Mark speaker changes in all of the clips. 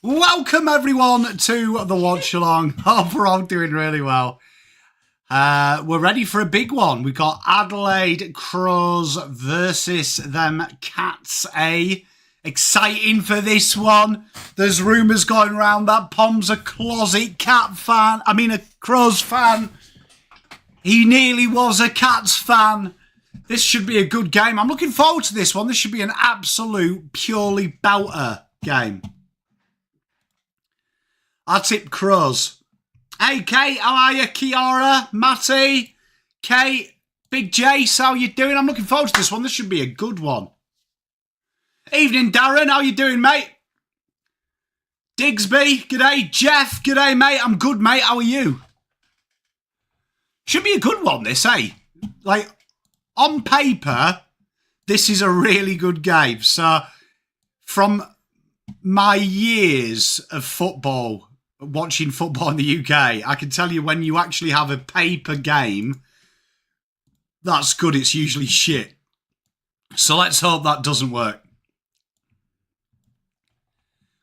Speaker 1: Welcome everyone to the Watchalong. Hope we're all doing really well. We're ready for a big one. We've got Adelaide Crows versus them Cats. Exciting for this one. There's rumours going around that Pom's a closet a Crows fan. He nearly was a Cats fan. This should be a good game. I'm looking forward to this one. This should be an absolute purely belter game. I tip Crows. Hey, Kate, how are you? Kiara, Matty, Kate, Big Jace, how you doing? I'm looking forward to this one. This should be a good one. Evening, Darren. How you doing, mate? Digsby, g'day. Jeff, g'day, mate. I'm good, mate. How are you? Should be a good one, this, eh? Like, on paper, this is a really good game. So, from my years of football, watching football in the UK, I can tell you when you actually have a paper game, that's good. It's usually shit. So let's hope that doesn't work.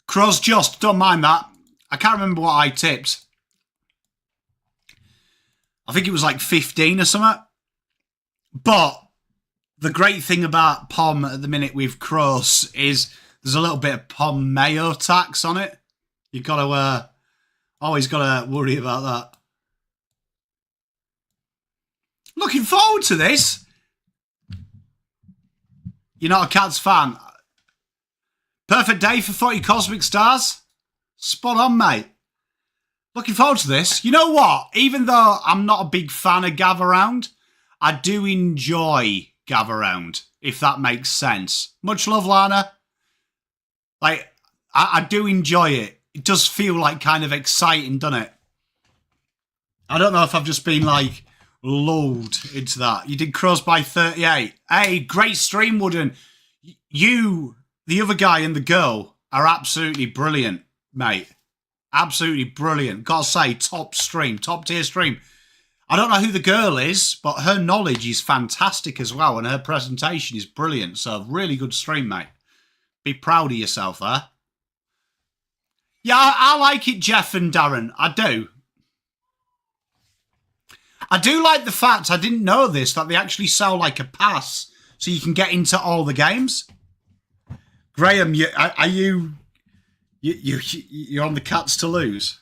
Speaker 1: Crows just, don't mind that. I can't remember what I tipped. I think it was like 15 or something. But the great thing about Pom at the minute with Crows is there's a little bit of Pom mayo tax on it. You've got to, always got to worry about that. Looking forward to this. You're not a Cats fan. Perfect day for Footy Cosmic Stars. Spot on, mate. Looking forward to this. You know what? Even though I'm not a big fan of Gather Round, I do enjoy Gather Round, if that makes sense. Much love, Lana. Like, I do enjoy it. It does feel like kind of exciting, doesn't it? I don't know if I've just been like lulled into that. You did Crows by 38. Hey, great stream, Wooden. You, the other guy and the girl are absolutely brilliant, mate. Absolutely brilliant. Gotta say, top stream, top tier stream. I don't know who the girl is, but her knowledge is fantastic as well, and her presentation is brilliant. So, really good stream, mate. Be proud of yourself there. Yeah, I like it, Jeff and Darren. I do. I do like the fact, I didn't know this, that they actually sell like a pass so you can get into all the games. Graham, you're on the Cats to lose.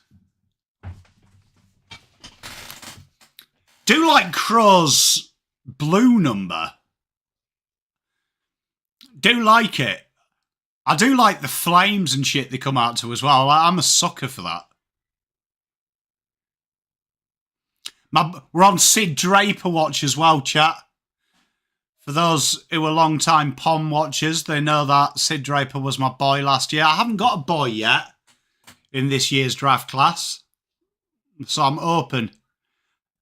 Speaker 1: Do like Crow's blue number. Do like it. I do like the flames and shit they come out to as well. I'm a sucker for that. We're on Sid Draper watch as well, chat. For those who are long-time Pom watchers, they know that Sid Draper was my boy last year. I haven't got a boy yet in this year's draft class, so I'm open.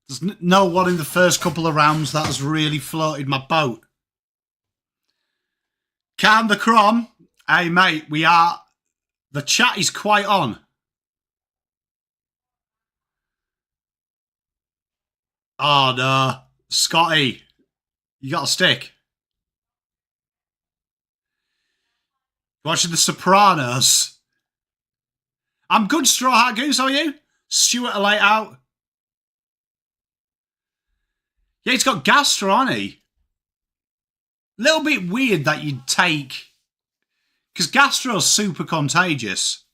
Speaker 1: There's no one in the first couple of rounds that has really floated my boat. Calm the Crom. Hey, mate, the chat is quite on. Oh, no. Scotty, you got a stick. Watching The Sopranos. I'm good, Straw Hat Goose, how are you? Stuart are late out. Yeah, he's got gastro, hasn't he? Little bit weird that you'd take... Because gastro's super contagious.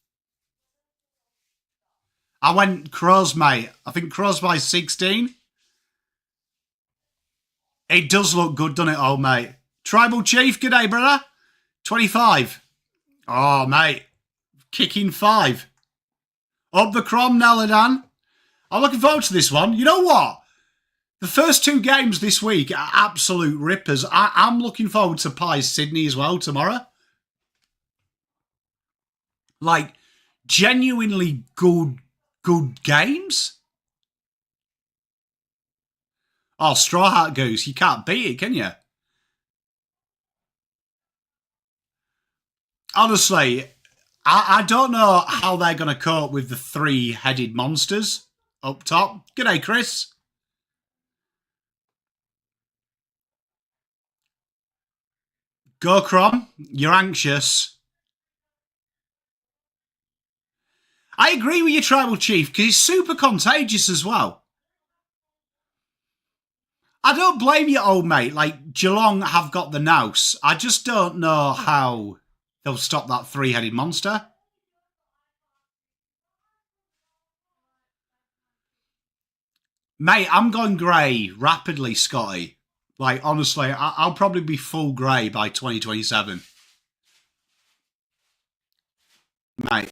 Speaker 1: I went Crows, mate. I think Crows by 16. It does look good, doesn't it, old mate? Tribal Chief, g'day, brother. 25. Oh, mate. Kicking 5. Up the Crom, Neladan. I'm looking forward to this one. You know what? The first 2 games this week are absolute rippers. I'm looking forward to Pies Sydney as well tomorrow. Like, genuinely good games. Oh, Straw Hat Goose, you can't beat it, can you? Honestly, I don't know how they're going to cope with the 3-headed monsters up top. G'day, Chris. Go, Crom. You're anxious. I agree with your tribal chief because he's super contagious as well. I don't blame you, old mate. Like, Geelong have got the nous. I just don't know how they'll stop that three-headed monster. Mate, I'm going grey rapidly, Scotty. Like, honestly, I'll probably be full grey by 2027. Mate,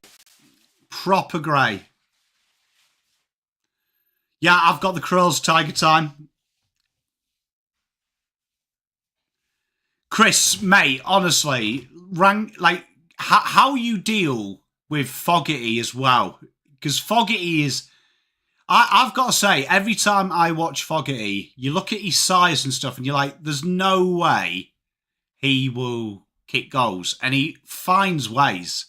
Speaker 1: proper grey. Yeah, I've got the Crows Tiger Time. Chris, mate, honestly, how you deal with Fogarty as well. Because Fogarty is... I've got to say, every time I watch Fogarty, you look at his size and stuff and you're like, there's no way he will kick goals. And he finds ways.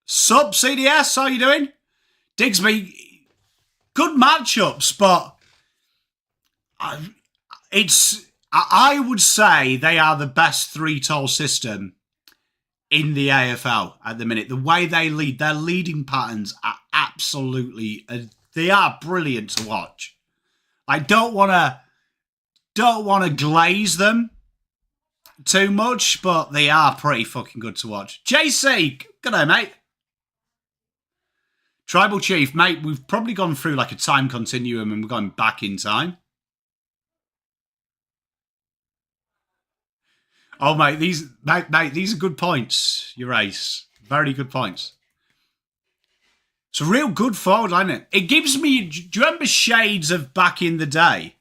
Speaker 1: Sub CDS, how you doing? Digsby, good matchups, but I would say they are the best three-tall system in the AFL at the minute. The way they lead, their leading patterns are absolutely, they are brilliant to watch. I don't want to glaze them too much, but they are pretty fucking good to watch. JC, good day, mate. Tribal Chief, mate, we've probably gone through like a time continuum and we're going back in time. Oh, mate, these are good points, your ace. Very good points. It's a real good forward line, isn't it? It gives me... Do you remember shades of back in the day?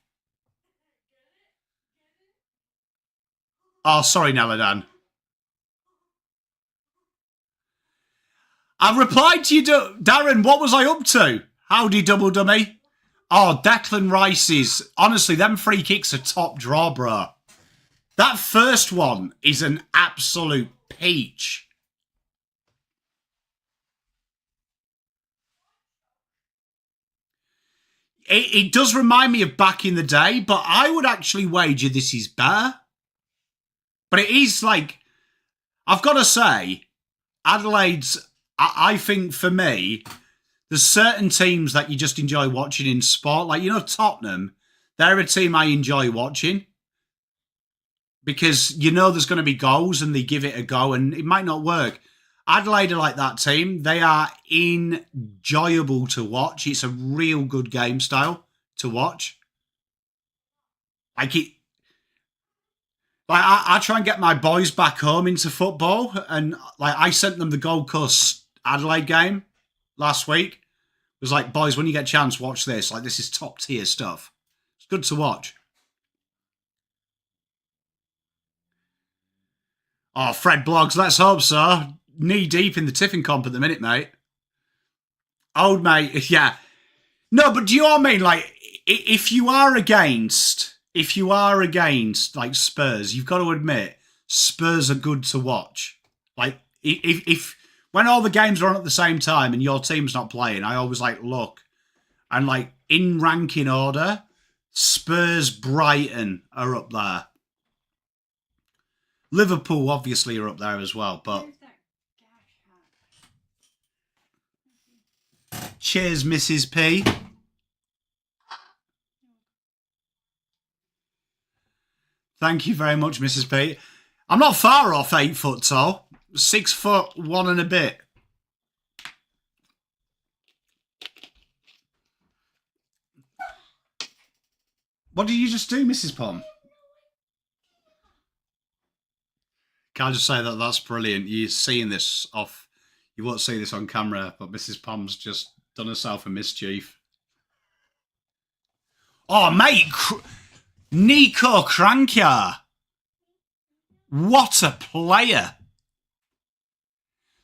Speaker 1: Oh, sorry, Neladan. I replied to you, Darren, what was I up to? Howdy, double dummy. Oh, Declan Rice's... Honestly, them free kicks are top draw, bro. That first one is an absolute peach. It does remind me of back in the day, but I would actually wager this is better. But it is like... I've got to say, Adelaide's... I think for me, there's certain teams that you just enjoy watching in sport. Like, you know, Tottenham, they're a team I enjoy watching. Because you know there's going to be goals and they give it a go and it might not work. Adelaide are like that team. They are enjoyable to watch. It's a real good game style to watch. I try and get my boys back home into football, and like I sent them the Gold Coast Adelaide game last week. It was like, boys, when you get a chance, watch this. Like, this is top tier stuff. It's good to watch. Oh, Fred Blogs, let's hope so. Knee deep in the tiffin comp at the minute, mate. Old mate, yeah. No, but do you know what I mean? Like, if you are against like Spurs, you've got to admit Spurs are good to watch. Like, if when all the games are on at the same time and your team's not playing, I always like look and like in ranking order, Spurs, Brighton are up there. Liverpool obviously are up there as well, but cheers, Mrs. P. Thank you very much, Mrs. P. I'm not far off 8 foot tall. 6'1" and a bit. What did you just do, Mrs. Pom? Can I just say that that's brilliant? You're seeing this off. You won't see this on camera, but Mrs. Pom's just done herself a mischief. Oh, mate. Nico Crankier. What a player.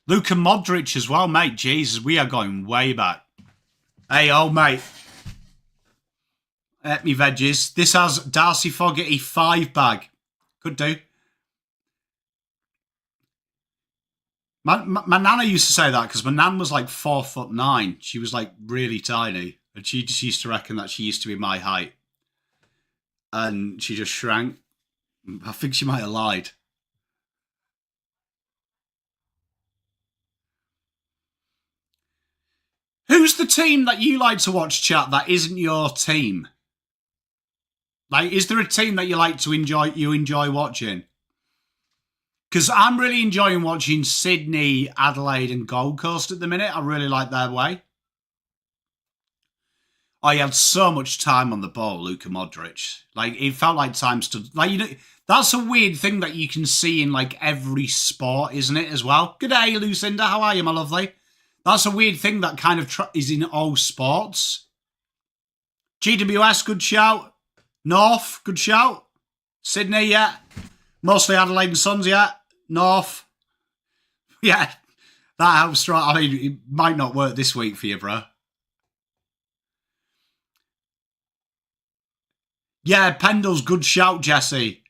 Speaker 1: Luka Modric as well, mate. Jesus, we are going way back. Hey, old mate. Let me veggies. This has Darcy Fogarty 5 bag. Could do. My nana used to say that because my nan was like 4'9". She was like really tiny. And she just used to reckon that she used to be my height. And she just shrank. I think she might have lied. Who's the team that you like to watch, chat, that isn't your team? Like, is there a team that you like to enjoy watching? Because I'm really enjoying watching Sydney, Adelaide and Gold Coast at the minute. I really like their way. I had so much time on the ball, Luka Modric. Like, it felt like time stood... Like, you know, that's a weird thing that you can see in, like, every sport, isn't it, as well? Good day, Lucinda. How are you, my lovely? That's a weird thing that kind of is in all sports. GWS, good shout. North, good shout. Sydney, yeah. Mostly Adelaide and Suns, yeah. North. Yeah, that helps. I mean, it might not work this week for you, bro. Yeah, Pendle's good shout, Jesse.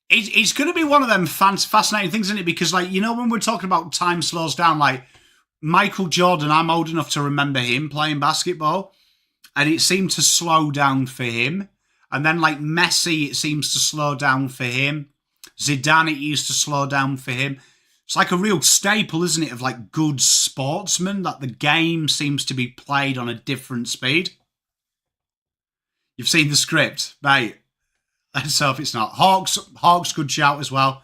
Speaker 1: It's going to be one of them fascinating things, isn't it? Because, like, you know, when we're talking about time slows down, like, Michael Jordan, I'm old enough to remember him playing basketball, and it seemed to slow down for him. And then, like, Messi, it seems to slow down for him. Zidane, it used to slow down for him. It's like a real staple, isn't it, of, like, good sportsmen, that the game seems to be played on a different speed. You've seen the script, mate. Let's hope it's not. Hawks, good shout as well.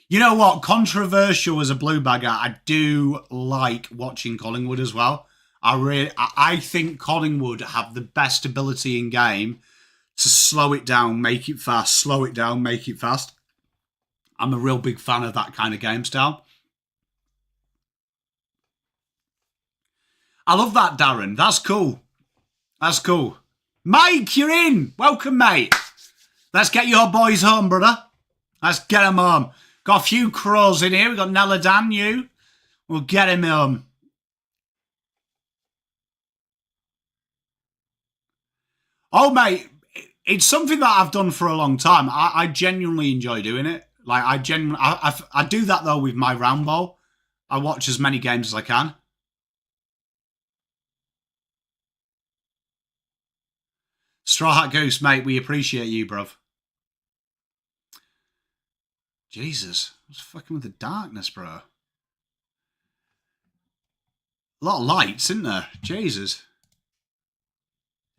Speaker 1: You know what? Controversial as a blue bagger, I do like watching Collingwood as well. I think Collingwood have the best ability in game to slow it down, make it fast, slow it down, make it fast. I'm a real big fan of that kind of game style. I love that, Darren. That's cool. That's cool. Mike, you're in. Welcome, mate. Let's get your boys home, brother. Let's get them home. Got a few crows in here. We've got Nella Dan, you. We'll get him home. Oh, mate, it's something that I've done for a long time. I genuinely enjoy doing it. Like, I do that, though, with my round ball. I watch as many games as I can. Straw Hat Goose, mate, we appreciate you, bruv. Jesus, what's fucking with the darkness, bro? A lot of lights, isn't there? Jesus.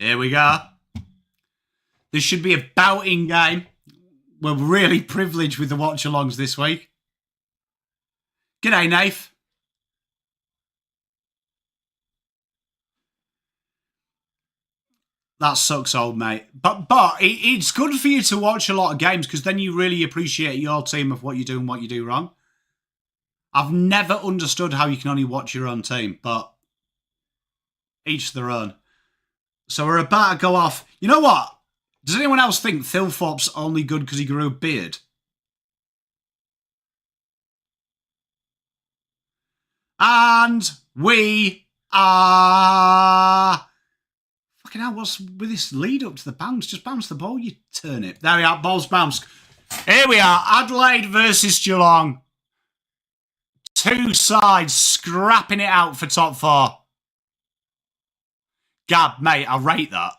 Speaker 1: Here we go. This should be a bouting game. We're really privileged with the watch-alongs this week. G'day, Nath. That sucks, old mate. But it's good for you to watch a lot of games because then you really appreciate your team of what you do and what you do wrong. I've never understood how you can only watch your own team, but each their own. So we're about to go off. You know what? Does anyone else think Thilthorpe's only good because he grew a beard? And we are... Fucking hell, what's with this lead up to the bounce? Just bounce the ball, you turnip. There we are, ball's bounced. Here we are, Adelaide versus Geelong. Two sides scrapping it out for top four. Gab, mate, I rate that.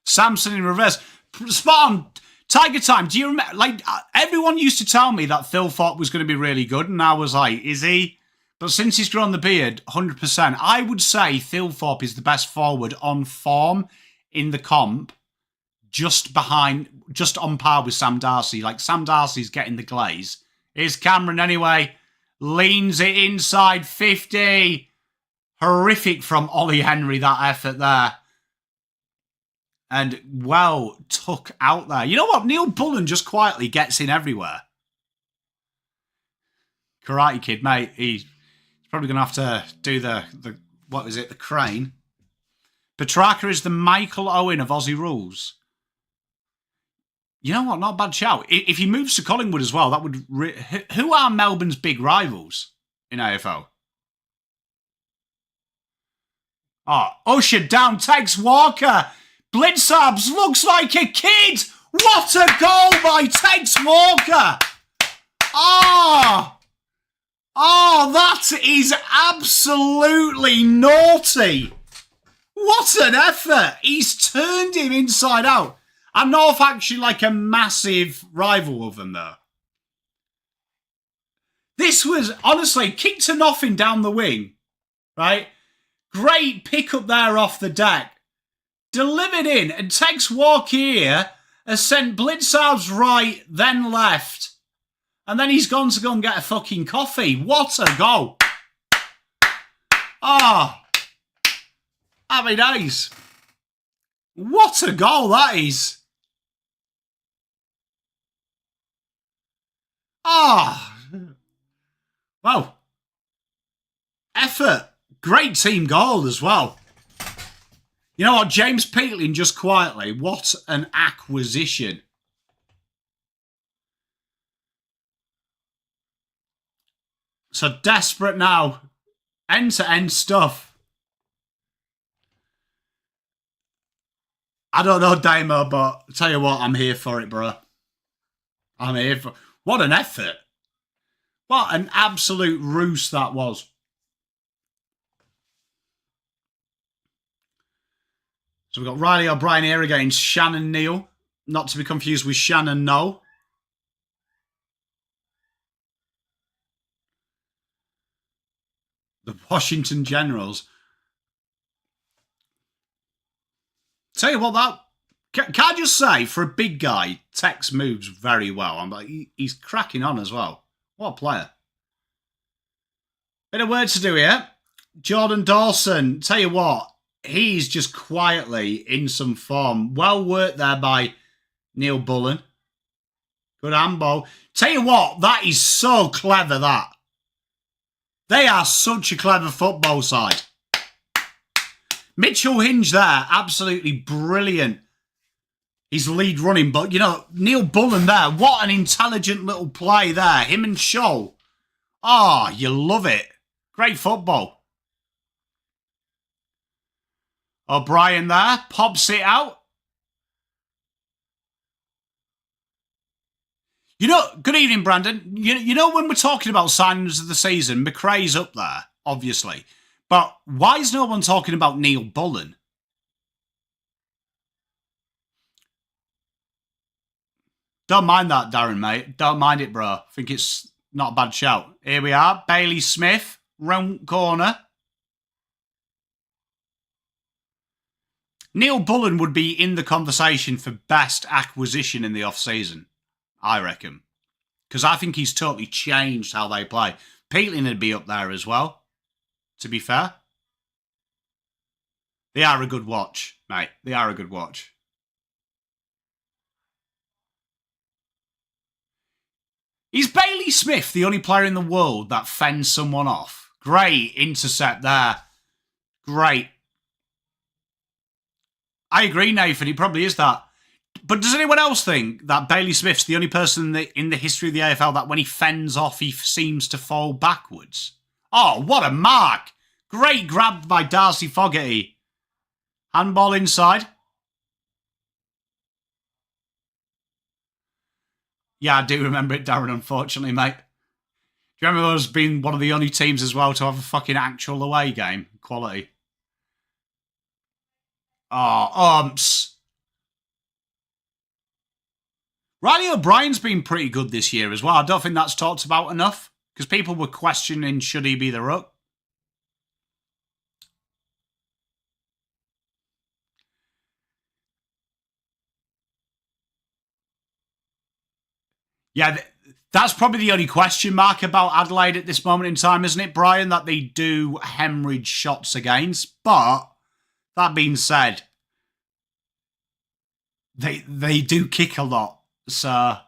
Speaker 1: Samson in reverse. Spot on. Tiger Time, do you remember? Like, everyone used to tell me that Thilthorpe was going to be really good, and I was like, is he? But since he's grown the beard, 100%. I would say Thilthorpe is the best forward on form in the comp, just on par with Sam Darcy. Like, Sam Darcy's getting the glaze. Here's Cameron anyway. Leans it inside 50. Horrific from Ollie Henry, that effort there. And well took out there. You know what? Neil Bullen just quietly gets in everywhere. Karate Kid, mate. He's probably going to have to do the what is it? The crane. Petrarca is the Michael Owen of Aussie Rules. You know what? Not a bad shout. If he moves to Collingwood as well, that would... Who are Melbourne's big rivals in AFL? Oh, Usher down, takes Walker. Blitzabs looks like a kid. What a goal by Tex Walker. Oh, that is absolutely naughty. What an effort. He's turned him inside out. I'm not actually like a massive rival of them, though. This was, honestly, kick to nothing down the wing, right? Great pick up there off the deck. Delivered in, and Tex Walker here has sent Blitzards right, then left. And then he's gone to go and get a fucking coffee. What a goal. Ah, happy days. What a goal that is. Ah, well, effort. Great team goal as well. You know what, James Peatling, just quietly, what an acquisition. So desperate now. End-to-end stuff. I don't know, Damo, but I'll tell you what, I'm here for it, bro. I'm here for... What an effort. What an absolute roost that was. So we've got Riley O'Brien here against Shannon Neal. Not to be confused with Shannon No. The Washington Generals. Tell you what, that... Can I just say, for a big guy, Tex moves very well. I'm like, he's cracking on as well. What a player. Bit of work to do here. Jordan Dawson, tell you what, he's just quietly in some form. Well worked there by Neil Bullen. Good handball. Tell you what, that is so clever, that. They are such a clever football side. Mitchell Hinge there, absolutely brilliant. His lead running, but, you know, Neil Bullen there, what an intelligent little play there. Him and Scholl. Oh, you love it. Great football. O'Brien there, pops it out. You know, good evening, Brandon. You know when we're talking about signings of the season, McRae's up there, obviously. But why is no one talking about Neil Bullen? Don't mind that, Darren, mate. Don't mind it, bro. I think it's not a bad shout. Here we are. Bailey Smith, round corner. Neil Bullen would be in the conversation for best acquisition in the off-season, I reckon. Because I think he's totally changed how they play. Peatling would be up there as well, to be fair. They are a good watch, mate. They are a good watch. Is Bailey Smith the only player in the world that fends someone off? Great intercept there. Great. I agree, Nathan. He probably is that. But does anyone else think that Bailey Smith's the only person in the history of the AFL that when he fends off, he seems to fall backwards? Oh, what a mark. Great grab by Darcy Fogarty. Handball inside. Yeah, I do remember it, Darren, unfortunately, mate. Do you remember us being one of the only teams as well to have a fucking actual away game? Quality. Oh, Riley O'Brien's been pretty good this year as well. I don't think that's talked about enough because people were questioning should he be the ruck. Yeah, that's probably the only question mark about Adelaide at this moment in time, isn't it, Brian? That they do hemorrhage shots against. But that being said, they do kick a lot. So I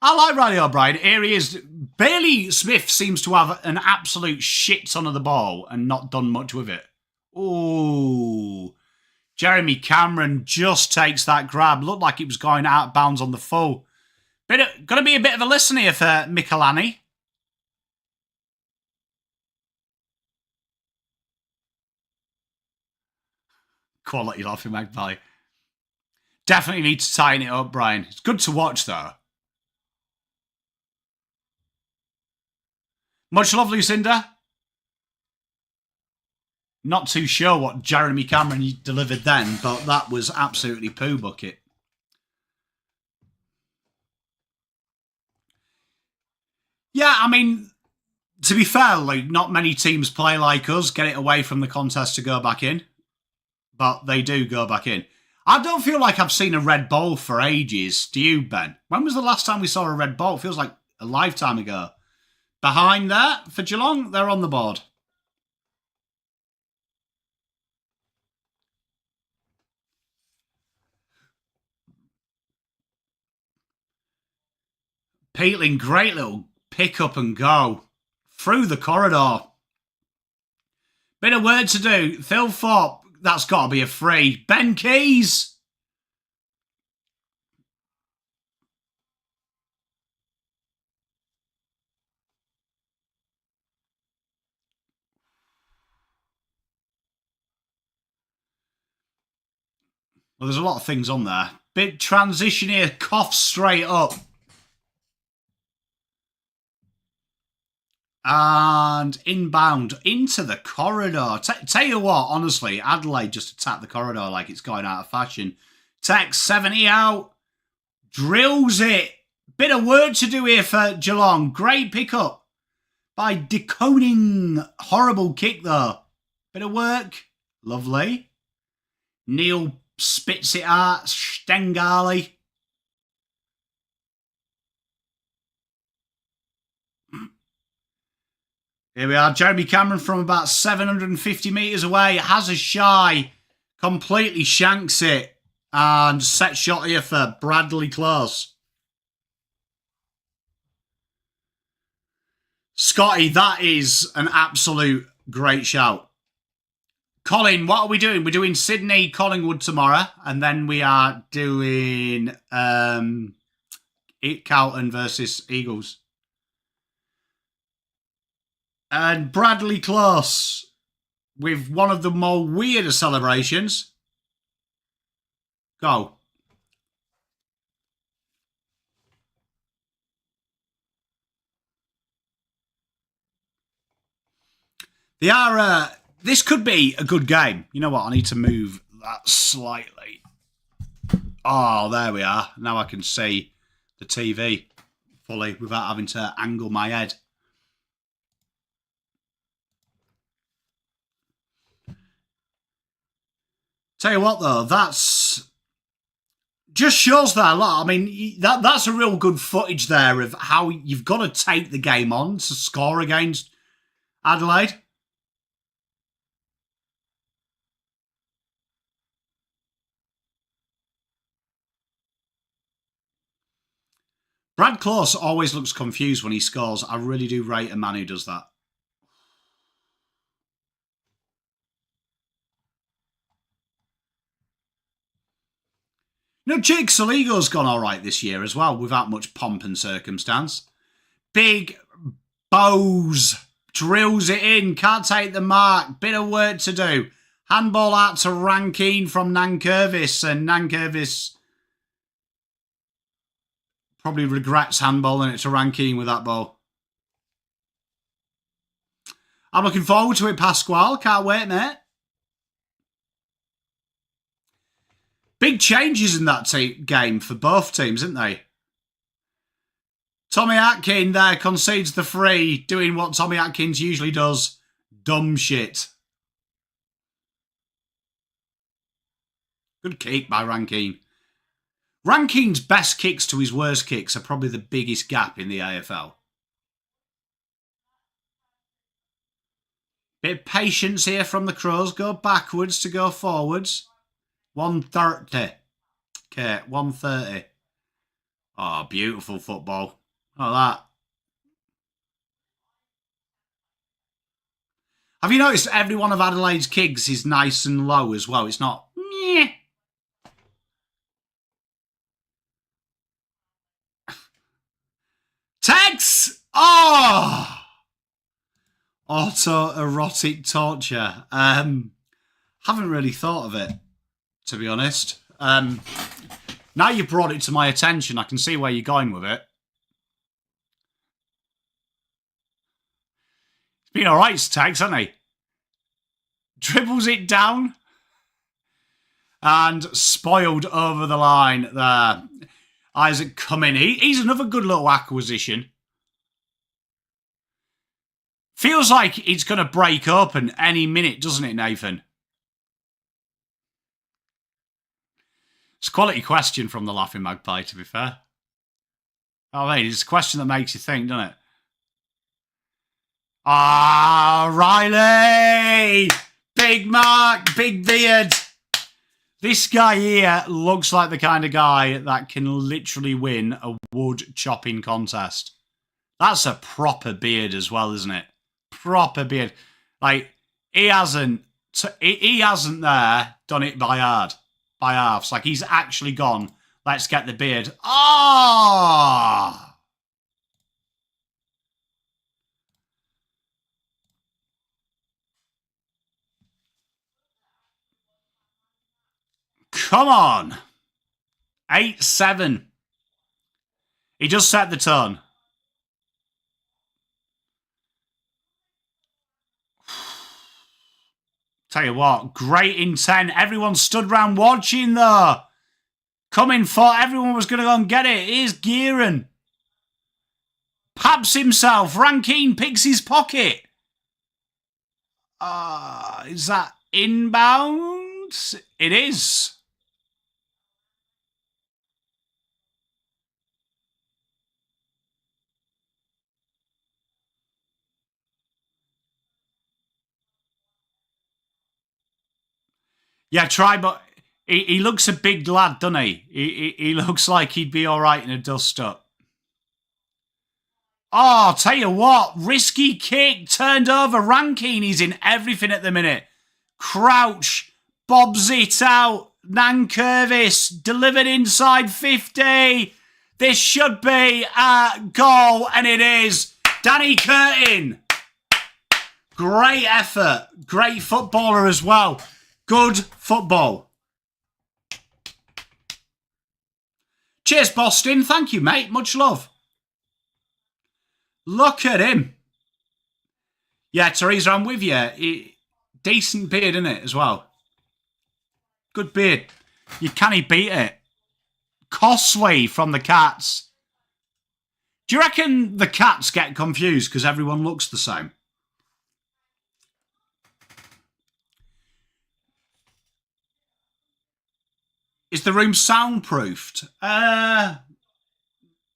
Speaker 1: like Riley O'Brien. Here he is. Bailey Smith seems to have an absolute shit ton of the ball and not done much with it. Ooh. Jeremy Cameron just takes that grab. Looked like it was going out of bounds on the full. Going to be a bit of a listen here for Michelani. Quality laughing magpie. Definitely need to tighten it up, Brian. It's good to watch, though. Much love, Lucinda. Not too sure what Jeremy Cameron delivered then, but that was absolutely poo bucket. Yeah, I mean, to be fair, like, not many teams play like us, get it away from the contest to go back in. But they do go back in. I don't feel like I've seen a red ball for ages. Do you, Ben? When was the last time we saw a red ball? It feels like a lifetime ago. Behind there for Geelong, they're on the board. Peatling, great little pick up and go through the corridor. Bit of work to do. Phil Thorpe, that's got to be a free. Ben Keys. Well, there's a lot of things on there. Big transition here, cough straight up. And inbound into the corridor. Tell you what, honestly, Adelaide just attacked the corridor like it's going out of fashion. Tex 70 out. Drills it. Bit of work to do here for Geelong. Great pickup by DeConing. Horrible kick though. Bit of work. Lovely. Neil spits it out. Stengali. Here we are. Jeremy Cameron from about 750 metres away. Has a shy. Completely shanks it. And set shot here for Bradley Close. Scotty, that is an absolute great shout. Colin, what are we doing? We're doing Sydney, Collingwood tomorrow. And then we are doing Carlton versus Eagles. And Bradley Close with one of the more weirder celebrations. Go. They are. This could be a good game. You know what? I need to move that slightly. Oh, there we are. Now I can see the TV fully without having to angle my head. Tell you what, though, that's just shows that a lot. I mean, that's a real good footage there of how you've got to take the game on to score against Adelaide. Brad Close always looks confused when he scores. I really do rate a man who does that. You know, Jake Saligo's gone all right this year as well, without much pomp and circumstance. Big Bose drills it in, can't take the mark, bit of work to do. Handball out to Rankine from Nankervis, and Nankervis probably regrets handballing it to Rankine with that ball. I'm looking forward to it, Pasquale. Can't wait, mate. Big changes in that game for both teams, isn't they? Tommy Atkins there concedes the free, doing what Tommy Atkins usually does. Dumb shit. Good kick by Rankine. Rankine's best kicks to his worst kicks are probably the biggest gap in the AFL. Bit of patience here from the Crows. Go backwards to go forwards. 130. Okay, 130. Oh, beautiful football. Oh, that. Have you noticed every one of Adelaide's kicks is nice and low as well? It's not... Meh. Tex! Oh! Autoerotic torture. Haven't really thought of it, to be honest. Now you've brought it to my attention, I can see where you're going with it. It's been all right, Tex, hasn't he? Dribbles it down. And spoiled over the line there. Isaac Cumming. He's another good little acquisition. Feels like it's going to break open any minute, doesn't it, Nathan? It's a quality question from the Laughing Magpie, to be fair. I mean, it's a question that makes you think, doesn't it? Ah, Riley! Big Mark, big beard. This guy here looks like the kind of guy that can literally win a wood chopping contest. That's a proper beard as well, isn't it? Proper beard. Like, he hasn't there done it by halves. Like, he's actually gone, let's get the beard. Ah! Come on. 8-7. He just set the tone. Tell you what, great intent. Everyone stood round watching though. Coming for everyone was going to go and get it. Here's Gearan. Pabs himself. Rankine picks his pocket. Is that inbound? It is. Yeah, try, but he looks a big lad, doesn't he? He looks like he'd be all right in a dust-up. Oh, I'll tell you what, risky kick, turned over. Rankine, he's in everything at the minute. Crouch, bobs it out. Nankervis, delivered inside 50. This should be a goal, and it is. Danny Curtin. Great effort. Great footballer as well. Good football. Cheers, Boston. Thank you, mate. Much love. Look at him. Yeah, Teresa, I'm with you. Decent beard, isn't it, as well? Good beard. You can't beat it. Costly from the Cats. Do you reckon the Cats get confused because everyone looks the same? Is the room soundproofed?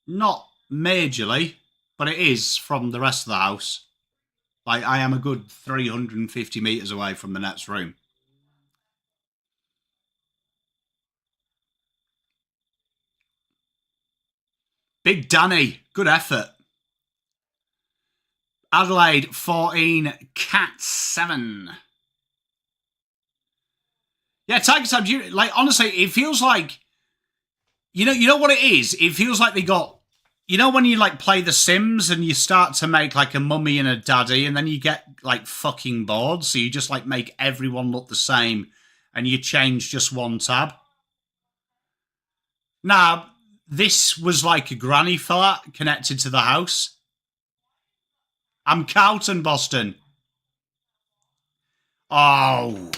Speaker 1: Not majorly, but it is from the rest of the house. Like, I am a good 350 metres away from the next room. Big Danny, good effort. Adelaide 14, Cats 7. Yeah, Tiger Time, like, honestly, it feels like, you know what it is? It feels like they got, you know when you, like, play The Sims and you start to make, like, a mummy and a daddy and then you get, like, fucking bored, so you just, like, make everyone look the same and you change just one tab. Nah, this was like a granny flat connected to the house. I'm Cowton, Boston. Oh...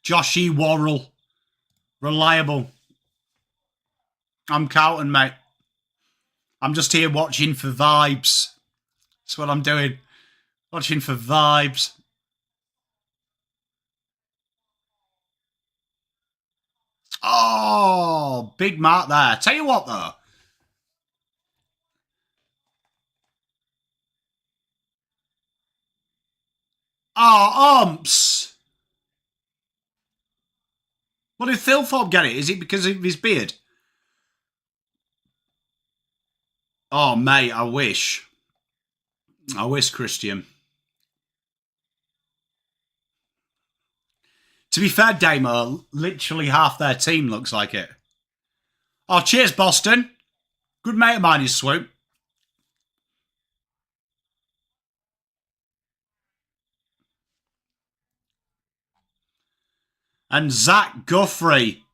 Speaker 1: Joshy Worrell. Reliable. I'm Cowton, mate. I'm just here watching for vibes. That's what I'm doing. Watching for vibes. Oh, big mark there. Tell you what, though. Oh, umps. What did Thilthorpe get it? Is it because of his beard? Oh, mate, I wish. I wish, Christian. To be fair, Damo, literally half their team looks like it. Oh, cheers, Boston. Good mate of mine is Swoop. And Zach Guthrie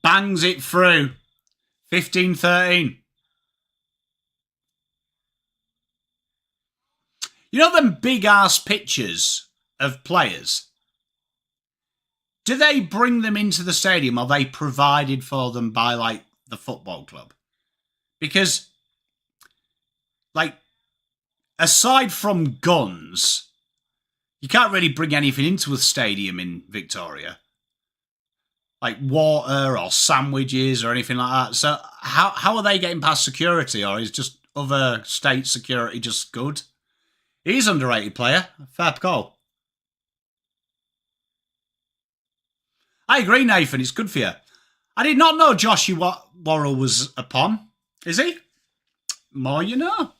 Speaker 1: bangs it through. 15-13. You know them big-ass pictures of players? Do they bring them into the stadium or are they provided for them by, like, the football club? Because like, aside from guns, you can't really bring anything into a stadium in Victoria. Like water or sandwiches or anything like that. So how are they getting past security, or is just other state security just good? He's an underrated player. Fair call. I agree, Nathan. It's good for you. I did not know Joshua Worrell was a Pom. Is he? More you know.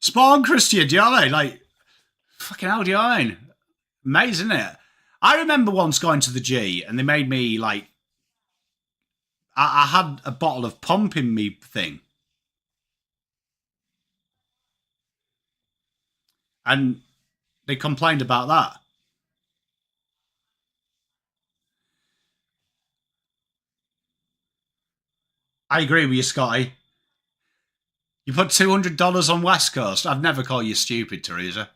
Speaker 1: Spawn Christian, do you know what I mean? Like, fucking hell, do you know what I mean? Amazing, isn't it? I remember once going to the G and they made me, like, I had a bottle of pump in me thing. And they complained about that. I agree with you, Scotty. You put $200 on West Coast. I'd never call you stupid, Teresa.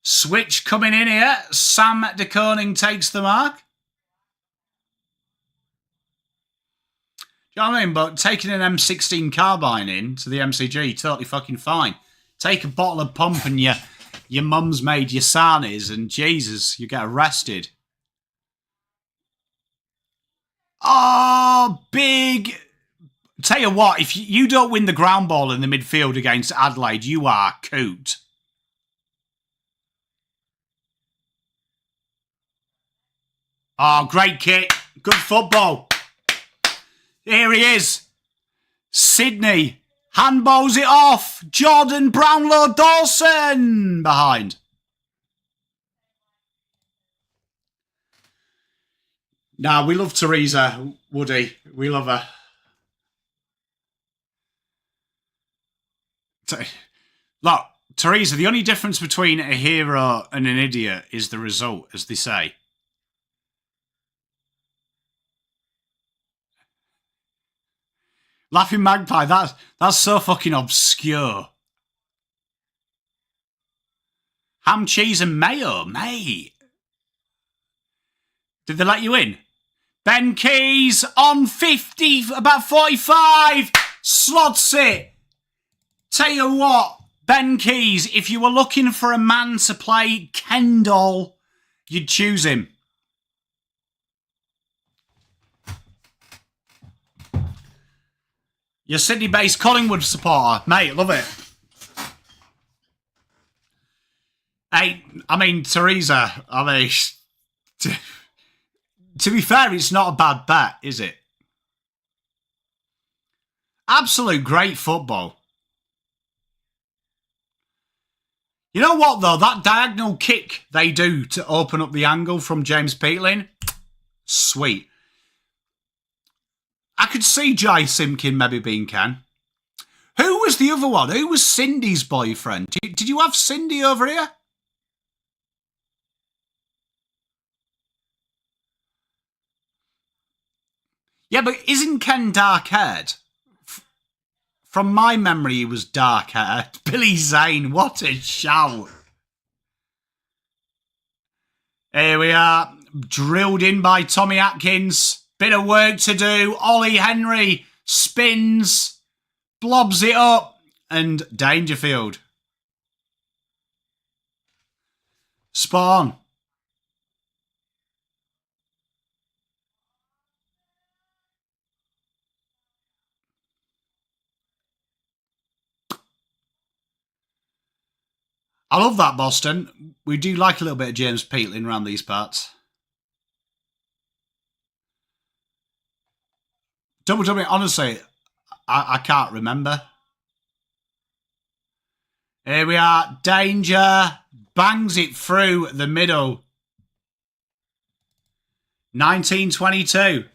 Speaker 1: Switch coming in here. Sam de Koning takes the mark. Do you know what I mean? But taking an M16 carbine in to the MCG, totally fucking fine. Take a bottle of pump and your mum's made your sarnies and Jesus, you get arrested. Oh, big. Tell you what, if you don't win the ground ball in the midfield against Adelaide, you are coot. Oh, great kick. Good football. Here he is. Sydney. Handballs it off. Jordan Brownlow Dawson behind. Nah, we love Teresa, Woody. We love her. Look, Teresa, the only difference between a hero and an idiot is the result, as they say. Laughing Magpie, that's so fucking obscure. Ham, cheese and mayo, mate. Did they let you in? Ben Keys on 50, about 45. Slots it. Tell you what, Ben Keys, if you were looking for a man to play Kendall, you'd choose him. You're Sydney-based Collingwood supporter. Mate, love it. Hey, I mean, Teresa, I mean, to be fair, it's not a bad bet, is it? Absolute great football. You know what, though? That diagonal kick they do to open up the angle from James Peatling, sweet. I could see Jai Simkin maybe being Ken. Who was the other one? Who was Cindy's boyfriend? Did you have Cindy over here? Yeah, but isn't Ken dark-haired? From my memory, he was dark-haired. Billy Zane, what a shout. Here we are, drilled in by Tommy Atkins. Bit of work to do. Ollie Henry spins, blobs it up, and Dangerfield. Spawn. I love that, Boston. We do like a little bit of James Peatling around these parts. Double, honestly, I can't remember. Here we are. Danger. Bangs it through the middle. 1922.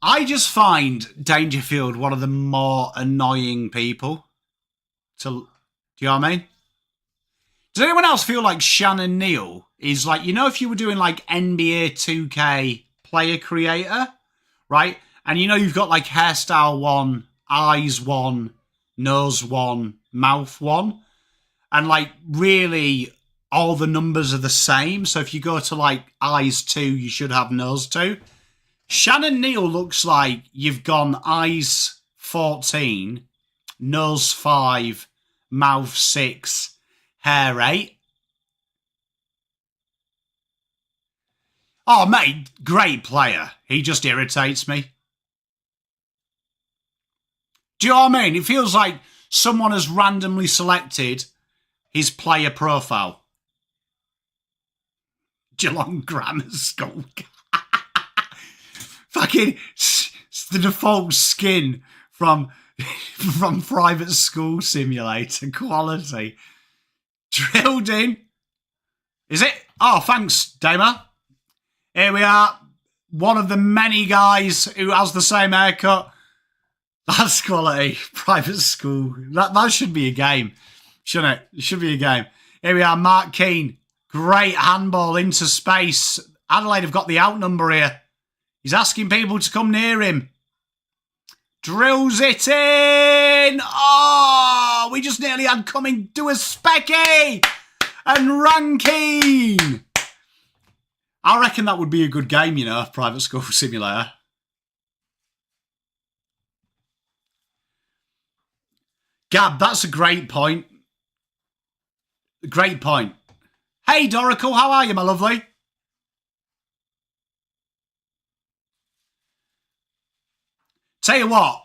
Speaker 1: I just find Dangerfield one of the more annoying people. Do you know what I mean? Does anyone else feel like Shannon Neal is like, you know, if you were doing like NBA 2K player creator, right? And you know, you've got like hairstyle 1, eyes 1, nose 1, mouth 1. And like really all the numbers are the same. So if you go to like eyes 2, you should have nose 2. Shannon Neal looks like you've gone eyes 14, nose 5, mouth 6, hair 8. Oh, mate, great player. He just irritates me. Do you know what I mean? It feels like someone has randomly selected his player profile. Geelong Grammar School. Fucking the default skin from Private School Simulator. Quality. Drilled in. Is it? Oh, thanks, Damer. Here we are. One of the many guys who has the same haircut. That's quality. Private School. That should be a game, shouldn't it? It should be a game. Here we are, Mark Keane. Great handball into space. Adelaide have got the outnumber here. He's asking people to come near him. Drills it in. Oh, we just nearly had coming to a Specky. And Rankine. I reckon that would be a good game, you know, Private School Simulator. Gab, that's a great point. Great point. Hey, Dorical, how are you, my lovely? Tell you what,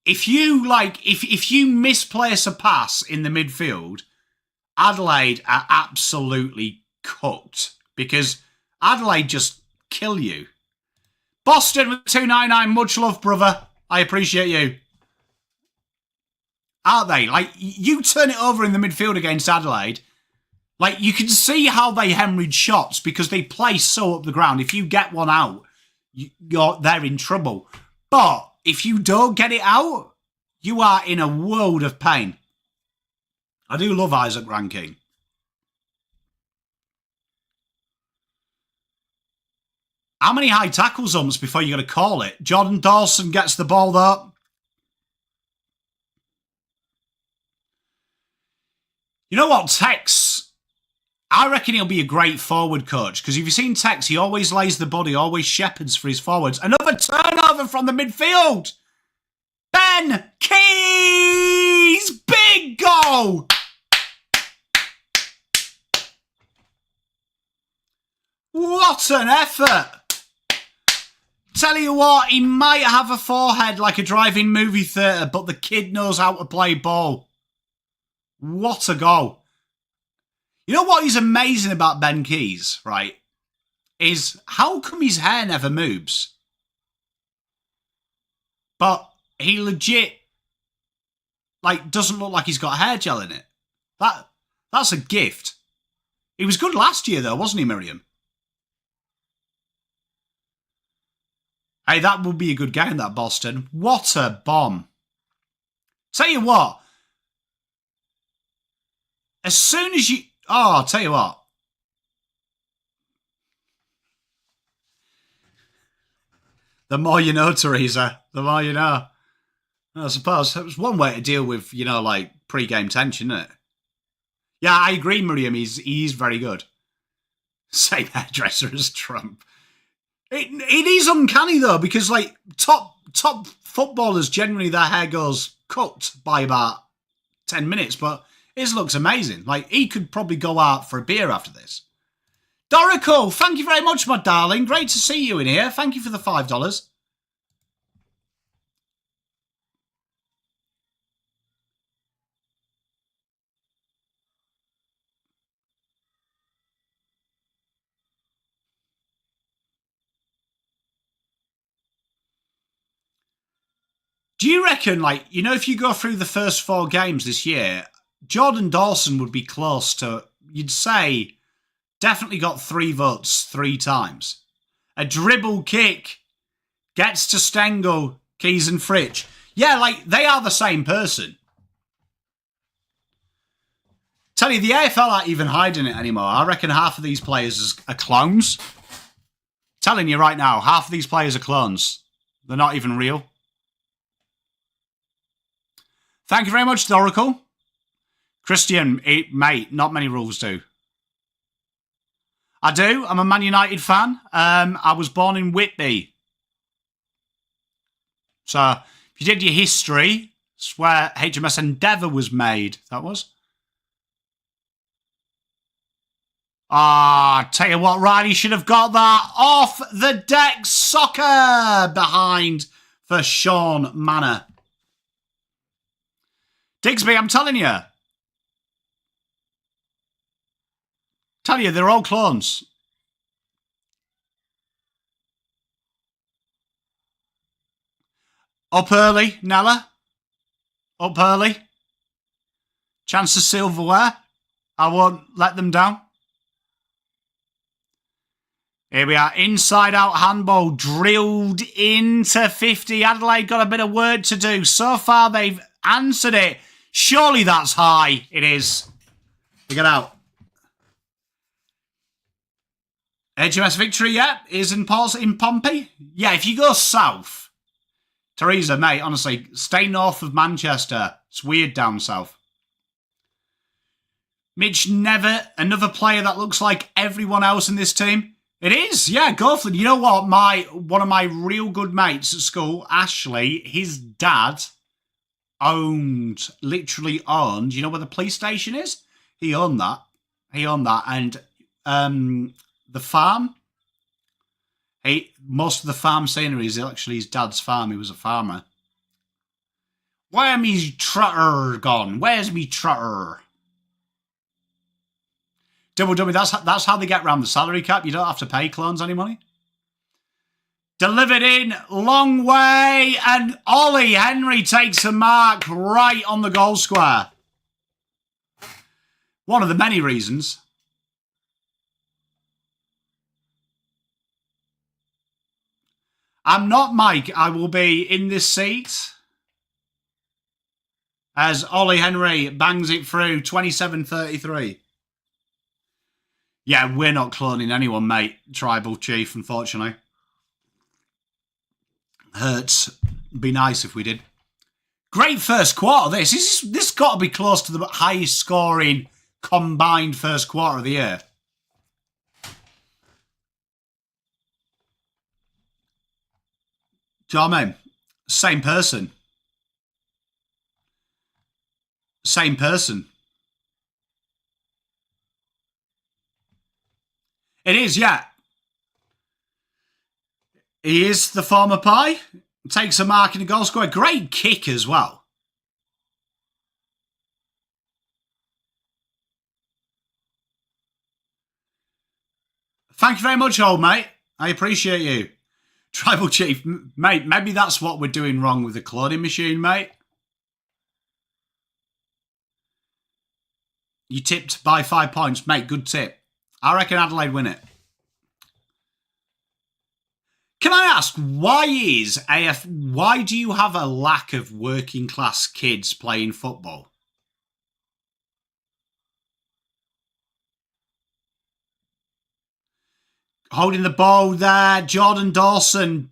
Speaker 1: if you misplace a pass in the midfield, Adelaide are absolutely cooked because Adelaide just kill you. Boston with 299, much love, brother. I appreciate you. Aren't they? Like, you turn it over in the midfield against Adelaide, like, you can see how they hemorrhage shots because they play so up the ground. If you get one out, they're in trouble. But if you don't get it out, you are in a world of pain. I do love Isaac Rankine. How many high tackle umps before you got to call it? Jordan Dawson gets the ball though. You know what, Tex? I reckon he'll be a great forward coach because if you've seen Tex, he always lays the body, always shepherds for his forwards. Another turnover from the midfield. Ben Keys! Big goal! What an effort! Tell you what, he might have a forehead like a drive-in movie theatre, but the kid knows how to play ball. What a goal. You know what is amazing about Ben Keys, right? Is how come his hair never moves? But he legit, like, doesn't look like he's got hair gel in it. That's a gift. He was good last year, though, wasn't he, Miriam? Hey, that would be a good game, that Boston. What a bomb. Tell you what. As soon as you... Oh, I'll tell you what. The more you know, Teresa. The more you know. I suppose it was one way to deal with, you know, like, pre-game tension, isn't it? Yeah, I agree, Miriam. He's very good. Same hairdresser as Trump. It is uncanny, though, because, like, top footballers, generally their hair goes cut by about 10 minutes, but his looks amazing. Like, he could probably go out for a beer after this. Dorico, thank you very much, my darling. Great to see you in here. Thank you for the $5. Do you reckon, like, you know, if you go through the first 4 games this year, Jordan Dawson would be close to, you'd say, definitely got 3 votes 3 times. A dribble kick gets to Stengel, Keys and Fritsch. Yeah, like, they are the same person. Tell you, the AFL aren't even hiding it anymore. I reckon half of these players are clones. Telling you right now, half of these players are clones. They're not even real. Thank you very much, Dorical. Christian, mate, not many rules do. I do. I'm a Man United fan. I was born in Whitby. So, if you did your history, it's where HMS Endeavour was made. That was. Tell you what, Riley should have got that off the deck. Soccer behind for Sean Manor. Digsby, I'm telling you. They're all clones. Up early, Nella. Up early. Chance of silverware. I won't let them down. Here we are. Inside out handball drilled into 50. Adelaide got a bit of work to do. So far they've answered it. Surely that's high. It is. We get out. HMS Victory, yeah, is in Pompey. Yeah, if you go south, Teresa, mate, honestly, stay north of Manchester. It's weird down south. Mitch Never, another player that looks like everyone else in this team. It is, yeah, go for it. You know what? One of my real good mates at school, Ashley, his dad literally owned, you know where the police station is? He owned that. And the farm, most of the farm scenery is actually his dad's farm. He was a farmer. Where's me trotter gone? Where's me trotter? Double dummy, that's how they get around the salary cap. You don't have to pay clones any money. Delivered in, long way, and Ollie Henry takes a mark right on the goal square. One of the many reasons. I'm not Mike. I will be in this seat as Ollie Henry bangs it through 27-33. Yeah, we're not cloning anyone, mate. Tribal Chief, unfortunately. Hurts. Be nice if we did. Great first quarter, this. This got to be close to the highest scoring combined first quarter of the year. Do you know what I mean? Same person. Same person. It is, yeah. He is the former Pie. Takes a mark in the goal square. Great kick as well. Thank you very much, old mate. I appreciate you. Tribal Chief, mate, maybe that's what we're doing wrong with the cloning machine, mate. You tipped by 5 points. Mate, good tip. I reckon Adelaide win it. Can I ask, why do you have a lack of working class kids playing football? Holding the ball there, Jordan Dawson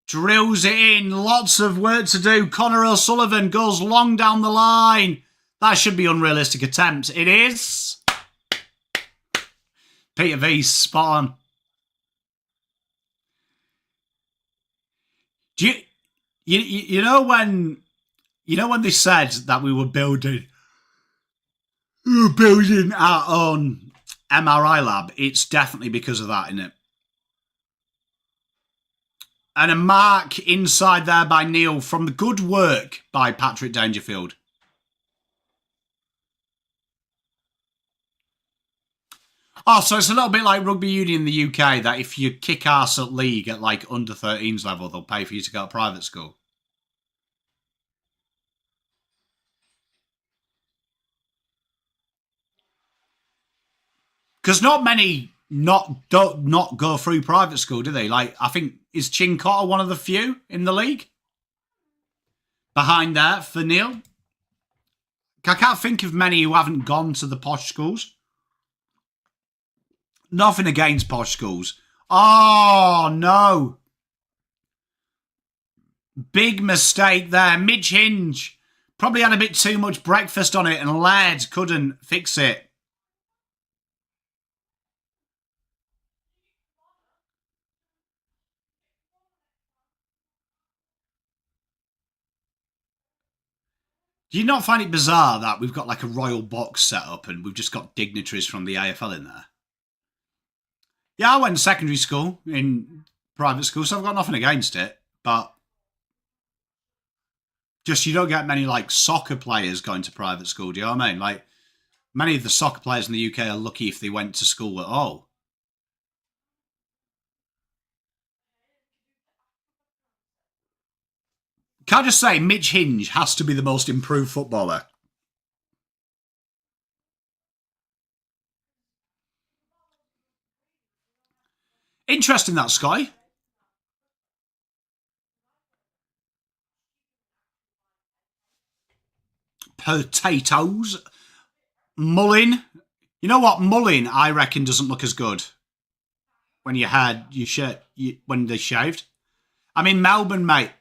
Speaker 1: drills it in. Lots of work to do. Connor O'Sullivan goes long down the line. That should be unrealistic attempt. It is. Peter V, spot on. Do you know when they said that we were building our own MRI lab? It's definitely because of that, isn't it? And a mark inside there by Neil from the good work by Patrick Dangerfield. Oh, so it's a little bit like rugby union in the UK, that if you kick arse at league at like under 13s level, they'll pay for you to go to private school. Because not many don't go through private school, do they? Like, I think, is Chincotta one of the few in the league? Behind there for Neil. I can't think of many who haven't gone to the posh schools. Nothing against posh schools. Oh, no. Big mistake there. Mitch Hinge Probably had a bit too much breakfast on it and Laird couldn't fix it. Do you not find it bizarre that we've got like a royal box set up and we've just got dignitaries from the AFL in there? Yeah, I went to secondary school in private school, so I've got nothing against it. But just you don't get many like soccer players going to private school, do you know what I mean? Like many of the soccer players in the UK are lucky if they went to school at all. Can I just say, Mitch Hinge has to be the most improved footballer. Interesting that, Sky. Potatoes. Mullin. You know what? Mullin, I reckon, doesn't look as good when you had your shirt when they shaved. I'm in Melbourne, mate.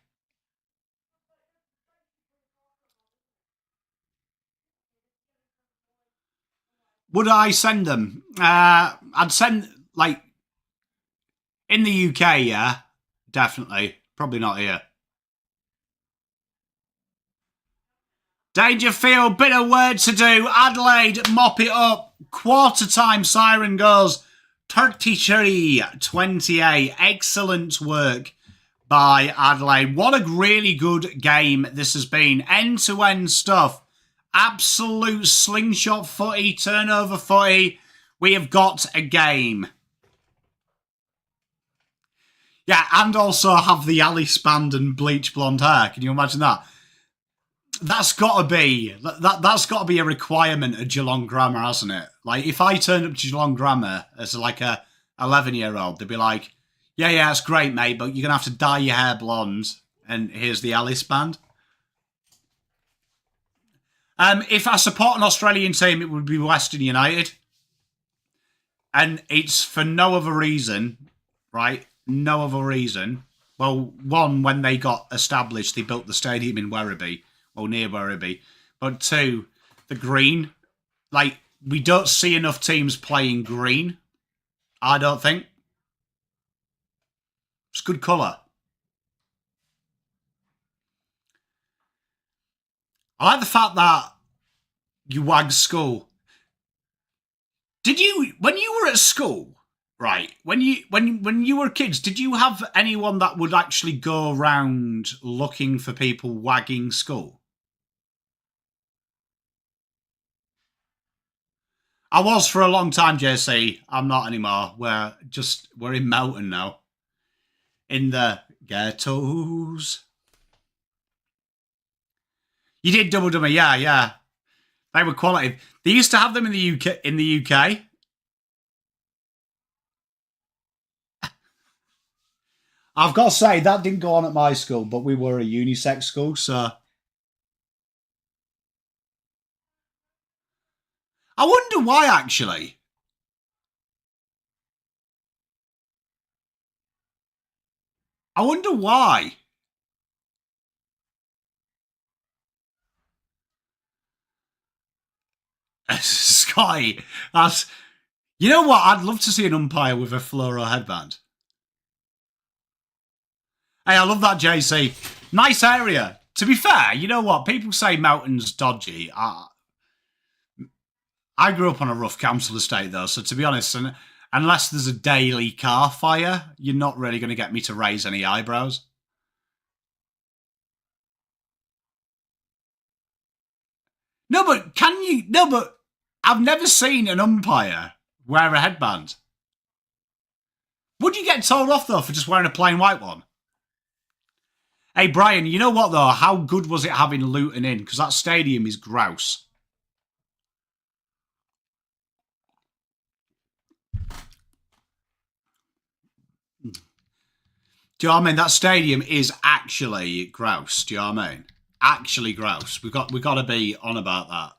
Speaker 1: Would I send them? I'd send like in the UK, yeah, definitely. Probably not here. Dangerfield, bit of work to do. Adelaide, mop it up. Quarter time siren goes. 33-28. Excellent work by Adelaide. What a really good game this has been. End-to-end stuff. Absolute slingshot footy, turnover footy. We have got a game. Yeah, and also have the Alice band and bleach blonde hair. Can you imagine that? That's got to be that's got to be a requirement of Geelong Grammar, hasn't it? Like if I turned up to Geelong Grammar as like a 11-year-old, they'd be like, "Yeah, it's great, mate, but you're gonna have to dye your hair blonde." And here's the Alice band. If I support an Australian team, it would be Western United, and it's for no other reason, right? No other reason. Well, one, when they got established, they built the stadium in Werribee. Well, near Werribee. But two, the green. Like, we don't see enough teams playing green. I don't think. It's good colour. I like the fact that you wag school. Did you, when you were at school, right? When you were kids, did you have anyone that would actually go around looking for people wagging school? I was for a long time, JC. I'm not anymore. We're in Melton now. In the ghettos. You did double dummy, yeah. They were quality. They used to have them in the UK. I've got to say that didn't go on at my school, but we were a unisex school, so I wonder why actually. I wonder why. Sky, that's. You know what? I'd love to see an umpire with a fluoro headband. Hey, I love that, JC. Nice area. To be fair, you know what? People say Melton's dodgy. I grew up on a rough council estate, though, so to be honest, unless there's a daily car fire, you're not really going to get me to raise any eyebrows. No, but can you? No, but I've never seen an umpire wear a headband. Would you get told off, though, for just wearing a plain white one? Hey, Brian, you know what, though? How good was it having Luton in? Because that stadium is grouse. Do you know what I mean? That stadium is actually grouse. Do you know what I mean? Actually grouse. We got to be on about that.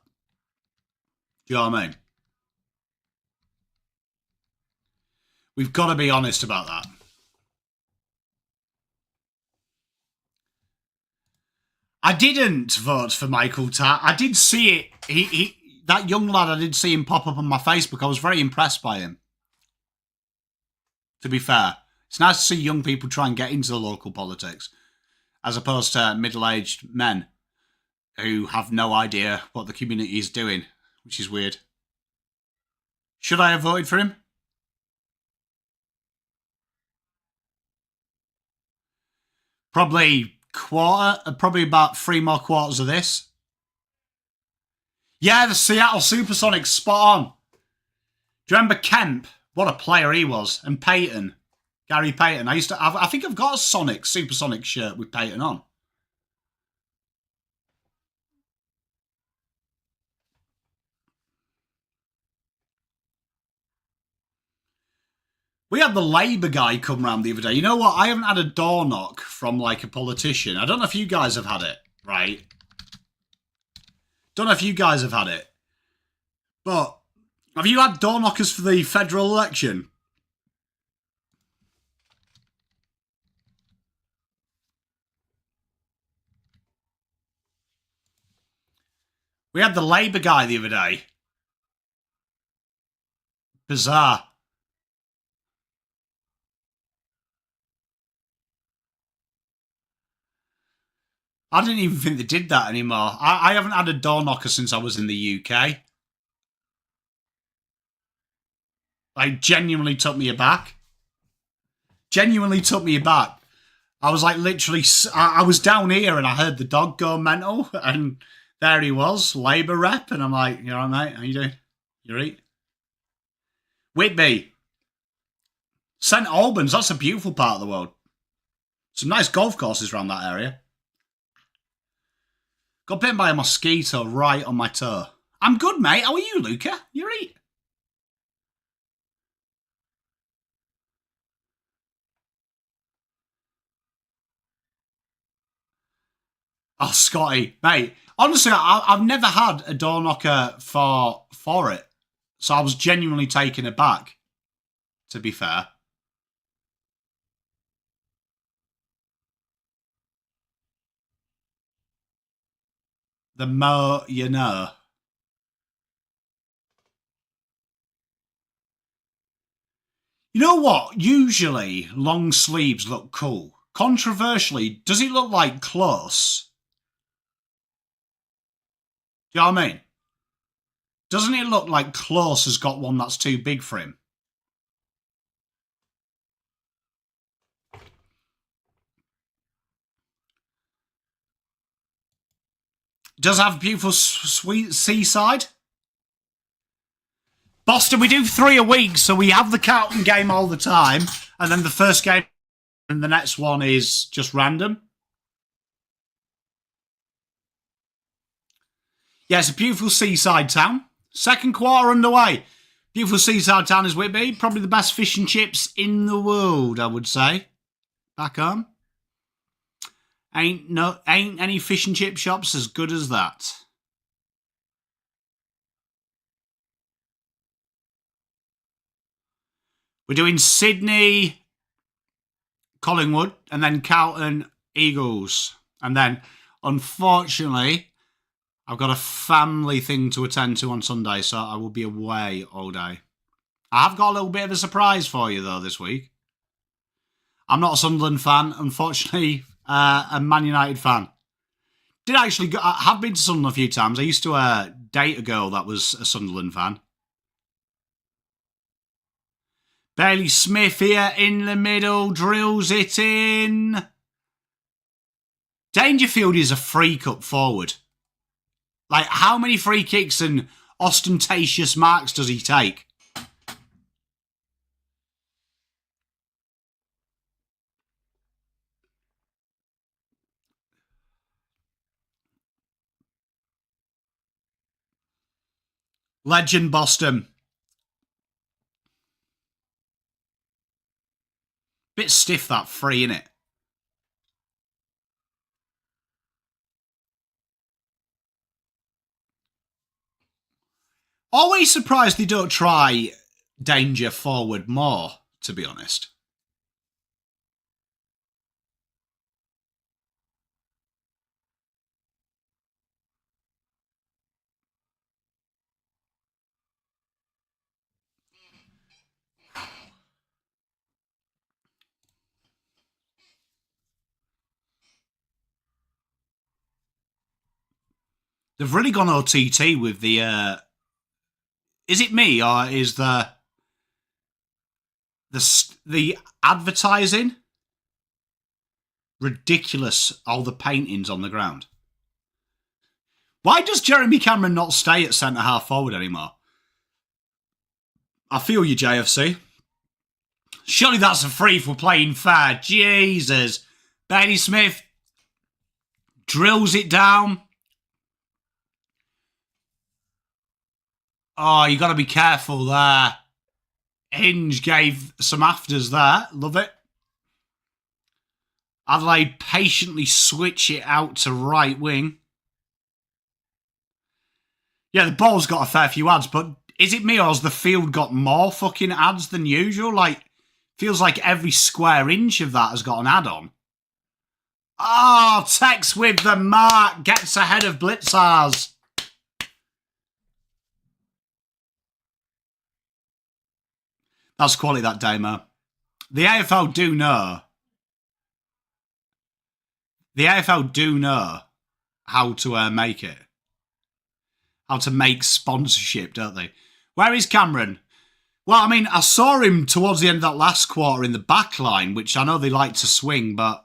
Speaker 1: Do you know what I mean? We've got to be honest about that. I didn't vote for Michael Tatt. I did see it. That young lad, I did see him pop up on my Facebook. I was very impressed by him. To be fair, it's nice to see young people try and get into the local politics, as opposed to middle-aged men who have no idea what the community is doing, which is weird. Should I have voted for him? Probably about 3 more quarters of this. Yeah, the Seattle Supersonics, spot on. Do you remember Kemp? What a player he was. And Peyton. Gary Payton. I think I've got a Supersonic shirt with Peyton on. We had the Labour guy come round the other day. You know what? I haven't had a door knock from, like, a politician. I don't know if you guys have had it, right? Don't know if you guys have had it. But have you had door knockers for the federal election? We had the Labour guy the other day. Bizarre. I didn't even think they did that anymore. I haven't had a door knocker since I was in the UK. Like, genuinely took me aback. Genuinely took me aback. I was like, literally, I was down here and I heard the dog go mental, and there he was, Labour rep, and I'm like, you all right, mate? How you doing? You right? Whitby. St Albans, that's a beautiful part of the world. Some nice golf courses around that area. Got bitten by a mosquito right on my toe. I'm good, mate. How are you, Luca? You right? Oh, Scotty, mate. Honestly, I've never had a door knocker for it. So I was genuinely taken aback, to be fair. The more you know. You know what? Usually, long sleeves look cool. Controversially, does it look like close? Do you know what I mean? Doesn't it look like Close has got one that's too big for him? Does have a beautiful, sweet seaside. Boston, we do 3 a week, so we have the Carlton game all the time, and then the first game and the next one is just random. Yeah, it's a beautiful seaside town. Second quarter underway. Beautiful seaside town is Whitby. Probably the best fish and chips in the world, I would say. Back home. Ain't any fish and chip shops as good as that. We're doing Sydney, Collingwood, and then Carlton, Eagles. And then, unfortunately, I've got a family thing to attend to on Sunday, so I will be away all day. I have got a little bit of a surprise for you, though, this week. I'm not a Sunderland fan, unfortunately, a Man United fan. I have been to Sunderland a few times. I used to date a girl that was a Sunderland fan. Bailey Smith here in the middle, drills it in. Dangerfield is a freak up forward. Like, how many free kicks and ostentatious marks does he take? Legend Boston. Bit stiff, that free, innit? Always surprised they don't try Danger forward more, to be honest. They've really gone OTT with the... is it me, or is the advertising ridiculous? All the paintings on the ground. Why does Jeremy Cameron not stay at centre-half forward anymore? I feel you, JFC. Surely that's a free for playing fair. Jesus. Bailey Smith drills it down. Oh, you got to be careful there. Hinge gave some afters there. Love it. Adelaide patiently switch it out to right wing. Yeah, the ball's got a fair few ads, but is it me or has the field got more fucking ads than usual? Like, feels like every square inch of that has got an ad on. Oh, Tex with the mark. Gets ahead of Blitzars. That's quality that day, man. The AFL do know. The AFL do know how to make it. How to make sponsorship, don't they? Where is Cameron? Well, I mean, I saw him towards the end of that last quarter in the back line, which I know they like to swing, but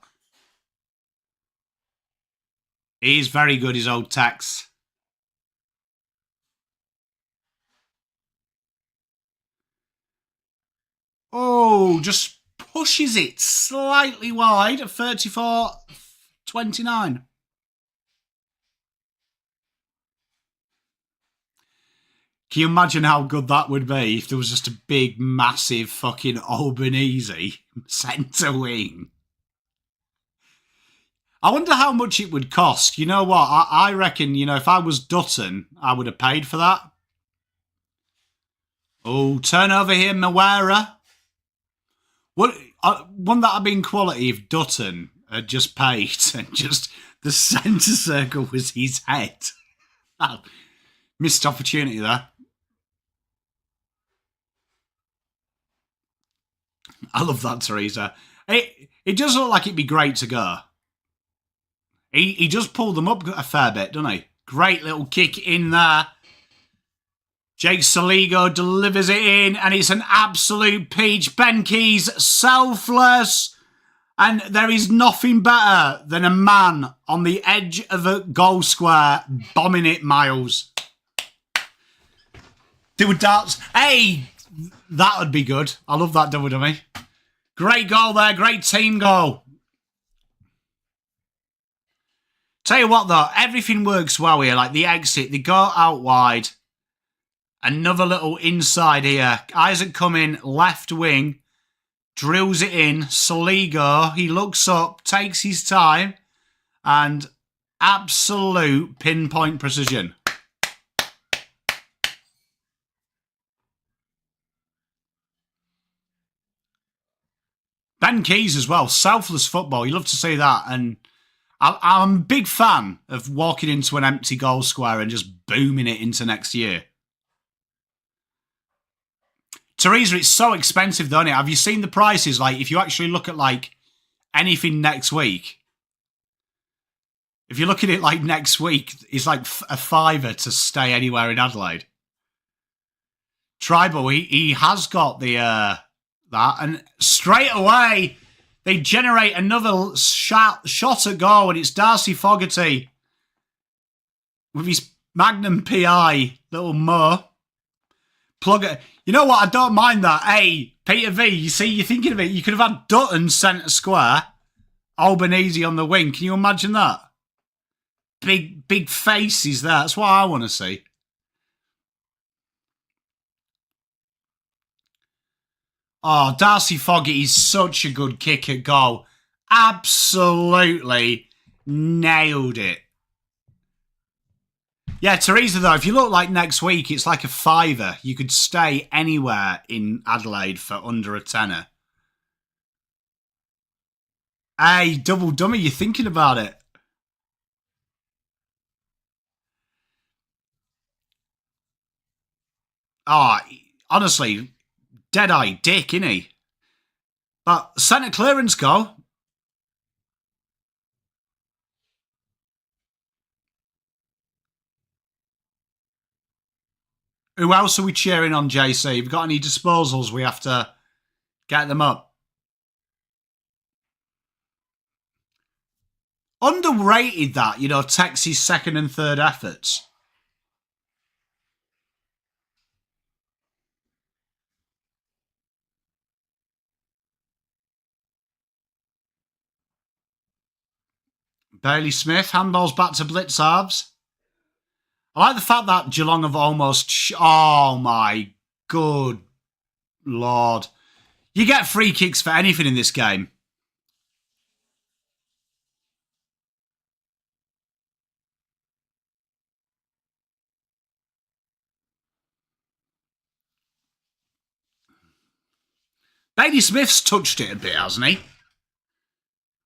Speaker 1: he's very good, his old Tex. Oh, just pushes it slightly wide at 34-29. Can you imagine how good that would be if there was just a big, massive fucking Albanese centre wing? I wonder how much it would cost. You know what? I reckon, you know, if I was Dutton, I would have paid for that. Oh, turn over here, Mawera. Wouldn't that have been quality if Dutton had just paid and just the centre circle was his head? Missed opportunity there. I love that, Teresa. It does look like it'd be great to go. He just pulled them up a fair bit, doesn't he? Great little kick in there. Jake Saligo delivers it in, and it's an absolute peach. Ben Keys, selfless. And there is nothing better than a man on the edge of a goal square bombing it miles. Do darts. Hey, that would be good. I love that double dummy. Great goal there. Great team goal. Tell you what, though, everything works well here. Like the exit, they go out wide. Another little inside here. Isaac Cumming, left wing. Drills it in. Saligo, he looks up, takes his time. And absolute pinpoint precision. Ben Keys as well. Selfless football. You love to see that. And I'm a big fan of walking into an empty goal square and just booming it into next year. Teresa, it's so expensive, though, isn't it? Have you seen the prices? Like, if you actually look at, like, anything next week, if you look at it, like, next week, it's like a fiver to stay anywhere in Adelaide. Tribal, he has got the that, and straight away, they generate another shot at goal, and it's Darcy Fogarty with his Magnum PI, little Mo. Plug it. You know what? I don't mind that. Hey, Peter V, you see, you're thinking of it. You could have had Dutton centre square, Albanese on the wing. Can you imagine that? Big faces there. That's what I want to see. Oh, Darcy Fogarty is such a good kick at goal. Absolutely nailed it. Yeah, Teresa, though, if you look like next week, it's like a fiver. You could stay anywhere in Adelaide for under a tenner. Hey, double dummy, you're thinking about it. Oh, honestly, dead-eye dick, innit he? But centre clearance goal. Who else are we cheering on, JC? Have you got any disposals we have to get them up? Underrated that, Texas second and third efforts. Bailey Smith, handballs back to Blitzarves. I like the fact that Geelong have almost... oh, my good Lord. You get free kicks for anything in this game. Bailey Smith's touched it a bit, hasn't he?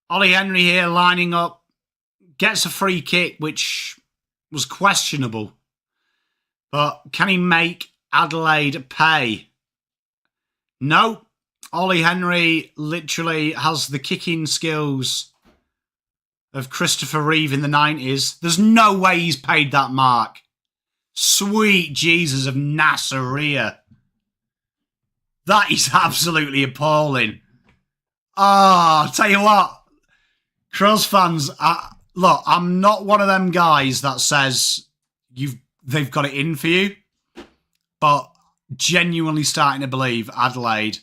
Speaker 1: Ollie Henry here lining up. Gets a free kick, which was questionable. But can he make Adelaide pay? No. Ollie Henry literally has the kicking skills of Christopher Reeve in the 90s. There's no way he's paid that mark. Sweet Jesus of Nasseria. That is absolutely appalling. I'll tell you what. Crows fans, look, I'm not one of them guys that says they've got it in for you. But genuinely starting to believe Adelaide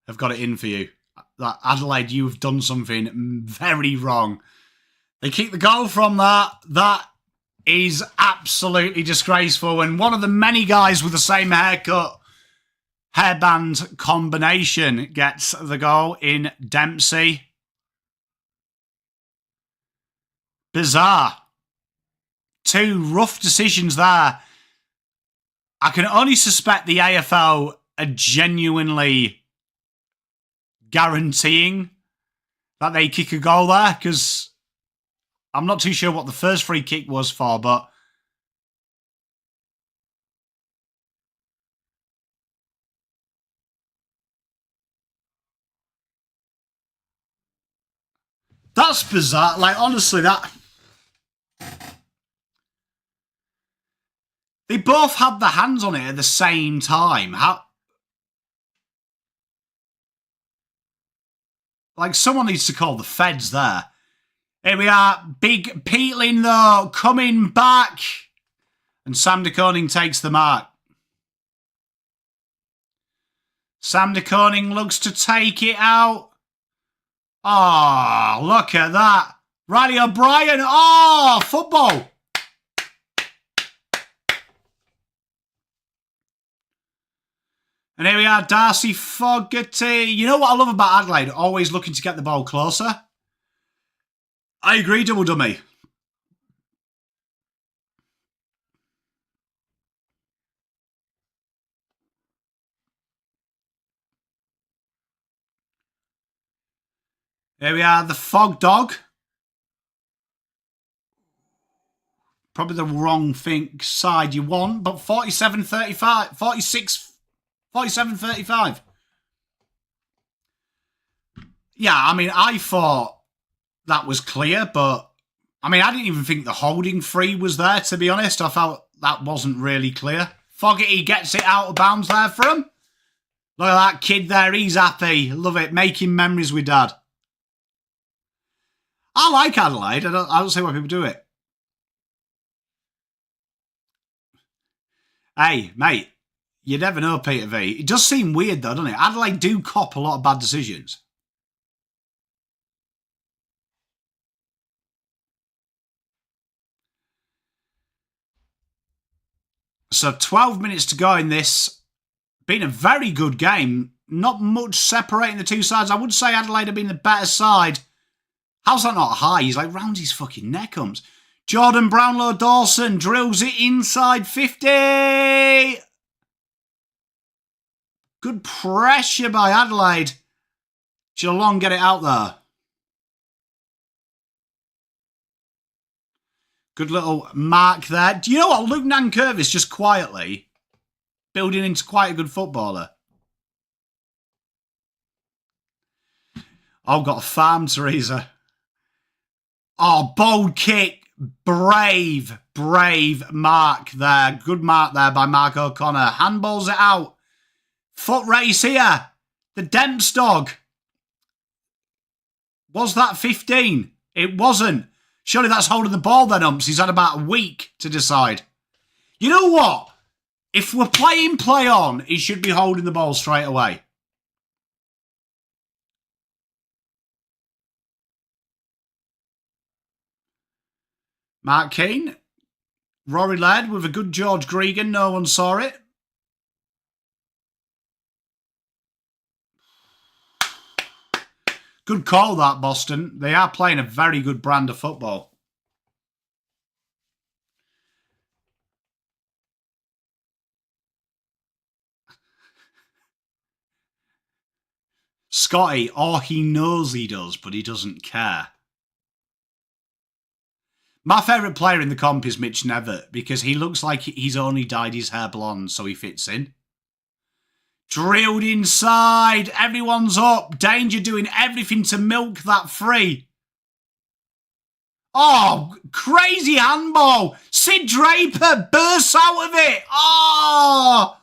Speaker 1: have got it in for you. That Adelaide, you've done something very wrong. They keep the goal from that. That is absolutely disgraceful. And one of the many guys with the same haircut, hairband combination gets the goal in Dempsey. Bizarre. Two rough decisions there. I can only suspect the AFL are genuinely guaranteeing that they kick a goal there, because I'm not too sure what the first free kick was for, but that's bizarre. Like, honestly, that... they both had their hands on it at the same time. How... like, someone needs to call the feds there. Here we are. Big Peatling, though, coming back. And Sam de Koning takes the mark. Sam de Koning looks to take it out. Oh, look at that. Riley O'Brien. Oh, football. And here we are, Darcy Fogarty. You know what I love about Adelaide? Always looking to get the ball closer. I agree, Double Dummy. Here we are, the Fog Dog. Probably the wrong side you want, but 47-35, 47-35. Yeah, I mean, I thought that was clear, but I mean, I didn't even think the holding free was there, to be honest. I felt that wasn't really clear. Fogarty gets it out of bounds there for him. Look at that kid there. He's happy. Love it. Making memories with Dad. I like Adelaide. I don't see why people do it. Hey, mate. You never know, Peter V. It does seem weird, though, doesn't it? Adelaide do cop a lot of bad decisions. So 12 minutes to go in this. Been a very good game. Not much separating the two sides. I would say Adelaide have been the better side. How's that not high? He's like round his fucking neck comes. Jordan Brownlow-Dawson drills it inside 50. Good pressure by Adelaide. Geelong get it out there. Good little mark there. Do you know what? Luke Nankervis just quietly building into quite a good footballer. Oh, got a farm, Teresa. Oh, bold kick. Brave mark there. Good mark there by Mark O'Connor. Handballs it out. Foot race here. The Demps dog. Was that 15? It wasn't. Surely that's holding the ball then, umps. He's had about a week to decide. You know what? If we're playing play on, he should be holding the ball straight away. Mark Keane. Rory led with a good George Gregan. No one saw it. Good call, that, Boston. They are playing a very good brand of football. Scotty, or he knows he does, but he doesn't care. My favourite player in the comp is Mitch Nevitt because he looks like he's only dyed his hair blonde so he fits in. Drilled inside. Everyone's up. Danger doing everything to milk that free. Oh, crazy handball. Sid Draper bursts out of it. Oh,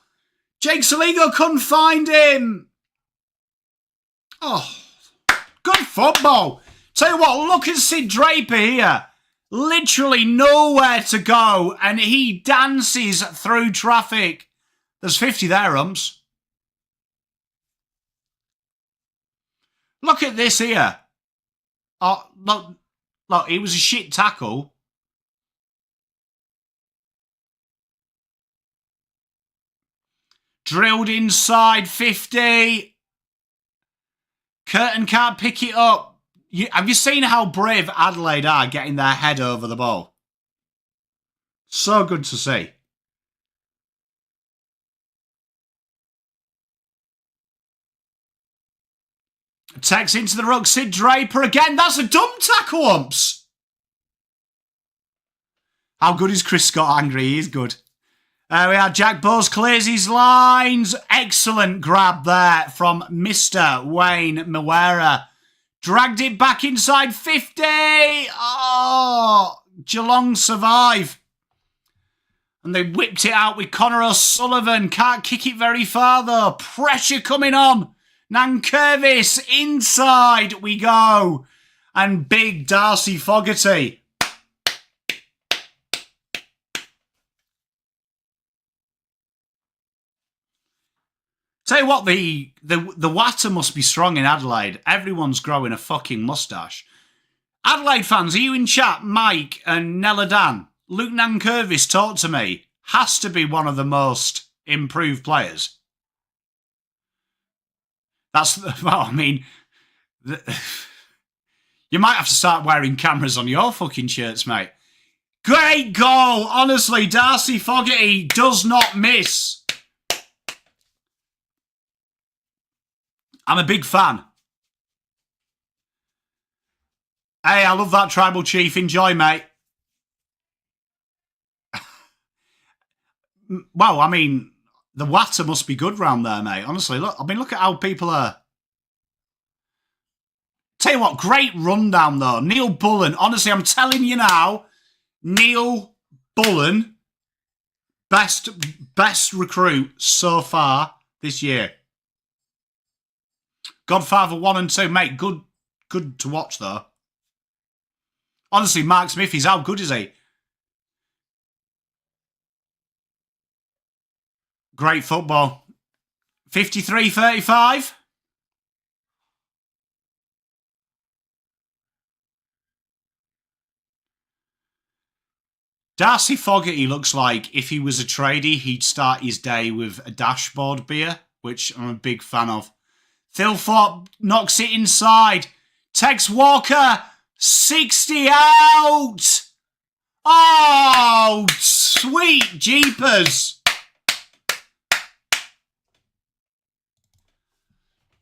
Speaker 1: Jake Saligo couldn't find him. Oh, good football. Tell you what, look at Sid Draper here. Literally nowhere to go, and he dances through traffic. There's 50 there, umps. Look at this here. Oh, look, it was a shit tackle. Drilled inside, 50. Curtin can't pick it up. Have you seen how brave Adelaide are getting their head over the ball? So good to see. Takes into the ruck, Sid Draper again. That's a dumb tackle, umps. How good is Chris Scott angry? He is good. There we are. Jack Bowes clears his lines. Excellent grab there from Mr. Wayne Mawera. Dragged it back inside 50. Oh, Geelong survive. And they whipped it out with Connor O'Sullivan. Can't kick it very far though. Pressure coming on. Nankervis inside we go. And big Darcy Fogarty. Tell you what, the water must be strong in Adelaide. Everyone's growing a fucking moustache. Adelaide fans, are you in chat? Mike and Nella Dan. Luke Nankervis, talk to me. Has to be one of the most improved players. That's, well, I mean, you might have to start wearing cameras on your fucking shirts, mate. Great goal. Honestly, Darcy Fogarty does not miss. I'm a big fan. Hey, I love that tribal chief. Enjoy, mate. Well, I mean, the water must be good round there, mate. Honestly, look. I mean, look at how people are. Tell you what, great rundown, though. Neil Bullen. Honestly, I'm telling you now, Neil Bullen, best recruit so far this year. Godfather 1 and 2, mate. Good to watch, though. Honestly, Mark Smith, how good is he? Great football. 53-35. Darcy Fogarty looks like if he was a tradie, he'd start his day with a dashboard beer, which I'm a big fan of. Thilthorpe knocks it inside. Tex Walker, 60 out. Oh, sweet jeepers.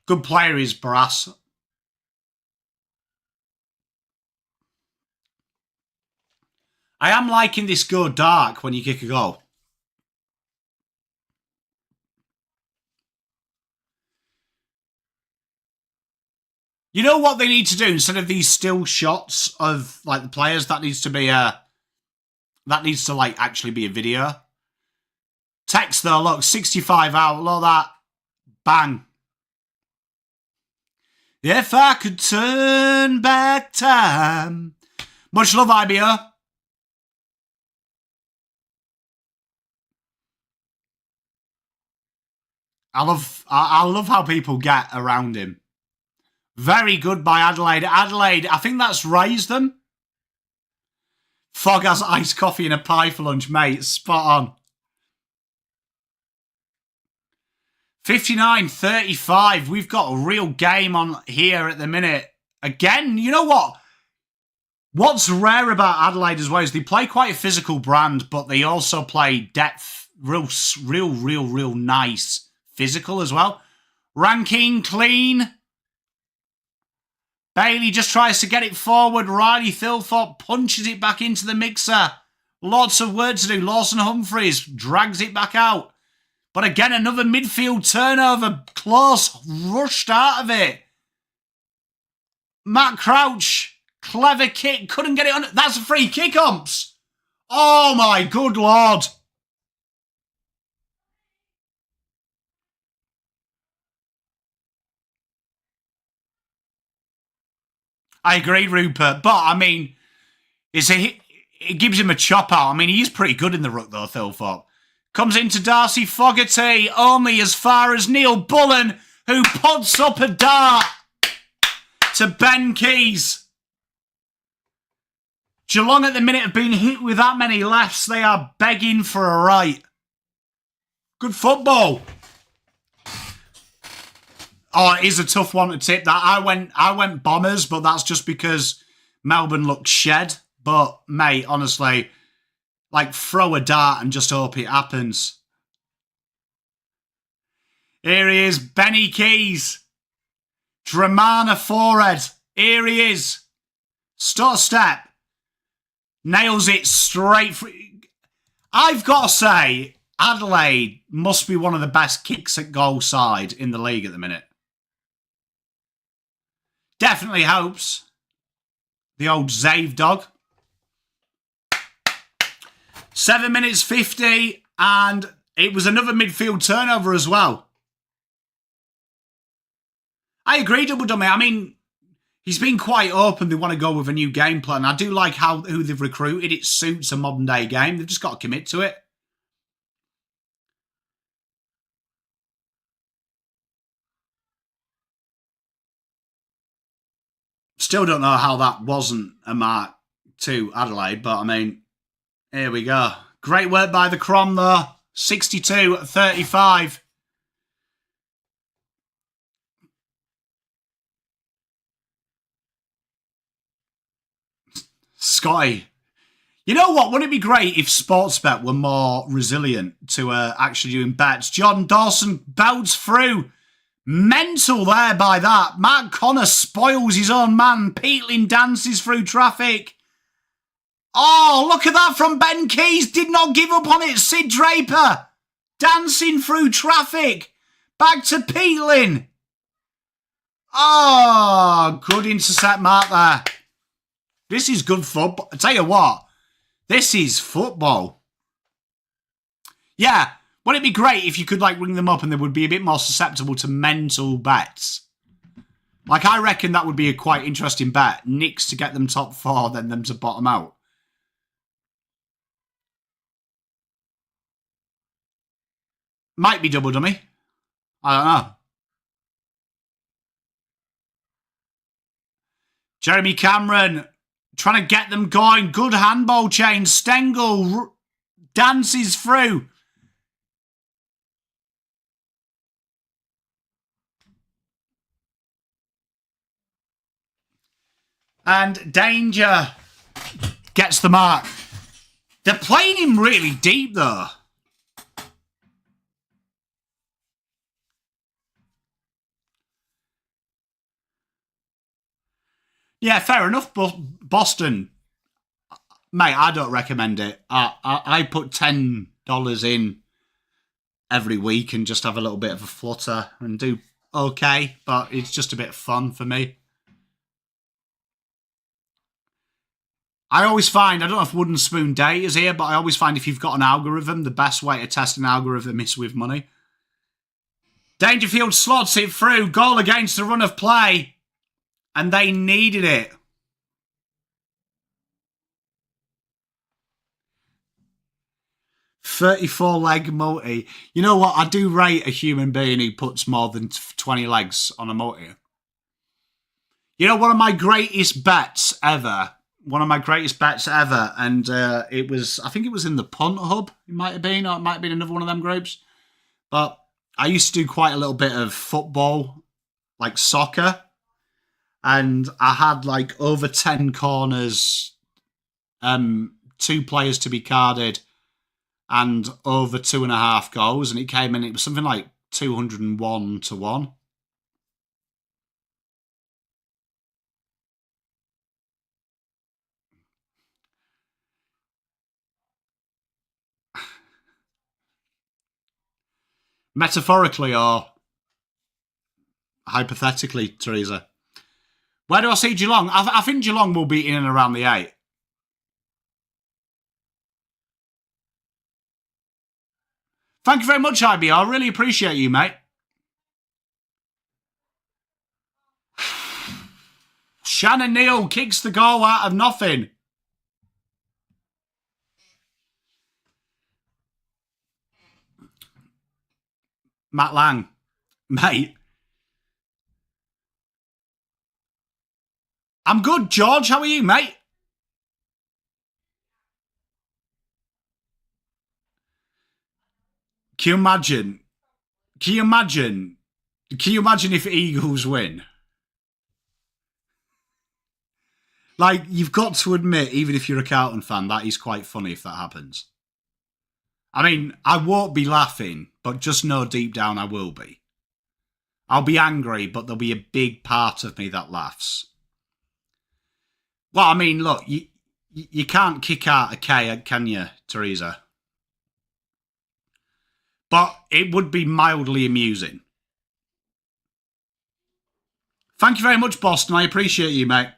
Speaker 1: Good player is Brass. I am liking this go dark when you kick a goal. You know what they need to do instead of these still shots of like the players? That needs to be a That needs to, like, actually be a video. Text, though, look, 65 out. Look at that. Bang. If I could turn back time. Much love, IBO. I love how people get around him. Very good by Adelaide. Adelaide, I think that's raised them. Fog has iced coffee and a pie for lunch, mate. Spot on. 59-35. We've got a real game on here at the minute. Again, you know what? What's rare about Adelaide as well is they play quite a physical brand, but they also play depth, real nice physical as well. Ranking clean. Bailey just tries to get it forward. Riley Thilthorpe punches it back into the mixer. Lots of work to do. Lawson Humphreys drags it back out. But again, another midfield turnover. Close, rushed out of it. Matt Crouch, clever kick, couldn't get it on. That's a free kick, umps. Oh my good lord. I agree, Rupert. But, I mean, it gives him a chop out. I mean, he's pretty good in the ruck, though, Thilthorpe. Comes into Darcy Fogarty, only as far as Neil Bullen, who puts up a dart to Ben Keys. Geelong at the minute have been hit with that many lefts. They are begging for a right. Good football. Oh, it is a tough one to tip. That I went Bombers, but that's just because Melbourne looked shed. But, mate, honestly, like, throw a dart and just hope it happens. Here he is, Benny Keys. Dramana forehead. Here he is. Step. Nails it straight through. I've got to say, Adelaide must be one of the best kicks at goal side in the league at the minute. Definitely hopes. The old Zave dog. 7 minutes 50, and it was another midfield turnover as well. I agree, Double Dummy. I mean, he's been quite open. They want to go with a new game plan. I do like who they've recruited. It suits a modern day game. They've just got to commit to it. Still don't know how that wasn't a mark to Adelaide, but I mean, here we go. Great work by the Crom, though. 62-35. Scotty. You know what? Wouldn't it be great if Sportsbet were more resilient to actually doing bets? John Dawson belts through. Mental there by that. Matt Connor spoils his own man. Peatling dances through traffic. Oh, look at that from Ben Keys. Did not give up on it. Sid Draper dancing through traffic. Back to Peatling. Oh, good intercept mark there. This is good football. I tell you what, this is football. Yeah, wouldn't it be great if you could like ring them up and they would be a bit more susceptible to mental bets? Like, I reckon that would be a quite interesting bet. Knicks to get them top 4, then them to bottom out. Might be Double Dummy. I don't know. Jeremy Cameron trying to get them going. Good handball change. Stengel dances through. And Danger gets the mark. They're playing him really deep, though. Yeah, fair enough, but Boston, mate, I don't recommend it. I put $10 in every week and just have a little bit of a flutter and do okay, but it's just a bit of fun for me. I always find, I don't know if Wooden Spoon Day is here, but I always find if you've got an algorithm, the best way to test an algorithm is with money. Dangerfield slots it through. Goal against the run of play. And they needed it. $34-leg multi. You know what? I do rate a human being who puts more than 20 legs on a multi. You know, one of my greatest bets ever. And it was, I think it was in the Punt Hub. It might have been, or it might have been another one of them groups. But I used to do quite a little bit of football, like soccer. And I had like over 10 corners, 2 players to be carded, and over 2.5 goals. And it came in, it was something like 201 to 1. Metaphorically or hypothetically, Teresa. Where do I see Geelong? I think Geelong will be in and around the 8. Thank you very much, IBR. I really appreciate you, mate. Shannon Neal kicks the goal out of nothing. Matt Lang. Mate. I'm good, George. How are you, mate? Can you imagine? Can you imagine if Eagles win? Like, you've got to admit, even if you're a Carlton fan, that is quite funny if that happens. I mean, I won't be laughing, but just know deep down I will be. I'll be angry, but there'll be a big part of me that laughs. Well, I mean, look, you can't kick out a K, can you, Teresa? But it would be mildly amusing. Thank you very much, Boston. I appreciate you, mate.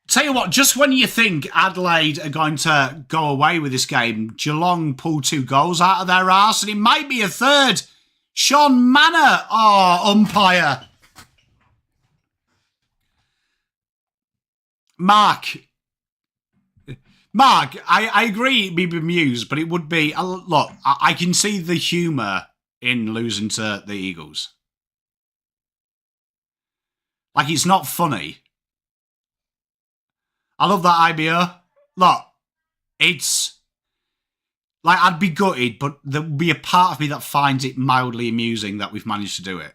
Speaker 1: Tell you what, just when you think Adelaide are going to go away with this game, Geelong pull 2 goals out of their arse, and it might be a third. Sean Manor, umpire. Mark, I agree it'd be bemused, but it would be... Look, I can see the humour in losing to the Eagles. Like, it's not funny. I love that IBO. Look, it's... Like, I'd be gutted, but there would be a part of me that finds it mildly amusing that we've managed to do it.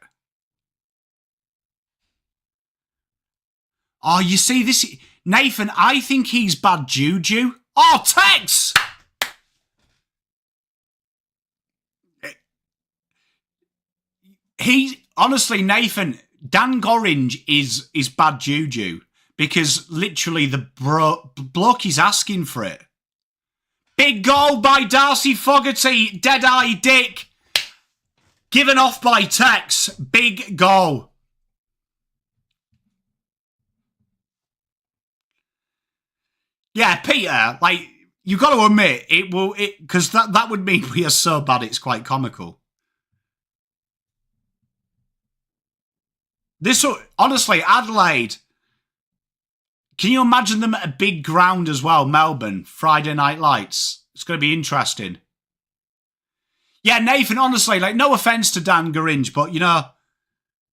Speaker 1: Oh, you see this... Nathan, I think he's bad juju. Oh, Tex! Honestly, Nathan, Dan Gorringe is bad juju because literally the bloke is asking for it. Big goal by Darcy Fogarty, Dead-Eye Dick. Given off by Tex, big goal. Yeah, Peter, like, you've got to admit, it will, because that would mean we are so bad it's quite comical. Honestly, Adelaide, can you imagine them at a big ground as well, Melbourne, Friday Night Lights? It's going to be interesting. Yeah, Nathan, honestly, like, no offence to Dan Gorringe, but, you know,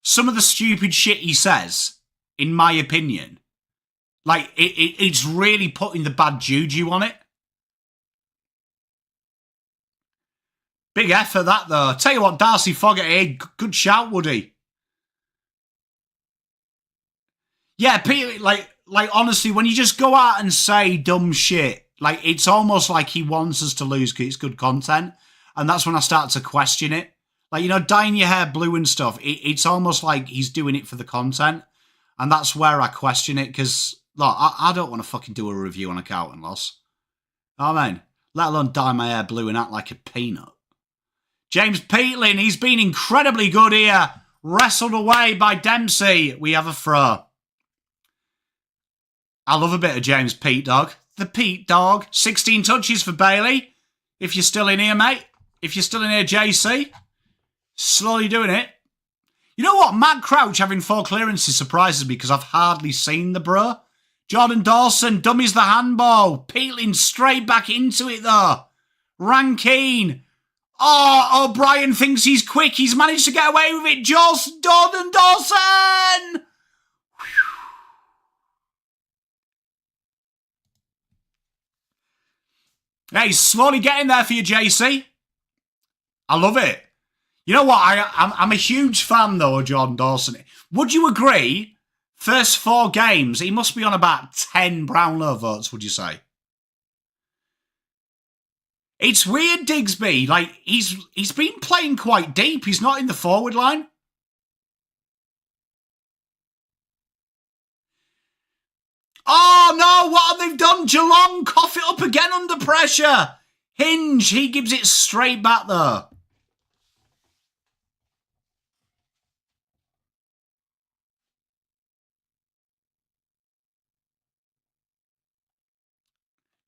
Speaker 1: some of the stupid shit he says, in my opinion... Like, it's really putting the bad juju on it. Big effort that, though. Tell you what, Darcy Fogarty, good shout, Woody. Yeah, Peter, like honestly, when you just go out and say dumb shit, like, it's almost like he wants us to lose because it's good content. And that's when I start to question it. Like, you know, dyeing your hair blue and stuff, it's almost like he's doing it for the content. And that's where I question it, because... Look, I don't want to fucking do a review on a Carlton loss. I mean, let alone dye my hair blue and act like a peanut. James Peatling, he's been incredibly good here. Wrestled away by Dempsey. We have a throw. I love a bit of James Pete Dog. The Pete Dog. 16 touches for Bailey. If you're still in here, mate. If you're still in here, JC. Slowly doing it. You know what? Matt Crouch having 4 clearances surprises me because I've hardly seen the bro. Jordan Dawson dummies the handball. Peeling straight back into it, though. Rankine. Oh, O'Brien thinks he's quick. He's managed to get away with it. Jordan Dawson! Hey, he's slowly getting there for you, JC. I love it. You know what? I'm a huge fan, though, of Jordan Dawson. Would you agree? First 4 games, he must be on about 10 Brownlow votes, would you say? It's weird, Digsby. Like, he's been playing quite deep. He's not in the forward line. Oh, no, what have they done? Geelong cough it up again under pressure. Hinge, he gives it straight back, though.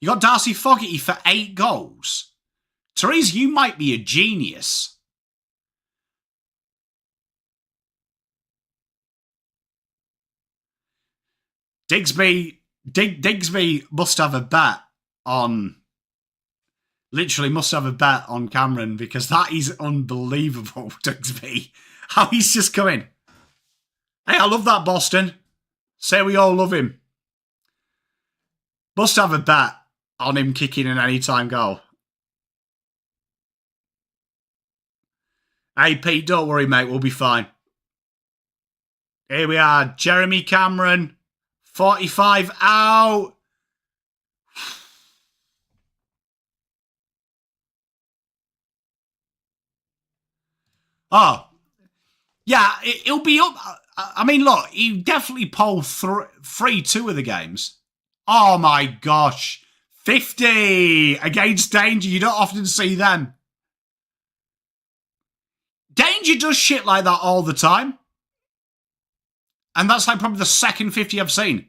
Speaker 1: You got Darcy Fogarty for 8 goals. Therese, you might be a genius. Digsby must have a bet on... Literally must have a bet on Cameron because that is unbelievable, Digsby. How he's just coming. Hey, I love that, Boston. Say we all love him. Must have a bet on him kicking an anytime goal. Hey, Pete, don't worry, mate. We'll be fine. Here we are. Jeremy Cameron. 45 out. Oh. Yeah, it'll be up. I mean, look, he definitely polled 3-2 of the games. Oh, my gosh. 50 against Danger. You don't often see them. Danger does shit like that all the time. And that's like probably the second 50 I've seen.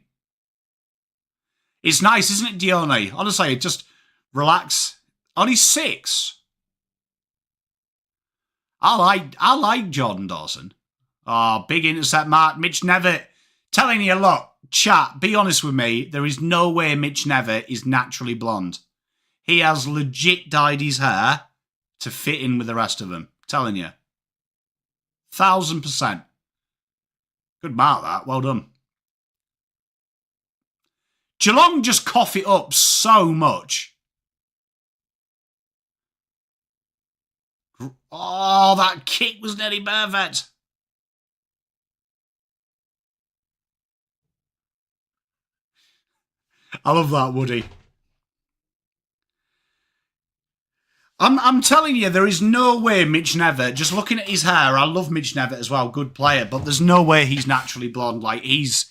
Speaker 1: It's nice, isn't it, Dione? Honestly, just relax. Only 6. I like Jordan Dawson. Oh, big intercept mark. Mitch Nevitt telling you, look, chat, be honest with me. There is no way Mitch Nevitt is naturally blonde. He has legit dyed his hair to fit in with the rest of them. Telling you. 1000%. Good mark, that. Well done. Geelong just cough it up so much. Oh, that kick was nearly perfect. I love that, Woody. I'm telling you, there is no way Mitch Nevitt, just looking at his hair, I love Mitch Nevitt as well, good player, but there's no way he's naturally blonde. Like, he's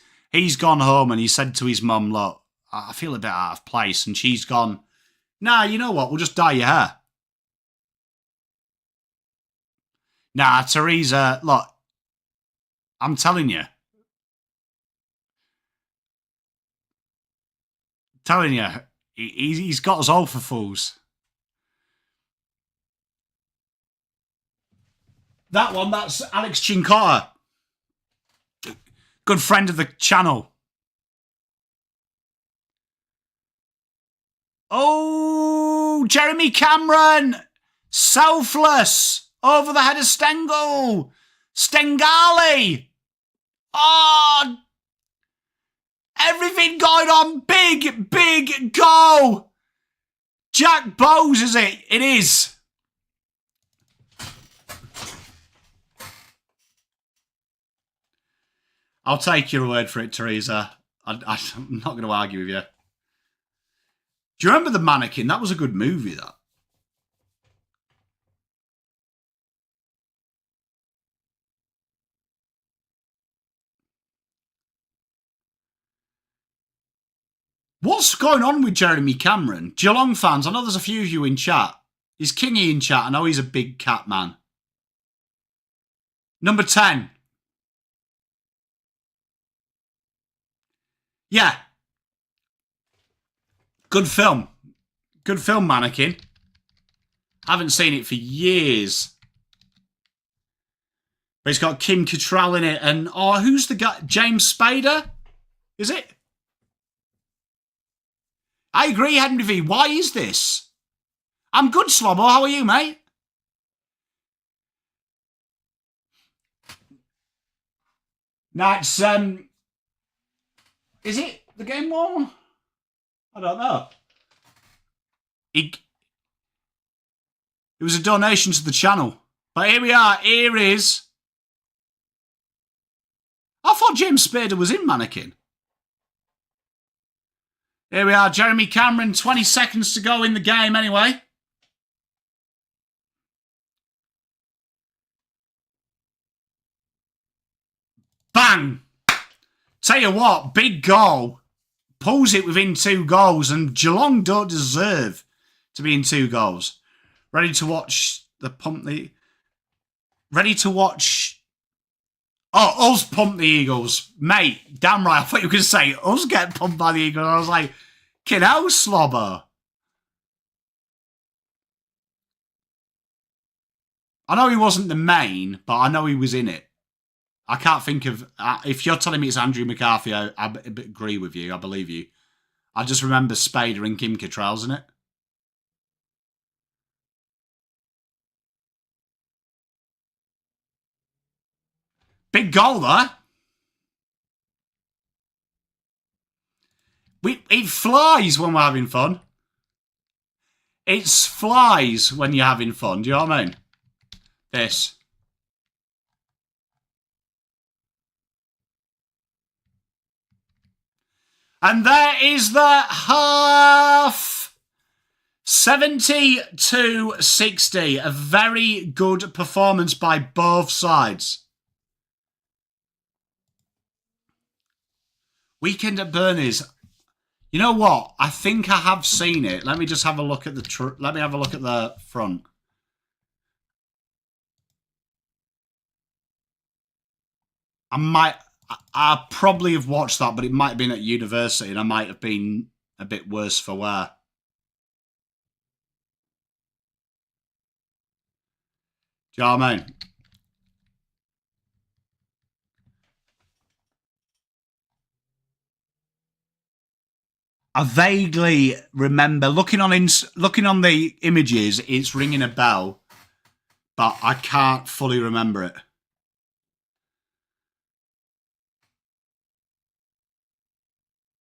Speaker 1: gone home and he said to his mum, look, I feel a bit out of place. And she's gone, nah, you know what, we'll just dye your hair. Nah, Teresa, look, I'm telling you. He's got us all for fools. That one, that's Alex Chincotta. Good friend of the channel. Oh, Jeremy Cameron. Selfless. Over the head of Stengel. Stengali. Oh, everything going on. Big goal. Jack Bowes, is it? It is. I'll take your word for it, Teresa. I'm not going to argue with you. Do you remember The Mannequin? That was a good movie, that. What's going on with Jeremy Cameron? Geelong fans, I know there's a few of you in chat. Is Kingy in chat? I know he's a big cat man. Number 10. Yeah. Good film. Good film, Mannequin. Haven't seen it for years. But it's got Kim Cattrall in it. And, oh, who's the guy? James Spader? Is it? I agree, Henry V. Why is this? I'm good, Slobbo. How are you, mate? No, it's, is it the game one? I don't know. It was a donation to the channel. But here we are. Here is... I thought James Spader was in Mannequin. Here we are. Jeremy Cameron, 20 seconds to go in the game anyway. Bang! Tell you what, big goal. Pulls it within 2 goals, and Geelong don't deserve to be in 2 goals. Ready to watch the pump the... Ready to watch... Oh, us pump the Eagles. Mate, damn right. I thought you were going to say us get pumped by the Eagles. I was like, kid out, slobber. I know he wasn't the main, but I know he was in it. I can't think of... if you're telling me it's Andrew McCarthy, I agree with you. I believe you. I just remember Spader and Kim Cattrall's in it. Big goal there. It flies when we're having fun. It flies when you're having fun. Do you know what I mean? This. And there is the half. 70-60. A very good performance by both sides. Weekend at Bernie's. You know what? I think I have seen it. Let me just have a look at the... Let me have a look at the front. I probably have watched that, but it might have been at university, and I might have been a bit worse for wear. Do you know what I mean? I vaguely remember looking on the images. It's ringing a bell, but I can't fully remember it.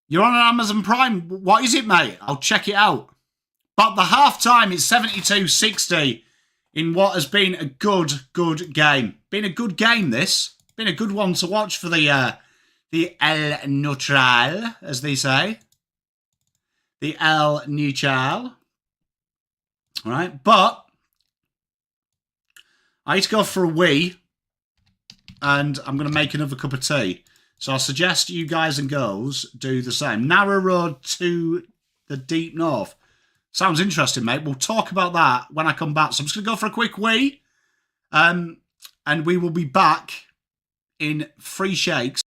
Speaker 1: You're on Amazon Prime. What is it, mate? I'll check it out. But the half-time is 72-60 in what has been a good game. Been a good game, this. Been a good one to watch for the El Neutral, as they say. The El Neutral. All right, but I need to go for a wee, and I'm going to make another cup of tea. So I suggest you guys and girls do the same. Narrow road to the deep north. Sounds interesting, mate. We'll talk about that when I come back. So I'm just going to go for a quick wee. And we will be back in 3 shakes.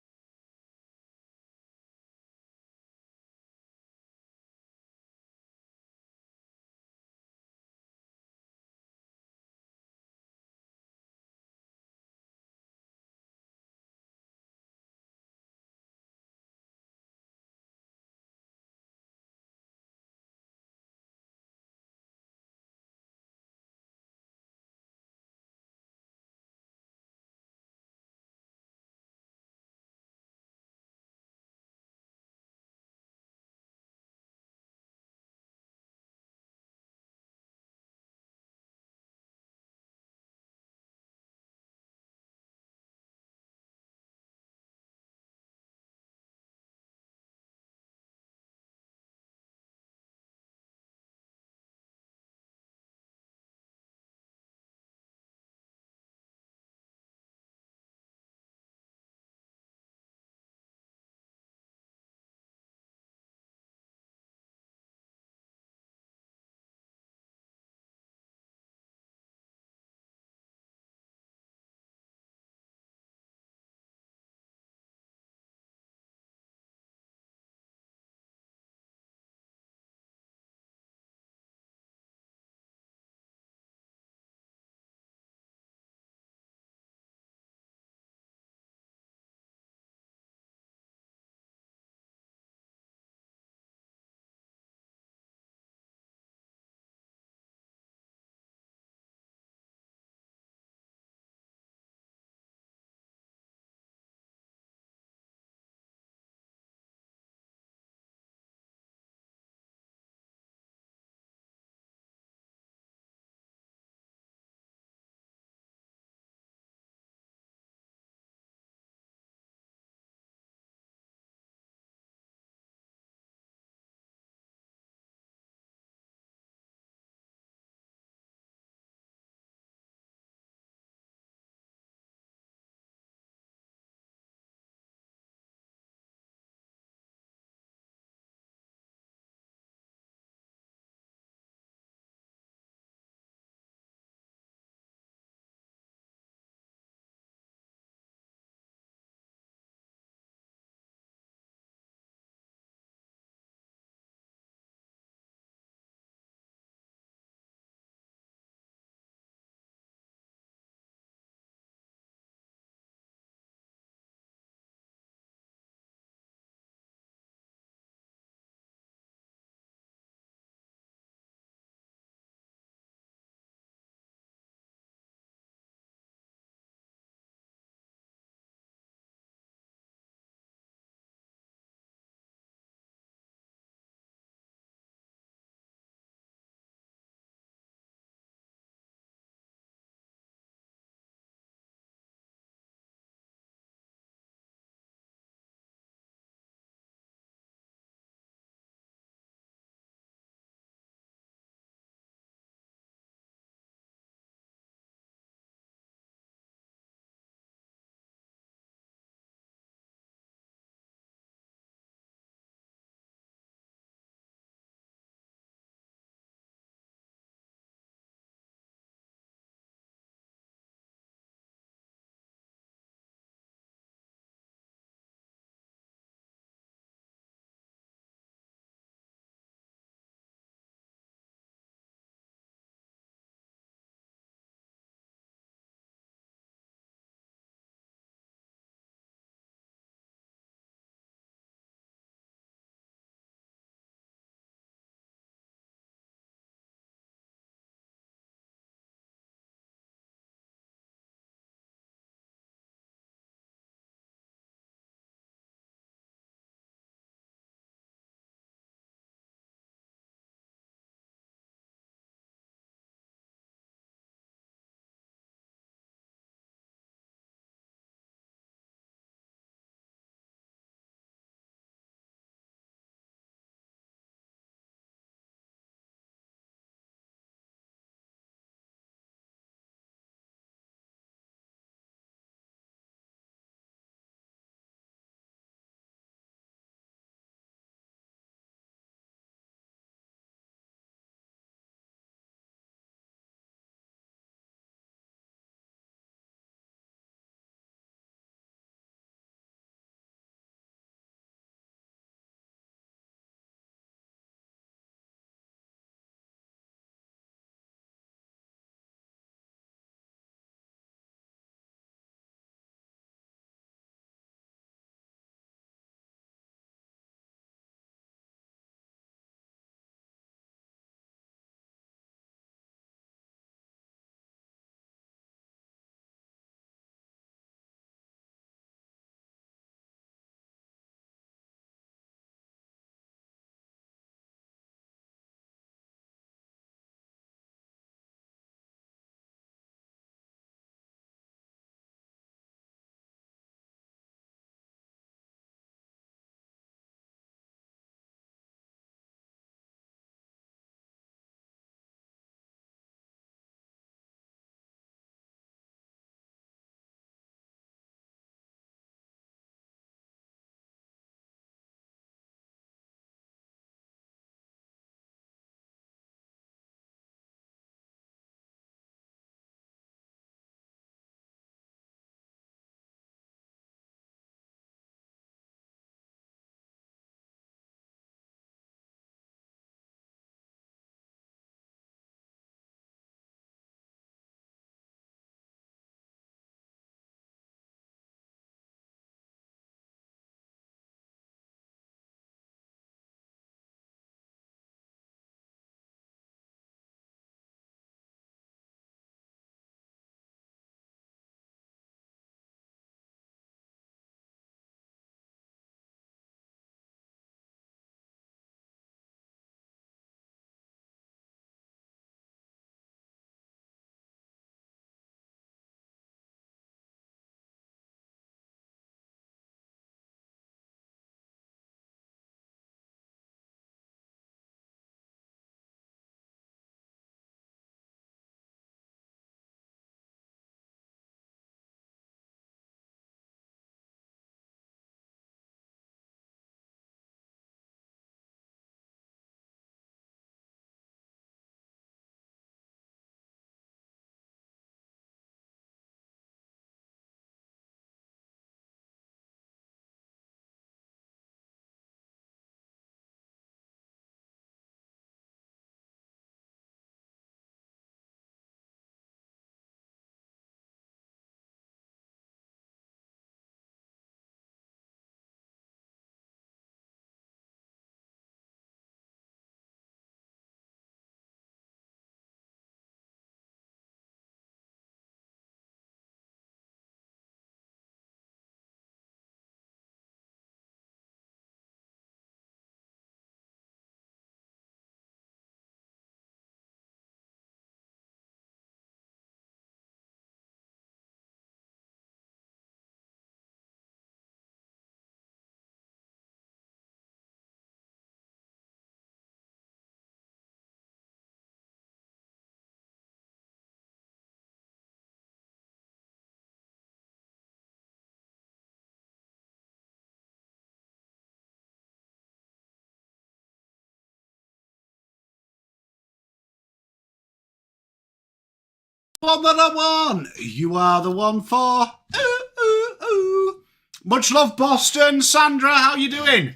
Speaker 1: One that I want, you are the one for. Ooh, ooh, ooh. Much love, Boston. Sandra, how you doing?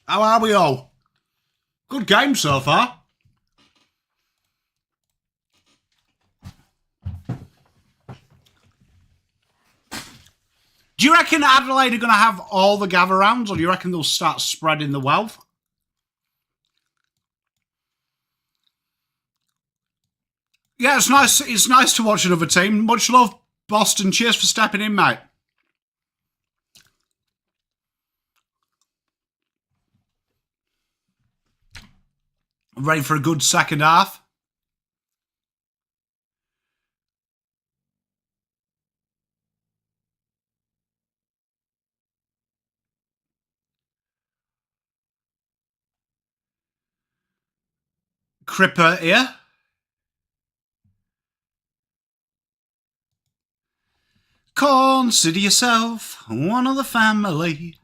Speaker 1: How are we all? Good game so far. Do you reckon Adelaide are going to have all the gather rounds, or do you reckon they'll start spreading the wealth? Yeah, it's nice. It's nice to watch another team. Much love, Boston. Cheers for stepping in, mate. Ready for a good second half. Cripper here. Consider yourself one of the family.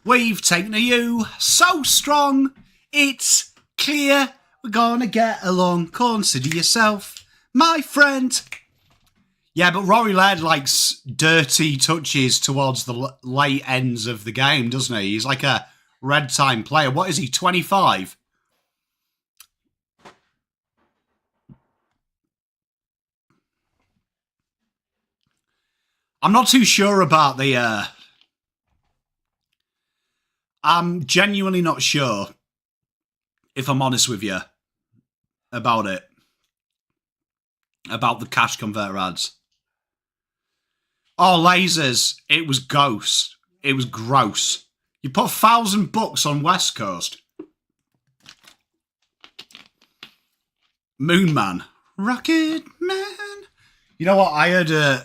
Speaker 1: We've taken to you so strong. It's clear we're gonna get along. Consider yourself my friend. Yeah, but Rory Laird likes dirty touches towards the late ends of the game, doesn't he? He's like a red time player. What is he, 25? I'm not too sure about the... I'm genuinely not sure, if I'm honest with you, about it. About the cash converter ads. Oh, lasers. It was ghost. It was gross. You put $1,000 on West Coast. Moon Man. Rocket Man. You know what? I heard...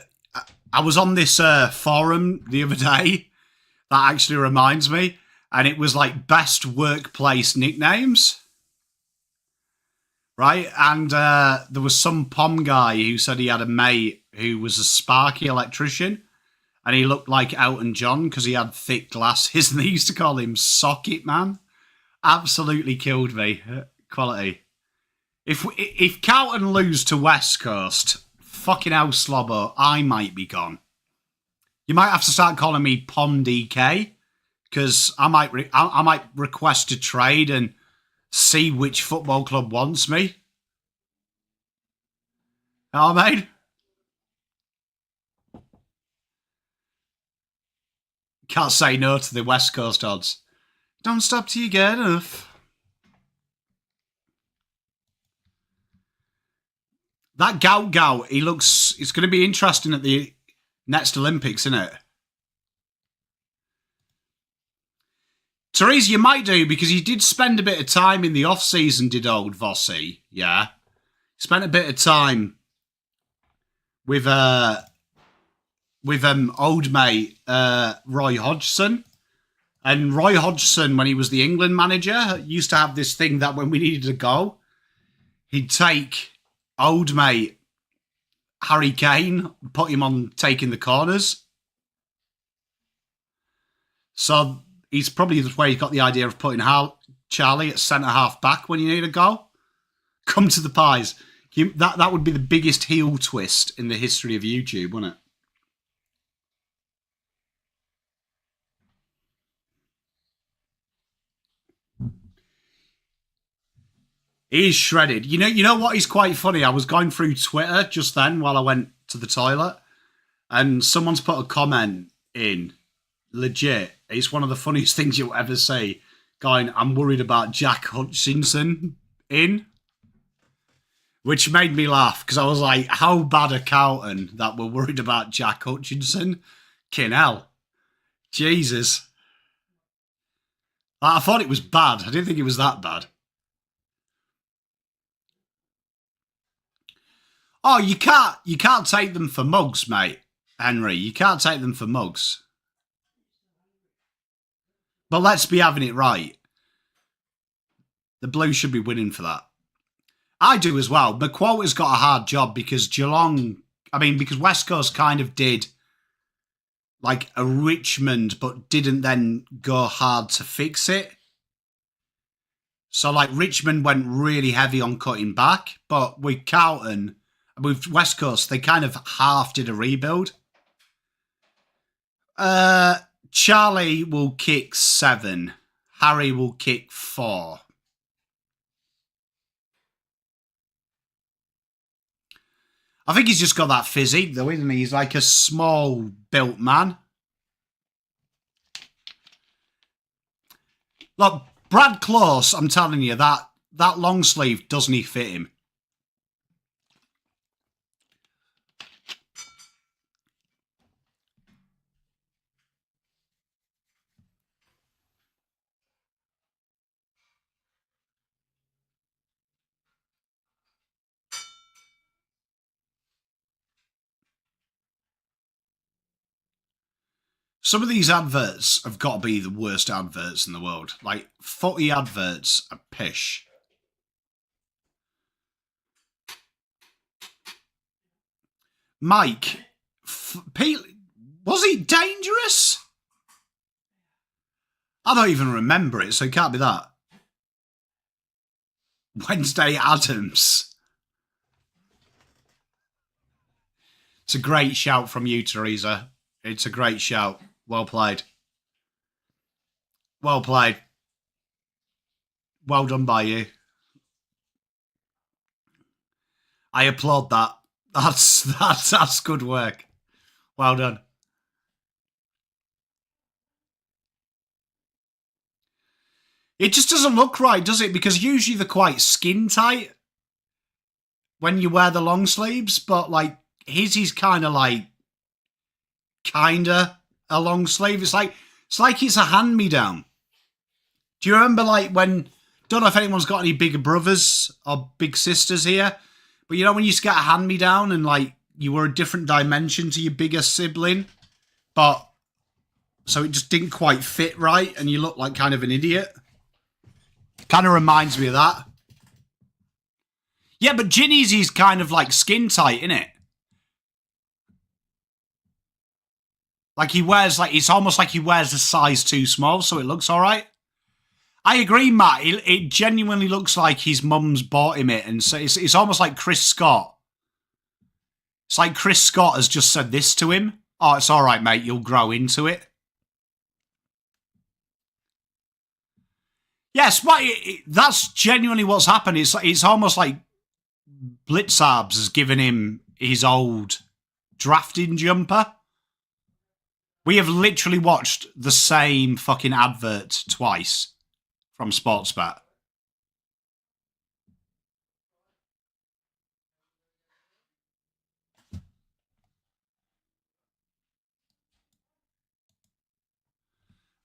Speaker 1: I was on this forum the other day. That actually reminds me. And it was like best workplace nicknames. Right? And there was some Pom guy who said he had a mate who was a sparky electrician. And he looked like Elton John because he had thick glasses. And they used to call him Socket Man. Absolutely killed me. Quality. If Carlton lose to West Coast, fucking hell, Slobbo, I might be gone. You might have to start calling me Pom DK. Because I might request a trade and see which football club wants me. You know what I mean? Can't say no to the West Coast odds. Don't stop till you get enough. That Gout, he looks... It's going to be interesting at the next Olympics, isn't it? Therese, you might do, because he did spend a bit of time in the off-season, did old Vossi, yeah? Spent a bit of time with old mate Roy Hodgson. And Roy Hodgson, when he was the England manager, used to have this thing that when we needed a goal, he'd take old mate Harry Kane, put him on taking the corners. So... He's probably the way he got the idea of putting Charlie at centre-half back when you need a goal. Come to the pies. That would be the biggest heel twist in the history of YouTube, wouldn't it? He's shredded. You know what is quite funny? I was going through Twitter just then while I went to the toilet, and someone's put a comment in. Legit, it's one of the funniest things you'll ever see. Going, I'm worried about Jack Hutchinson in. Which made me laugh, because I was like, how bad are Carlton that we're worried about Jack Hutchinson? Kin hell. Jesus. I thought it was bad. I didn't think it was that bad. Oh, you can't take them for mugs, mate. Henry, you can't take them for mugs. But let's be having it right. The Blues should be winning for that. I do as well. McQuarters got a hard job because because West Coast kind of did like a Richmond, but didn't then go hard to fix it. So like Richmond went really heavy on cutting back, but with Carlton, with West Coast, they kind of half did a rebuild. Charlie will kick 7. Harry will kick 4. I think he's just got that physique, though, isn't he? He's like a small built man. Look, Brad Close, I'm telling you, that long sleeve doesn't he fit him. Some of these adverts have got to be the worst adverts in the world. Like, footy adverts are pish. Mike, was he dangerous? I don't even remember it, so it can't be that. Wednesday Addams. It's a great shout from you, Teresa. It's a great shout. Well played. Well played. Well done by you. I applaud that. That's good work. Well done. It just doesn't look right, does it? Because usually they're quite skin tight when you wear the long sleeves, but like his is kind of a long sleeve. It's like it's a hand-me-down. Do you remember like when, don't know if anyone's got any bigger brothers or big sisters here, but you know when you used to get a hand-me-down and like you were a different dimension to your bigger sibling, but so it just didn't quite fit right and you look like kind of an idiot? Kind of reminds me of that. Yeah, but Ginny's is kind of like skin tight, isn't it? Like he wears, like it's almost like he wears a size too small, so it looks all right. I agree, Matt. It genuinely looks like his mum's bought him it, and so it's almost like Chris Scott. It's like Chris Scott has just said this to him. Oh, it's all right, mate. You'll grow into it. Yes, but that's genuinely what's happened. It's almost like Blitzarbs has given him his old drafting jumper. We have literally watched the same fucking advert twice from Sportsbet.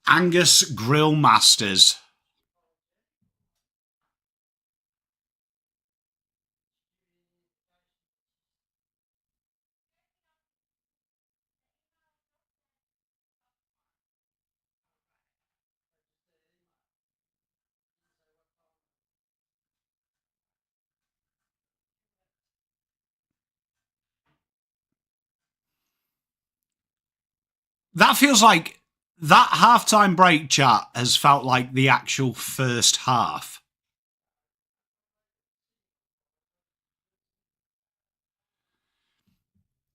Speaker 1: Angus Grill Masters. That feels like that halftime break chat has felt like the actual first half.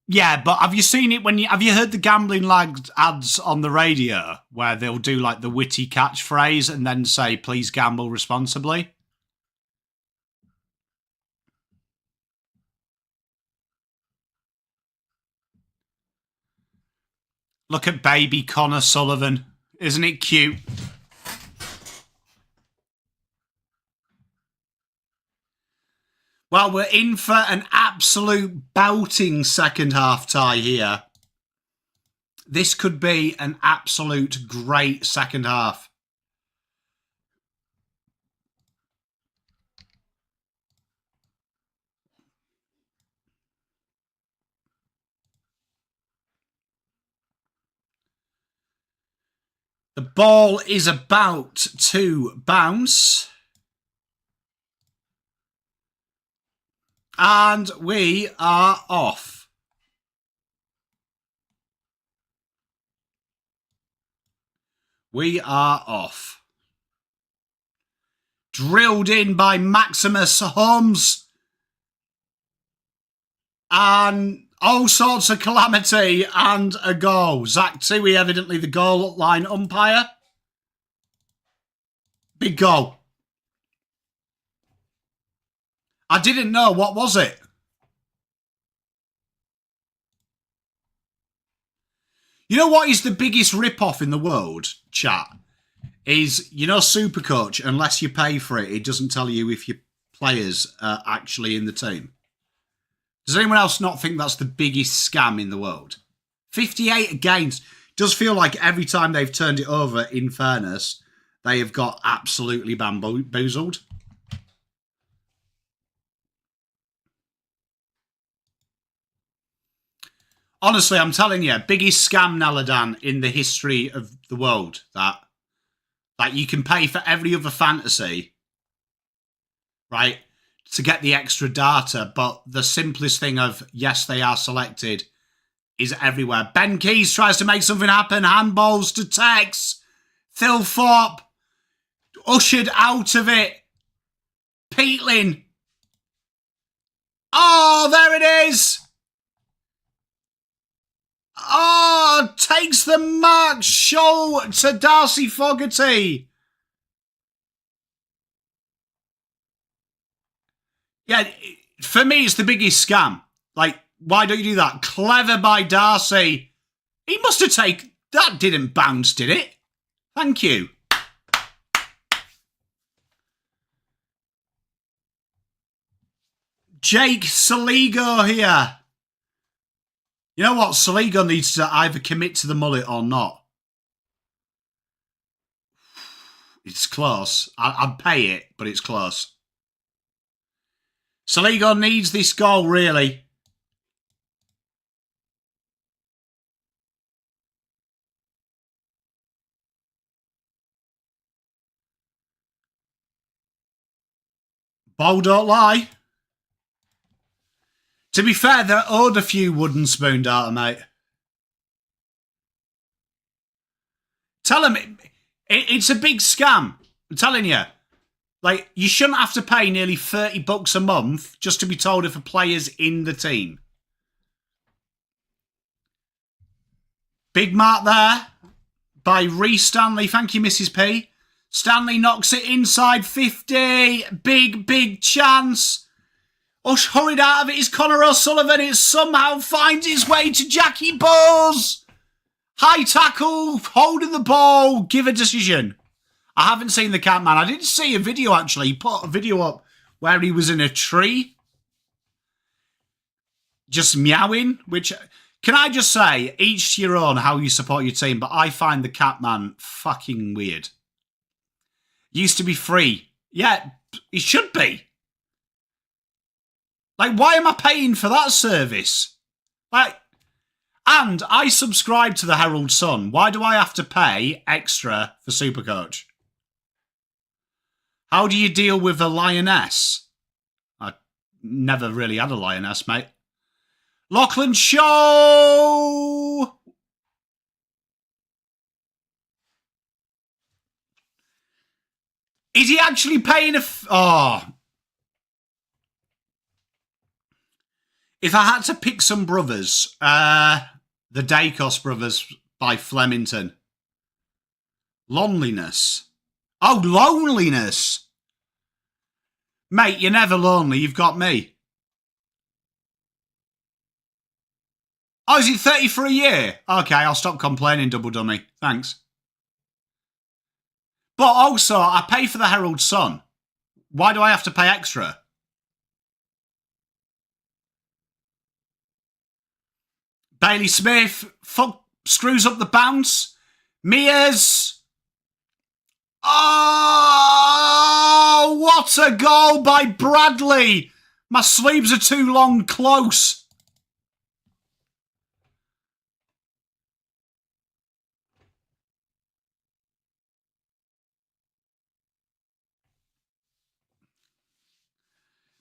Speaker 1: Yeah, but have you seen it have you heard the Gambling Lads ads on the radio where they'll do like the witty catchphrase and then say, please gamble responsibly? Look at baby Connor Sullivan. Isn't it cute? Well, we're in for an absolute belting second half tie here. This could be an absolute great second half. The ball is about to bounce. And we are off. We are off. Drilled in by Maximus Holmes. And all sorts of calamity and a goal. Zach Tui, evidently the goal line umpire. Big goal. I didn't know. What was it? You know what is the biggest rip-off in the world, chat? Is, you know, Supercoach, unless you pay for it, it doesn't tell you if your players are actually in the team. Does anyone else not think that's the biggest scam in the world? 58 games. Does feel like every time they've turned it over, in fairness, they have got absolutely bamboozled. Honestly, I'm telling you, biggest scam, Naladan, in the history of the world. That you can pay for every other fantasy, right, to get the extra data, but the simplest thing of, yes, they are selected, is everywhere. Ben Keys tries to make something happen. Handballs to Tex. Phil Thorpe ushered out of it. Peatling. Oh, there it is. Oh, takes the mark. Show to Darcy Fogarty. Yeah, for me, it's the biggest scam. Like, why don't you do that? Clever by Darcy. He must have taken... That didn't bounce, did it? Thank you. Jake Saligo here. You know what? Saligo needs to either commit to the mullet or not. It's close. I'd pay it, but it's close. Saligo needs this goal, really. Ball don't lie. To be fair, they're owed a few wooden spoon data, mate. Tell them it's a big scam. I'm telling you. Like, you shouldn't have to pay nearly $30 a month just to be told if a player's in the team. Big mark there by Reece Stanley. Thank you, Mrs. P. Stanley knocks it inside 50. Big chance. Ush hurried out of it is Connor O'Sullivan. It somehow finds its way to Jackie Bowes. High tackle, holding the ball, give a decision. I haven't seen the cat man. I did see a video, actually. He put a video up where he was in a tree. Just meowing, which... Can I just say, each to your own how you support your team, but I find the cat man fucking weird. Used to be free. Yeah, it should be. Like, why am I paying for that service? Like, and I subscribe to the Herald Sun. Why do I have to pay extra for Supercoach? How do you deal with a lioness? I never really had a lioness, mate. Lachlan Shaw! Is he actually paying oh. If I had to pick some brothers, the Dacos brothers by Flemington. Loneliness. Oh, loneliness. Mate, you're never lonely. You've got me. Oh, is it 30 for a year? Okay, I'll stop complaining, Double Dummy. Thanks. But also, I pay for the Herald Sun. Why do I have to pay extra? Bailey Smith screws up the bounce. Mears. Oh, what a goal by Bradley. My sleeves are too long close.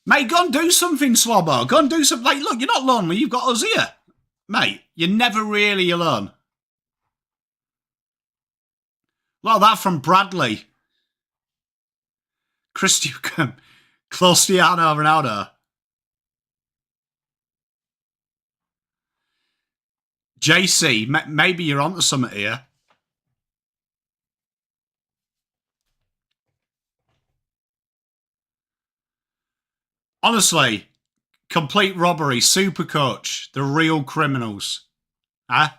Speaker 1: Mate, go and do something, Slobber. Go and do something. Like, look, you're not lonely. You've got us here. Mate, you're never really alone. lot of that from Bradley. Cristiano Ronaldo. JC, maybe you're onto something here. Honestly, complete robbery. Super coach. The real criminals. Huh?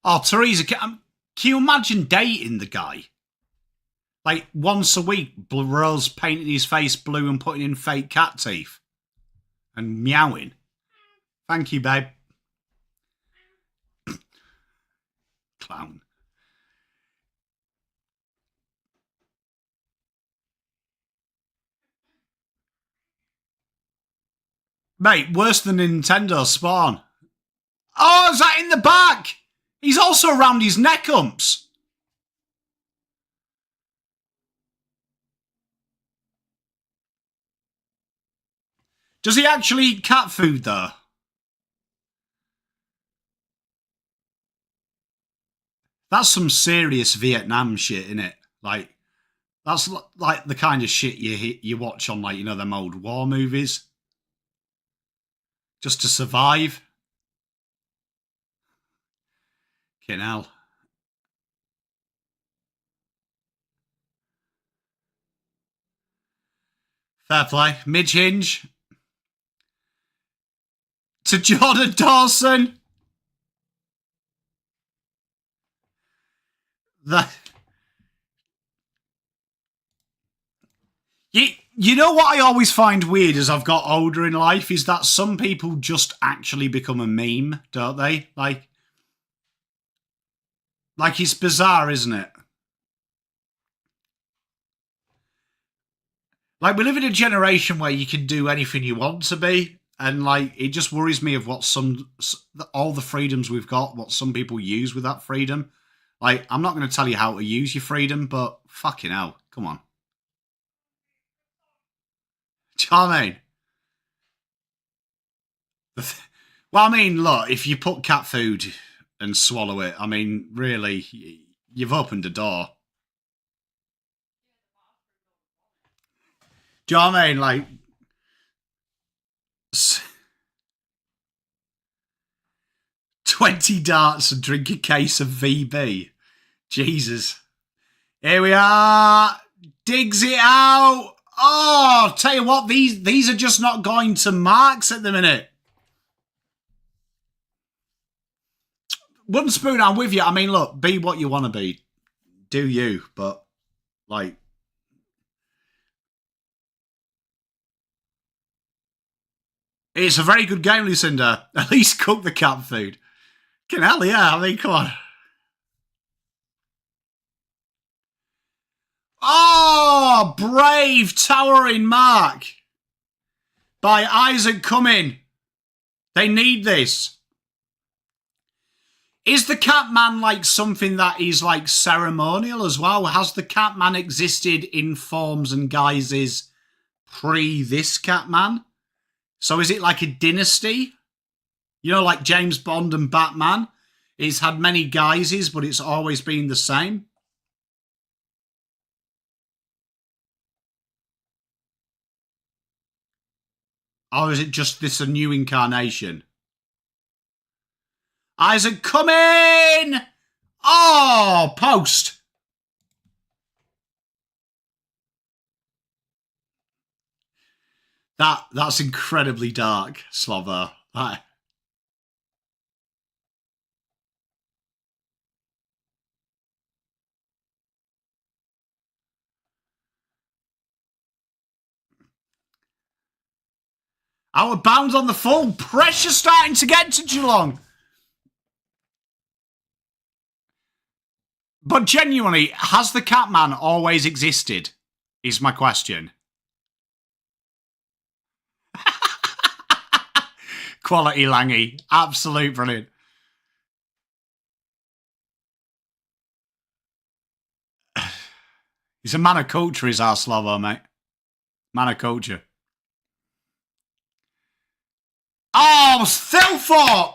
Speaker 1: Oh, Teresa, can you imagine dating the guy? Like, once a week, Rose painting his face blue and putting in fake cat teeth. And meowing. Thank you, babe. Clown. Mate, worse than Nintendo Spawn. Oh, is that in the back? He's also around his neck umps. Does he actually eat cat food, though? That's some serious Vietnam shit, innit? Like, that's like the kind of shit you watch on, like, you know, them old war movies. Just to survive. Fucking hell. Fair play. Midge Hinge. To Jordan Dawson. You know what I always find weird as I've got older in life is that some people just actually become a meme, don't they? Like it's bizarre, isn't it? Like, we live in a generation where you can do anything you want to be, and like, it just worries me of what all the freedoms we've got, what some people use with that freedom. Like, I'm not going to tell you how to use your freedom, but fucking hell, come on. Do you know what I mean? Well, I mean, look, if you put cat food and swallow it, I mean, really, you've opened a door. Do you know what I mean? Like, 20 darts and drink a case of VB. Jesus. Here we are. Digs it out. Oh, tell you what, these are just not going to marks at the minute. Wooden spoon, I'm with you. I mean, look, be what you want to be. Do you, but, like... It's a very good game, Lucinda. At least cook the cat food. Can hell, yeah. I mean, come on. Oh, brave towering mark by Isaac Cumming. They need this. Is the Catman like something that is like ceremonial as well? Has the Catman existed in forms and guises pre this Catman? So is it like a dynasty? You know, like James Bond and Batman? It's had many guises, but it's always been the same. Or is it just this a new incarnation? Isaac Cumming! Oh, post. That's incredibly dark, Slovo. I Our bounds on the full. Pressure starting to get to Geelong. But genuinely, has the Catman always existed? Is my question. Quality Langy. Absolute brilliant. He's a man of culture, is our Slovo, mate. Man of culture. Oh, Thilthorpe!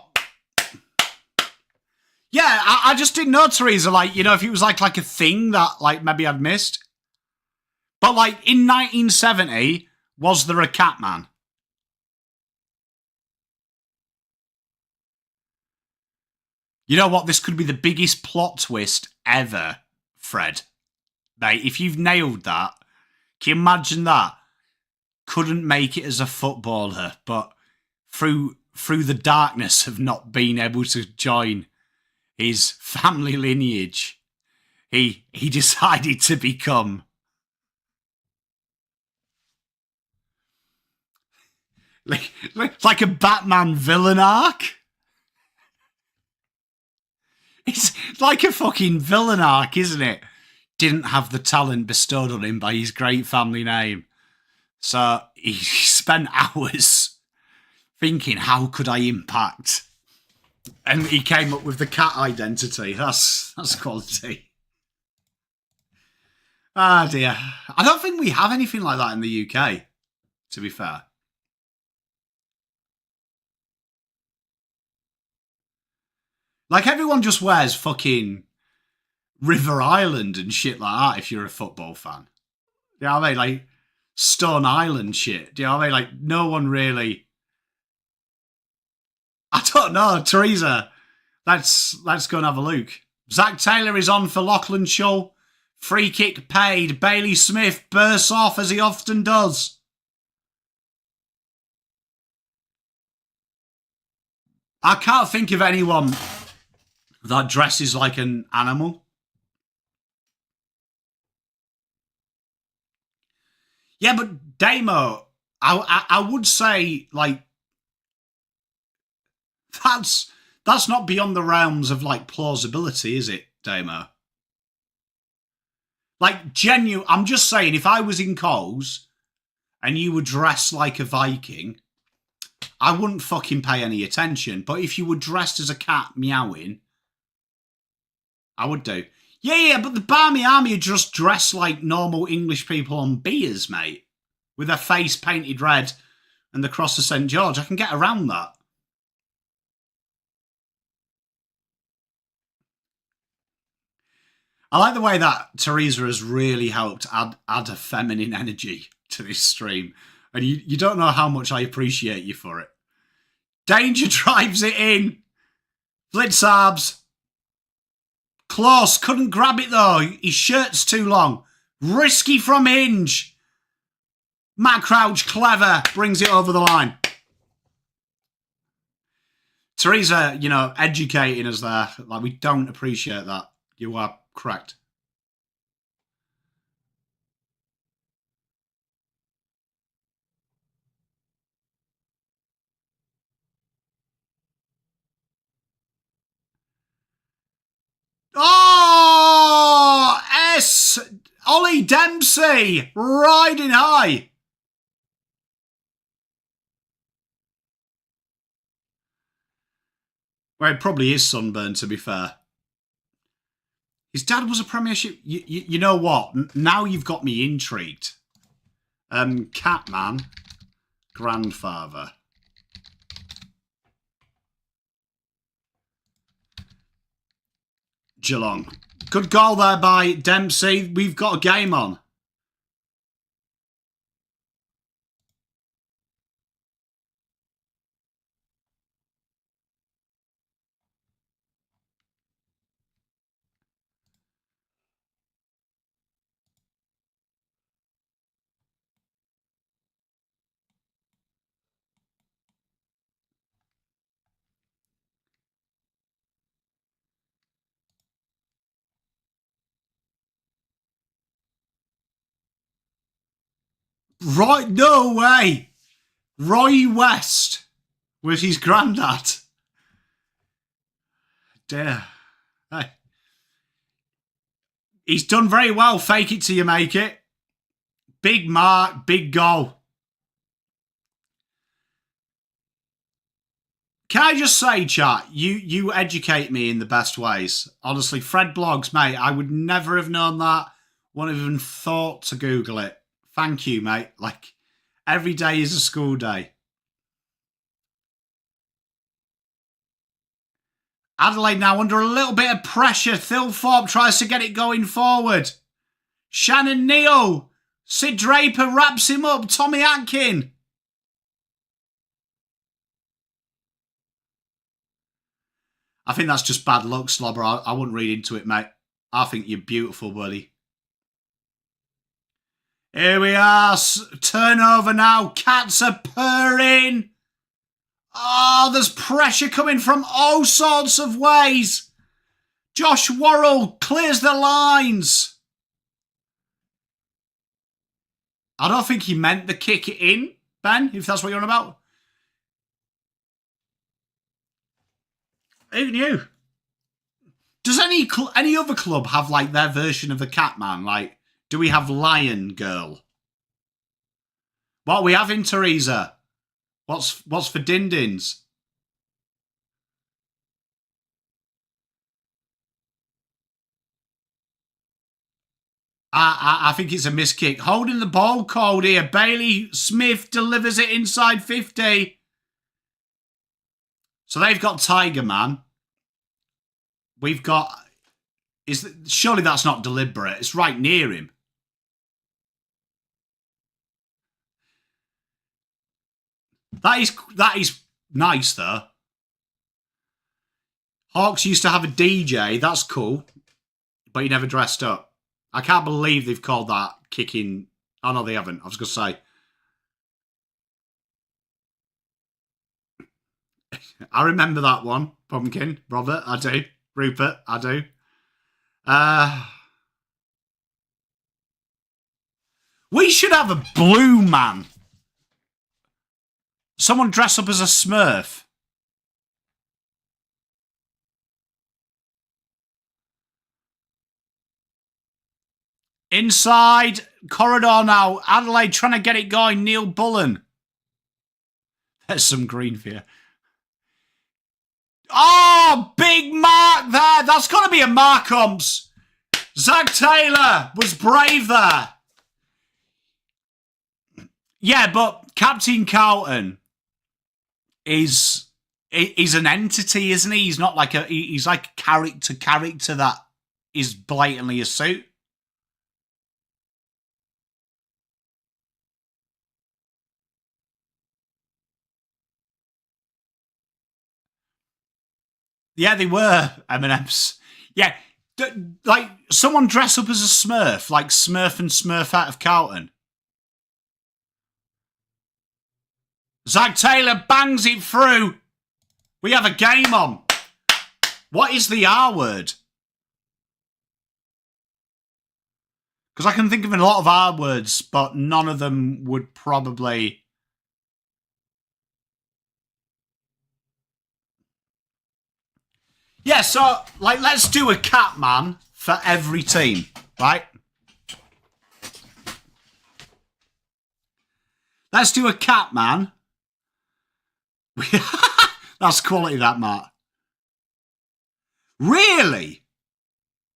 Speaker 1: Yeah, I just didn't know, Teresa, like, you know, if it was like a thing that, like, maybe I'd missed. But, like, in 1970, was there a Catman? You know what? This could be the biggest plot twist ever, Fred. Mate, if you've nailed that, can you imagine that? Couldn't make it as a footballer, but through the darkness of not being able to join his family lineage, he decided to become like a Batman villain arc. It's like a fucking villain arc, isn't it? Didn't have the talent bestowed on him by his great family name. So he spent hours thinking, how could I impact? And he came up with the cat identity. That's quality. Ah, dear. I don't think we have anything like that in the UK, to be fair. Like, everyone just wears fucking River Island and shit like that if you're a football fan. You know what I mean? Like, Stone Island shit. Do you know what I mean? Like, no one really... I don't know, Teresa. Let's go and have a look. Zach Taylor is on for Lachlan Shull. Free kick paid. Bailey Smith bursts off as he often does. I can't think of anyone that dresses like an animal. Yeah, but Damo, I would say, like, that's not beyond the realms of, like, plausibility, is it, Damo? Like, I'm just saying, if I was in Coles and you were dressed like a Viking, I wouldn't fucking pay any attention. But if you were dressed as a cat meowing, I would do. Yeah, but the Barmy Army are just dressed like normal English people on beers, mate. With their face painted red and the cross of St. George. I can get around that. I like the way that Teresa has really helped add a feminine energy to this stream. And you don't know how much I appreciate you for it. Danger drives it in. Blitzarbs. Close. Couldn't grab it though. His shirt's too long. Risky from Hinge. Matt Crouch, clever. Brings it over the line. Teresa, you know, educating us there. Like, we don't appreciate that. You are correct. Oh, S. Ollie Dempsey, riding high. Well, it probably is sunburn, to be fair. His dad was a Premiership... You know what? Now you've got me intrigued. Catman, grandfather. Geelong. Good goal there by Dempsey. We've got a game on. Right, no way. Roy West was his granddad. Dear. Hey. He's done very well. Fake it till you make it. Big mark, big goal. Can I just say, chat, you educate me in the best ways. Honestly, Fred Blogs, mate, I would never have known that. Wouldn't have even thought to Google it. Thank you, mate. Like, every day is a school day. Adelaide now under a little bit of pressure. Thilthorpe tries to get it going forward. Shannon Neal. Sid Draper wraps him up. Tommy Atkin. I think that's just bad luck, Slobber. I wouldn't read into it, mate. I think you're beautiful, buddy. Here we are. Turnover now. Cats are purring. Oh, there's pressure coming from all sorts of ways. Josh Worrell clears the lines. I don't think he meant the kick it in, Ben, if that's what you're on about. Who knew? Does any other club have like their version of the Catman? Like, do we have Lion Girl? What are we having, Teresa? What's for Dindins? I think it's a miss kick. Holding the ball cold here. Bailey Smith delivers it inside 50. So they've got Tiger Man. We've got... surely that's not deliberate. It's right near him. That is nice, though. Hawks used to have a DJ. That's cool. But he never dressed up. I can't believe they've called that kicking... Oh, no, they haven't. I was going to say... I remember that one. Pumpkin. Robert, I do. Rupert, I do. We should have a blue man. Someone dress up as a Smurf. Inside corridor now. Adelaide trying to get it going. Neil Bullen. There's some green for you. Oh, big mark there. That's got to be a mark, umps. Zach Taylor was brave there. Yeah, but Captain Carlton is an entity, isn't he? He's not like he's like a character that is blatantly a suit. Yeah, they were M&M's. Yeah, like someone dress up as a Smurf, like Smurf and Smurf out of Carlton. Zach Taylor bangs it through. We have a game on. What is the R word? Because I can think of a lot of R words, but none of them would probably... Yeah, so, like, let's do a Catman for every team, right? Let's do a Catman. That's quality, that, Matt. Really?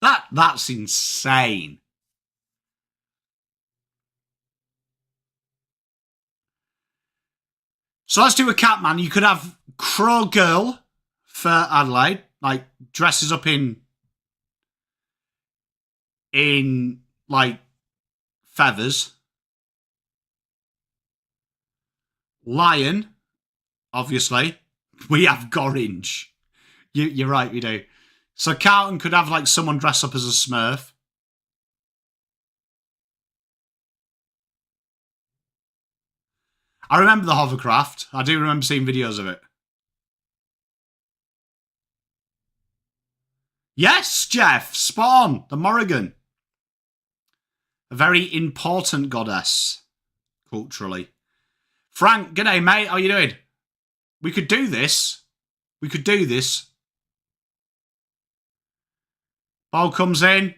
Speaker 1: That's insane. So let's do a Catman. You could have Crow Girl for Adelaide. Like, dresses up in like, feathers. Lion, obviously. We have Gorringe. You're right, we do. So Carlton could have, like, someone dress up as a Smurf. I remember the hovercraft. I do remember seeing videos of it. Yes, Jeff. Spot on. The Morrigan. A very important goddess, culturally. Frank, g'day, mate. How you doing? We could do this. We could do this. Ball comes in.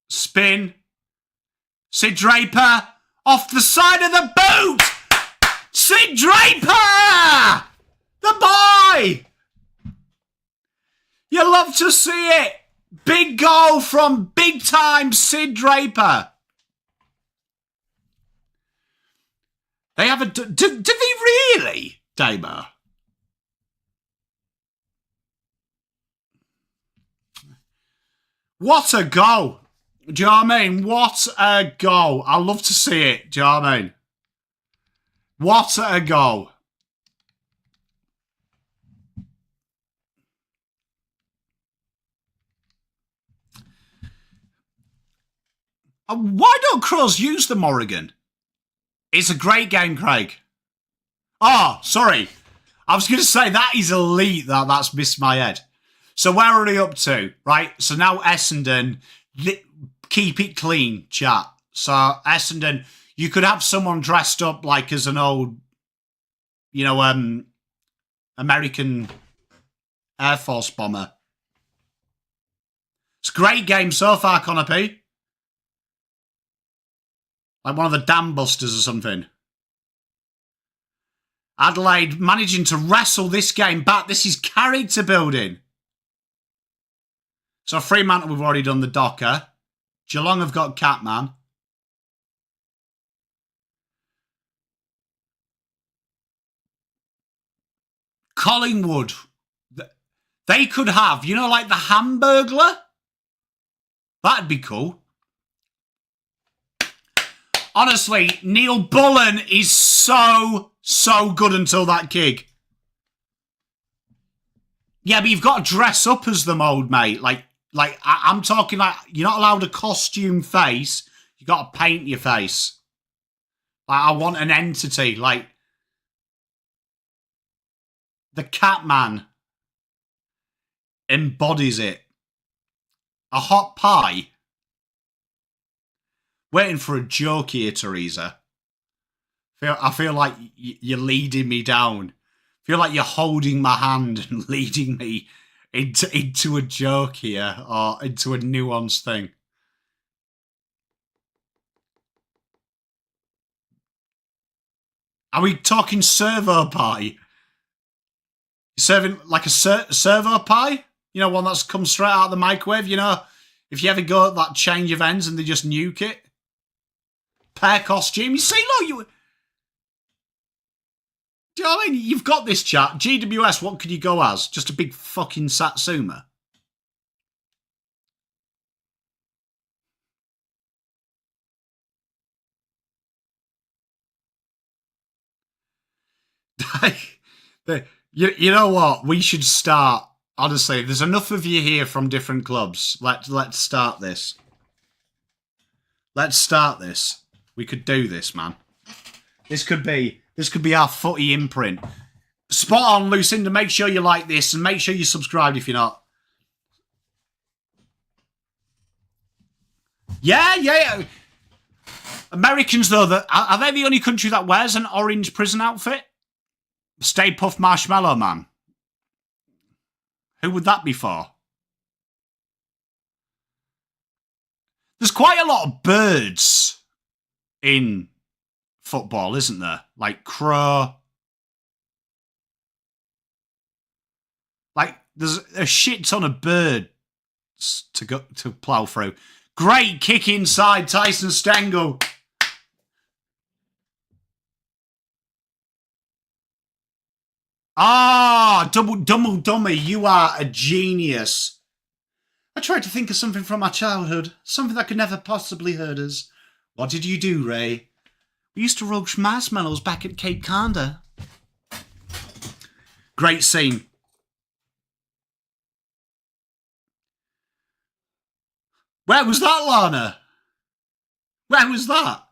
Speaker 1: Spin. Sid Draper. Off the side of the boot. Sid Draper! The boy! You love to see it. Big goal from big time Sid Draper. They have a... Did they really, Damo? What a goal. Do you know what I mean? What a goal. I love to see it. Do you know what I mean? What a goal. Why don't Crows use the Morrigan? It's a great game, Craig. Oh, sorry. I was going to say that is elite. That's missed my head. So where are we up to? Right. So now Essendon, keep it clean, chat. So Essendon, you could have someone dressed up like as an old, you know, American Air Force bomber. It's a great game so far, Connor P. Like one of the Dam Busters or something. Adelaide managing to wrestle this game back. This is character building. So Fremantle, we've already done the Docker. Geelong have got Catman. Collingwood. They could have, you know, like the Hamburglar? That'd be cool. Honestly, Neil Bullen is so good until that kick. Yeah, but you've got to dress up as them, old mate. Like I'm talking like you're not allowed a costume face. You got to paint your face. Like I want an entity, like the Catman embodies it. A hot pie. Waiting for a joke here, Teresa. I feel like you're leading me down. I feel like you're holding my hand and leading me into a joke here or into a nuanced thing. Are we talking servo pie? Serving like a servo pie? You know, one that's come straight out of the microwave, you know? If you ever go at that change of ends and they just nuke it. Pair costume. You see, look, you... Do you know what I mean? You've got this chat. GWS, what could you go as? Just a big fucking Satsuma. You know what? We should start. Honestly, there's enough of you here from different clubs. Let's start this. Let's start this. We could do this, man. This could be our footy imprint. Spot on, Lucinda. Make sure you like this and make sure you're subscribed if you're not. Yeah. Americans, though, are they the only country that wears an orange prison outfit? Stay Puft Marshmallow Man. Who would that be for? There's quite a lot of birds in football, isn't there? Like crow. Like there's a shit ton of birds to plough through. Great kick inside, Tyson Stengel. Ah, double dummy, you are a genius. I tried to think of something from my childhood, something that could never possibly hurt us. What did you do, Ray? We used to roast marshmallows back at Cape Canda. Great scene. Where was that, Lana? Where was that?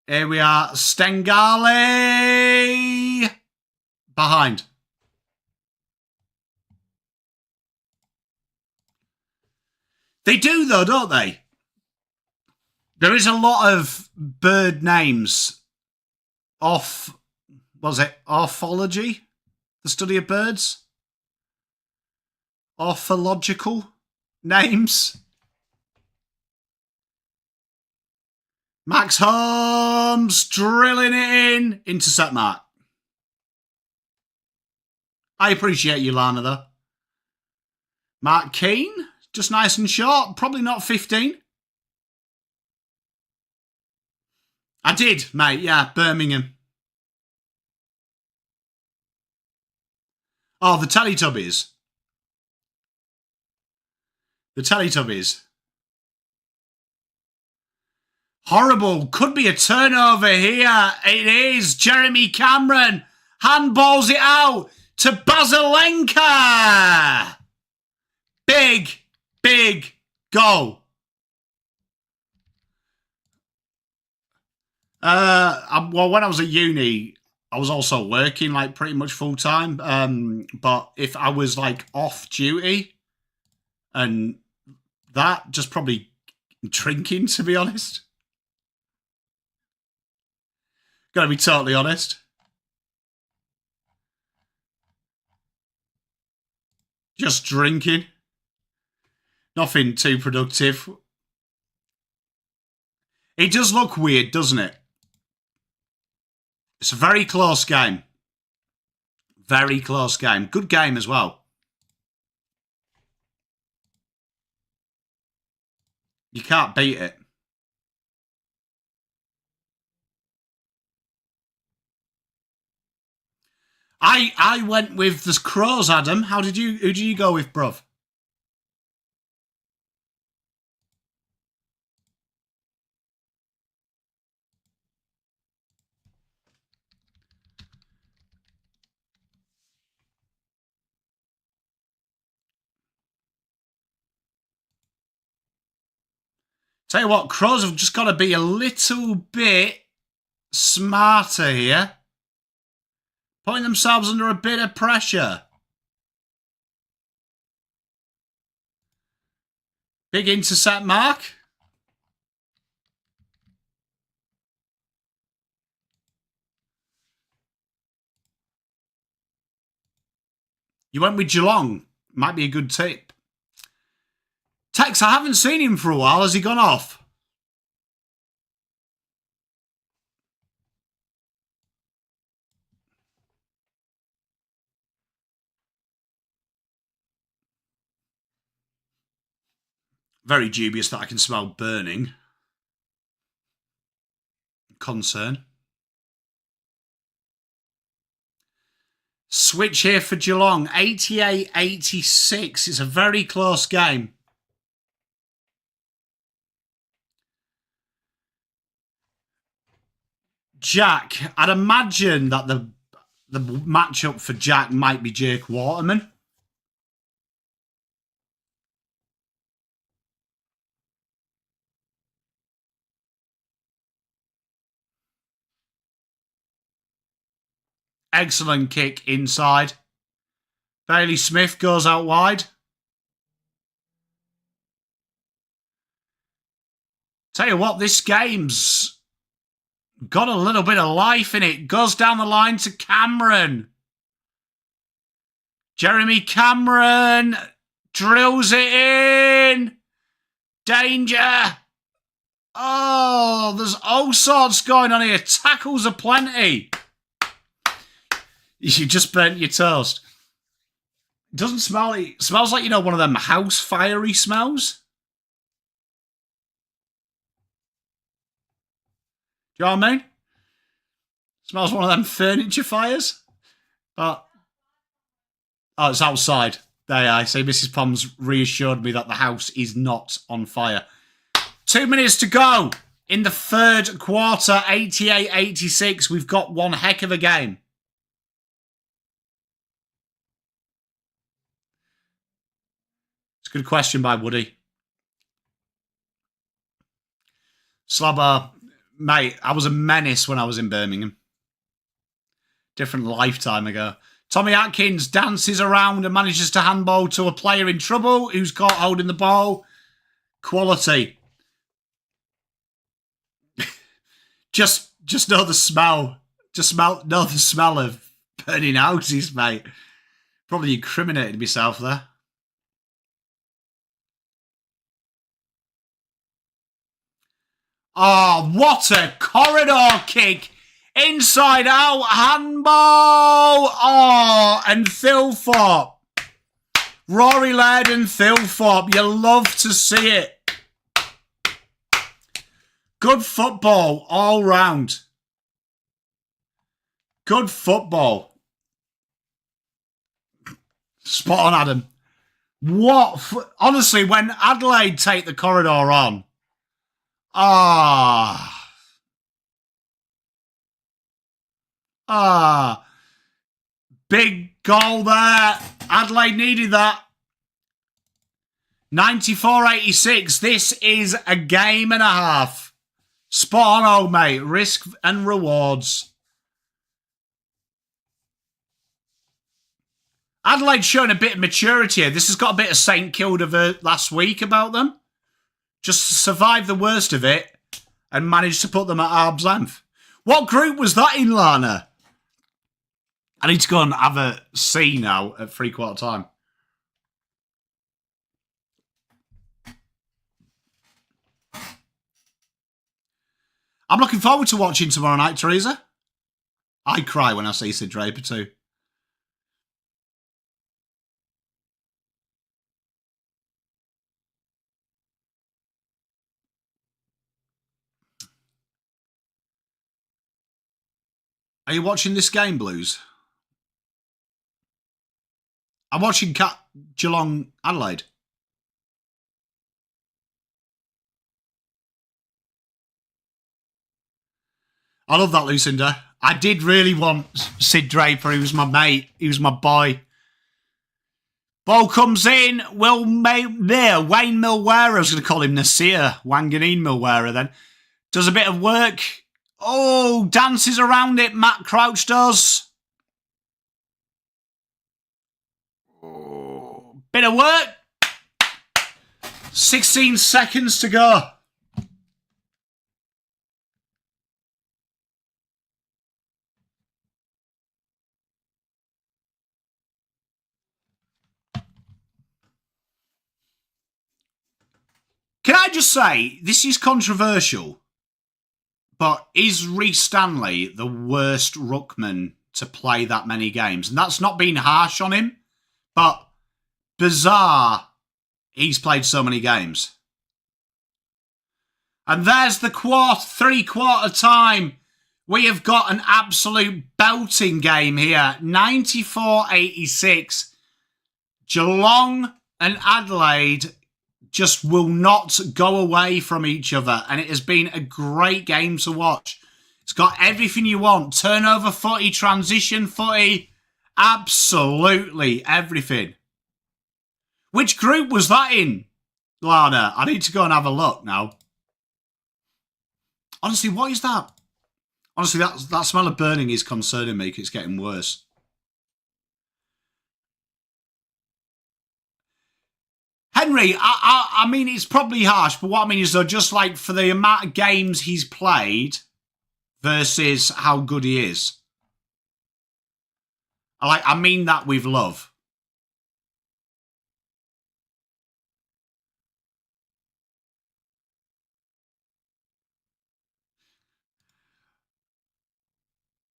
Speaker 1: Here we are. Stengale. Behind. They do, though, don't they? There is a lot of bird names off, was it orphology? The study of birds? Orphological names? Max Holmes drilling it in. Intercept mark. I appreciate you, Lana, though. Mark Keane, just nice and short. Probably not 15. I did, mate. Yeah, Birmingham. Oh, the Teletubbies. The Teletubbies. Horrible. Could be a turnover here. It is. Jeremy Cameron handballs it out to Basilenka. Big, big goal. Well, when I was at uni, I was also working like pretty much full time. But if I was like off duty and that, just probably drinking, to be honest. Gotta be totally honest. Just drinking. Nothing too productive. It does look weird, doesn't it? It's a very close game. Very close game. Good game as well. You can't beat it. I went with the Crows, Adam. Who did you go with, bruv? Tell you what, Crows have just got to be a little bit smarter here. Putting themselves under a bit of pressure. Big intercept mark. You went with Geelong. Might be a good tip. Tex, I haven't seen him for a while. Has he gone off? Very dubious that I can smell burning. Concern. Switch here for Geelong. 88-86. It's a very close game. Jack. I'd imagine that the matchup for Jack might be Jake Waterman. Excellent kick inside. Bailey Smith goes out wide. Tell you what, this game's got a little bit of life in it. Goes down the line to Cameron. Jeremy Cameron drills it in. Danger. Oh, there's all sorts going on here. Tackles aplenty. You just burnt your toast. It doesn't smell. It smells like, you know, one of them house fiery smells. Do you know what I mean? Smells one of them furniture fires. But oh, it's outside. There I say. Mrs. Poms reassured me that the house is not on fire. 2 minutes to go in the third quarter. 88-86. We've got one heck of a game. It's a good question by Woody. Slobber, mate, I was a menace when I was in Birmingham. Different lifetime ago. Tommy Atkins dances around and manages to handball to a player in trouble who's caught holding the ball. Quality. just know the smell. Know the smell of burning houses, mate. Probably incriminated myself there. Oh, what a corridor kick. Inside out, handball. Oh, and Thilthorpe. Rory Laird and Thilthorpe. You love to see it. Good football all round. Good football. Spot on, Adam. What? Honestly, when Adelaide take the corridor on. Ah. Ah. Big goal there. Adelaide needed that. 94-86. This is a game and a half. Spot on, old mate. Risk and rewards. Adelaide's showing a bit of maturity here. This has got a bit of St Kilda last week about them. Just survived the worst of it and managed to put them at arm's length. What group was that in, Lana? I need to go and have a see now at 3/4 time. I'm looking forward to watching tomorrow night, Teresa. I cry when I see Sid Draper too. Are you watching this game, Blues? I'm watching Geelong Adelaide. I love that, Lucinda. I did really want Sid Draper. He was my mate. He was my boy. Ball comes in. Wayne Milwera. I was going to call him Nasir. Wanganeen Milwera then. Does a bit of work. Oh, dances around it. Matt Crouch does. Oh, bit of work. 16 seconds to go. Can I just say, this is controversial, but is Rhys Stanley the worst ruckman to play that many games? And that's not being harsh on him, but bizarre he's played so many games. And there's the 3/4 time. We have got an absolute belting game here. 94-86. Geelong and Adelaide just will not go away from each other. And it has been a great game to watch. It's got everything you want. Turnover footy, transition footy. Absolutely everything. Which group was that in, Lana? I need to go and have a look now. Honestly, what is that? Honestly, that smell of burning is concerning me because it's getting worse. Henry, I mean, it's probably harsh, but what I mean is, though, just like for the amount of games he's played versus how good he is. I mean that with love.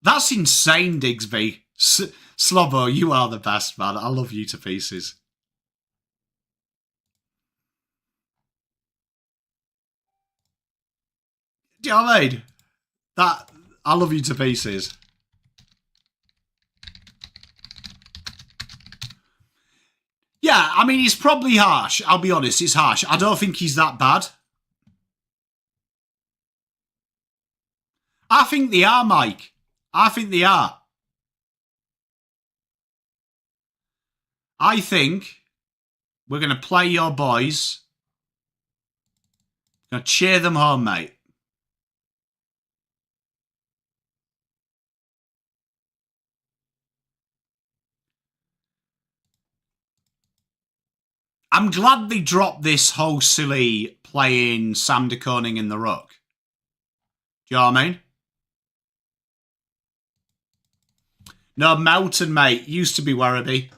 Speaker 1: That's insane, Digsby. Slobbo, you are the best, man. I love you to pieces. Do you know what I mean? I love you to pieces. Yeah, I mean, it's probably harsh. I'll be honest, it's harsh. I don't think he's that bad. I think they are, Mike. I think they are. I think we're going to play your boys. Going to cheer them home, mate. I'm glad they dropped this whole silly playing Sam de Koning in the ruck. Do you know what I mean? No, Melton, mate. Used to be Werribee.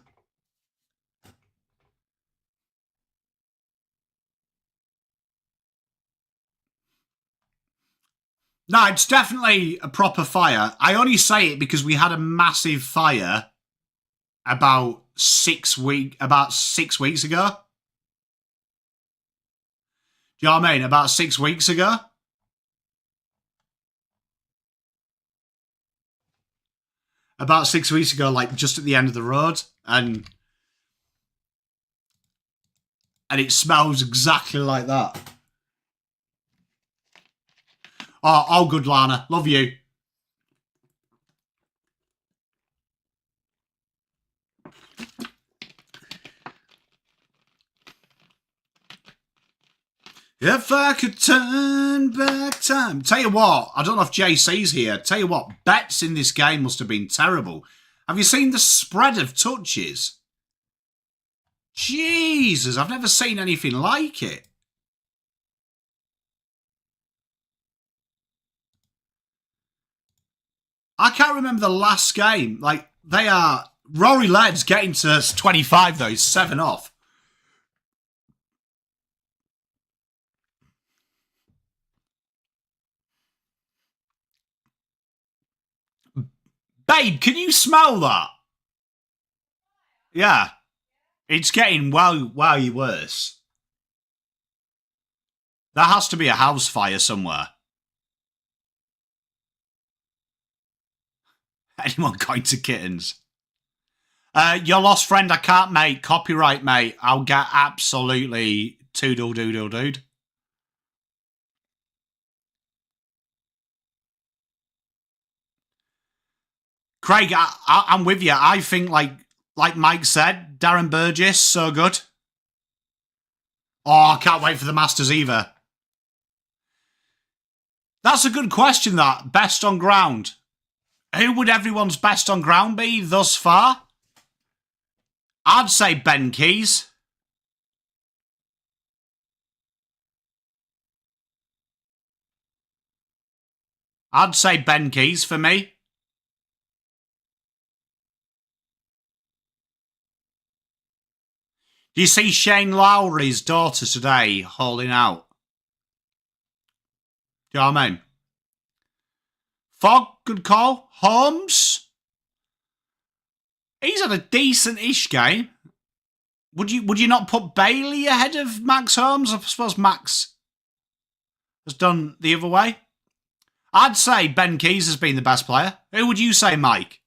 Speaker 1: No, it's definitely a proper fire. I only say it because we had a massive fire about 6 weeks ago. Do you know what I mean? About 6 weeks ago. About 6 weeks ago, like just at the end of the road. And And it smells exactly like that. Oh, all good, Lana. Love you. If I could turn back time. Tell you what, I don't know if JC's here. Tell you what, bets in this game must have been terrible. Have you seen the spread of touches? Jesus, I've never seen anything like it. I can't remember the last game. Like, they are... Rory Ladd's getting to 25, though. He's 7 off. Babe, can you smell that? Yeah. It's getting way worse. There has to be a house fire somewhere. Anyone going to kittens? Your lost friend, I can't, mate. Copyright, mate. I'll get absolutely toodle-doodle-dood. Craig, I'm with you. I think, like Mike said, Darren Burgess, so good. Oh, I can't wait for the Masters either. That's a good question, that. Best on ground. Who would everyone's best on ground be thus far? I'd say Ben Keys. I'd say Ben Keys for me. Do you see Shane Lowry's daughter today holding out? Do you know what I mean? Fogg, good call. Holmes? He's had a decent-ish game. Would you not put Bailey ahead of Max Holmes? I suppose Max has done the other way. I'd say Ben Keys has been the best player. Who would you say, Mike?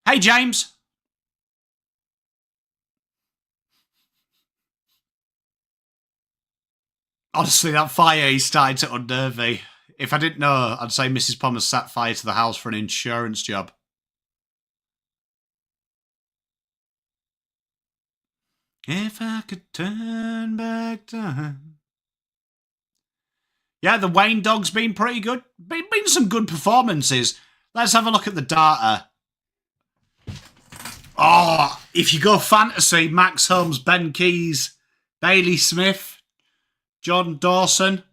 Speaker 1: Hey, James. Honestly, that fire, he started to unnerve me. If I didn't know, I'd say Mrs. Pommer set fire to the house for an insurance job. If I could turn back time. Yeah, the Wayne Dog's been pretty good. Been some good performances. Let's have a look at the data. Oh, if you go fantasy, Max Holmes, Ben Keys, Bailey Smith, John Dawson.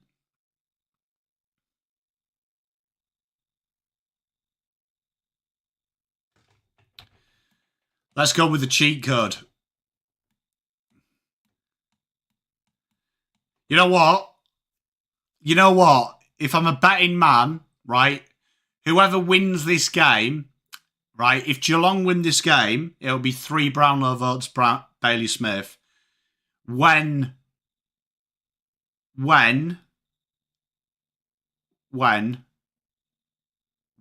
Speaker 1: Let's go with the cheat code. You know what? You know what? If I'm a betting man, right, whoever wins this game, right, if Geelong win this game, it'll be 3 Brownlow votes, Bailey Smith. When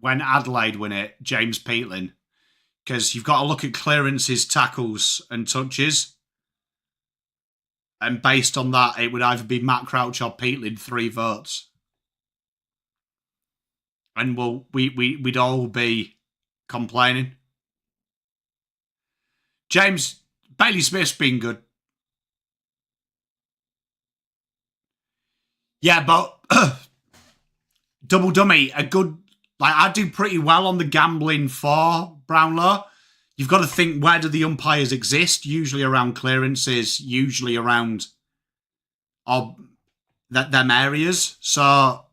Speaker 1: Adelaide win it, James Peatling. Because you've got to look at clearances, tackles and touches. And based on that, it would either be Matt Crouch or Peatling, 3 votes. And we'd all be complaining. James, Bailey Smith's been good. Yeah, but Double Dummy, a good... Like, I do pretty well on the gambling for Brownlow. You've got to think, where do the umpires exist? Usually around clearances, usually around them areas. So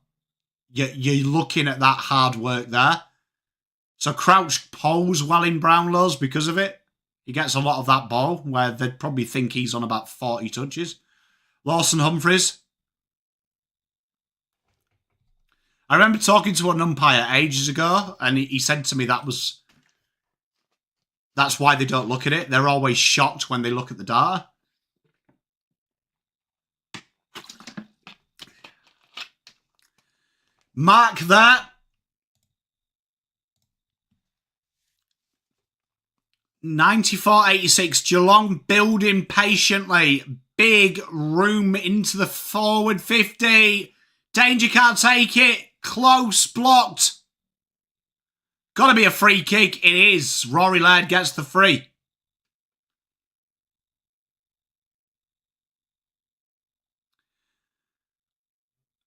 Speaker 1: you're looking at that hard work there. So Crouch polls well in Brownlows because of it. He gets a lot of that ball, where they'd probably think he's on about 40 touches. Lawson Humphries. I remember talking to an umpire ages ago, and he said to me that's why they don't look at it. They're always shocked when they look at the data. Mark that. 94-86. Geelong building patiently. Big room into the forward 50. Danger can't take it. Close, blocked. Got to be a free kick. It is. Rory Laird gets the free.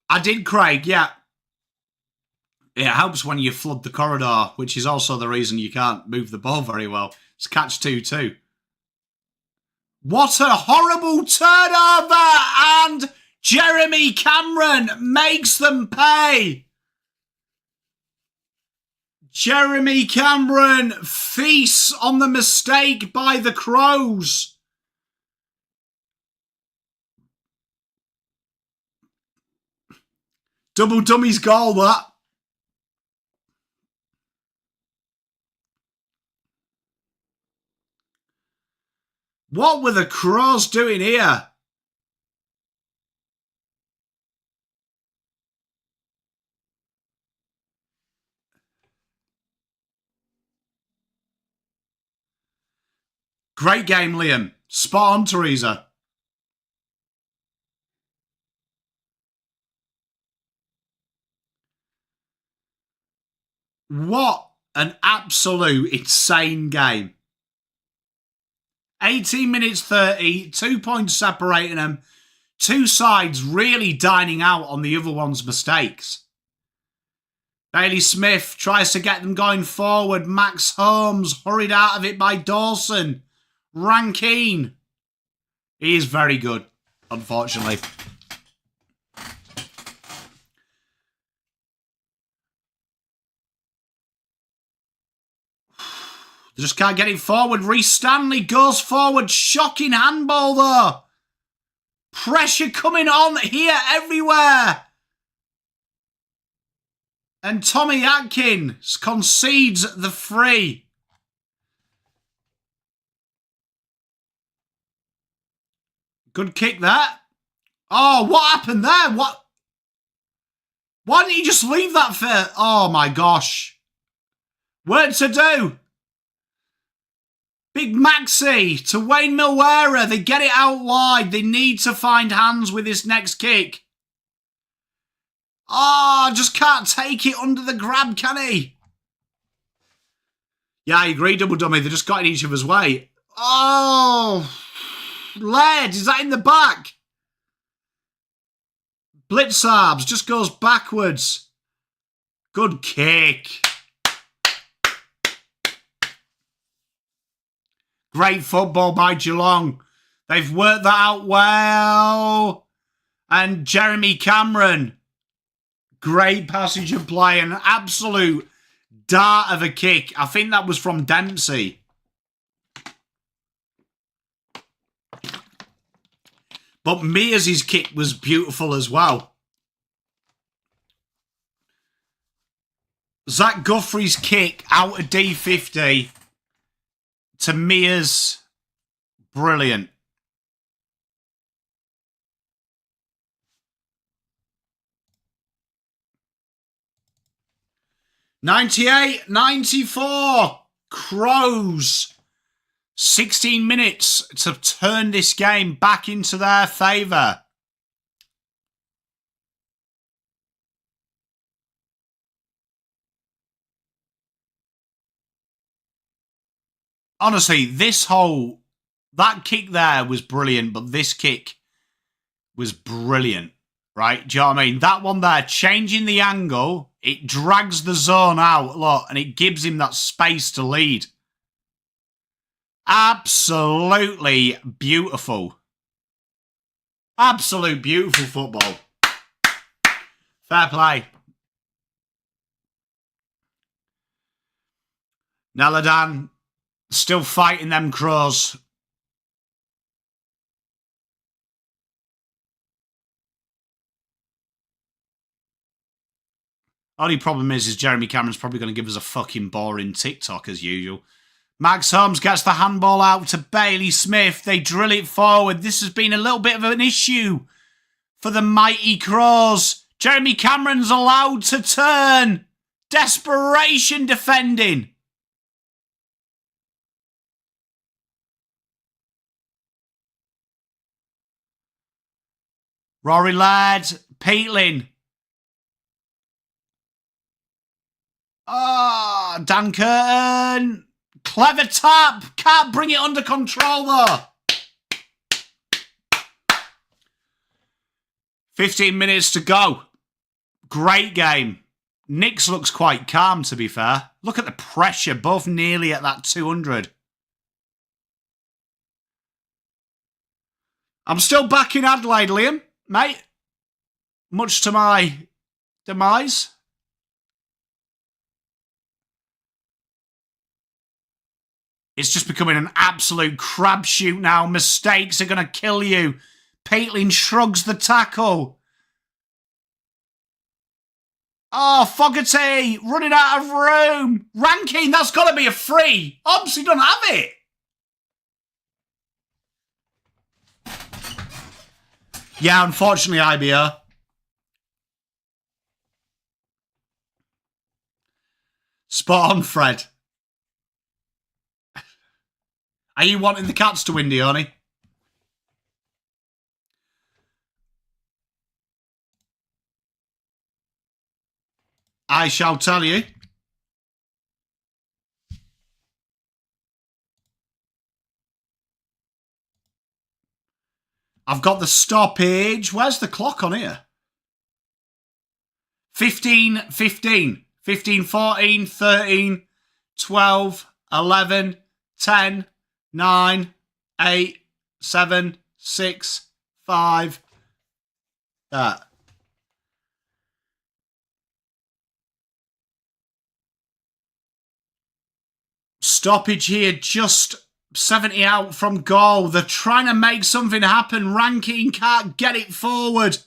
Speaker 1: I did, Craig, yeah. It helps when you flood the corridor, which is also the reason you can't move the ball very well. It's catch 2-2. What a horrible turnover! And Jeremy Cameron makes them pay. Jeremy Cameron feasts on the mistake by the Crows. Double dummy's goal, that. What were the Crows doing here? Great game, Liam. Spot on, Teresa. What an absolute insane game. 18 minutes 30, 2 points separating them. Two sides really dining out on the other one's mistakes. Bailey Smith tries to get them going forward. Max Holmes hurried out of it by Dawson. Rankine. He is very good, unfortunately. They just can't get it forward. Reece Stanley goes forward. Shocking handball, though. Pressure coming on here everywhere. And Tommy Atkins concedes the free. Good kick there. Oh, what happened there? What? Why didn't he just leave that for? Oh, my gosh. What to do? Big Maxi to Wayne Milwera. They get it out wide. They need to find hands with this next kick. Oh, just can't take it under the grab, can he? Yeah, I agree, double dummy. They just got in each other's way. Oh, Laird, is that in the back? Blitzarbs just goes backwards. Good kick. Great football by Geelong. They've worked that out well. And Jeremy Cameron. Great passage of play. An absolute dart of a kick. I think that was from Dempsey. But Mears' kick was beautiful as well. Zach Guthrie's kick out of D50 to Mears, brilliant. $98-94. Crows. 16 minutes to turn this game back into their favour. Honestly, that kick there was brilliant, but this kick was brilliant, right? Do you know what I mean? That one there, changing the angle, it drags the zone out, look, and it gives him that space to lead. Absolutely beautiful. Absolute beautiful football. Fair play. Neladan still fighting them Crows. Only problem is Jeremy Cameron's probably going to give us a fucking boring TikTok as usual. Max Holmes gets the handball out to Bailey Smith. They drill it forward. This has been a little bit of an issue for the mighty Crows. Jeremy Cameron's allowed to turn. Desperation defending. Rory Laird, Peatling. Oh, Dan Curtin. Clever tap. Can't bring it under control, though. 15 minutes to go. Great game. Nix looks quite calm, to be fair. Look at the pressure, both nearly at that 200. I'm still back in Adelaide, Liam, mate. Much to my demise. It's just becoming an absolute crapshoot now. Mistakes are going to kill you. Peatling shrugs the tackle. Oh, Fogarty, running out of room. Rankin, that's got to be a free. Obviously don't have it. Yeah, unfortunately, IBO. Spot on, Fred. Are you wanting the Cats to win, Dione? I shall tell you. I've got the stoppage. Where's the clock on here? 15, 15. 15, 14, 13, 12, 11, 10, 9, 8, 7, 6, 5. That. Stoppage here, just 70 out from goal. They're trying to make something happen. Rankin can't get it forward.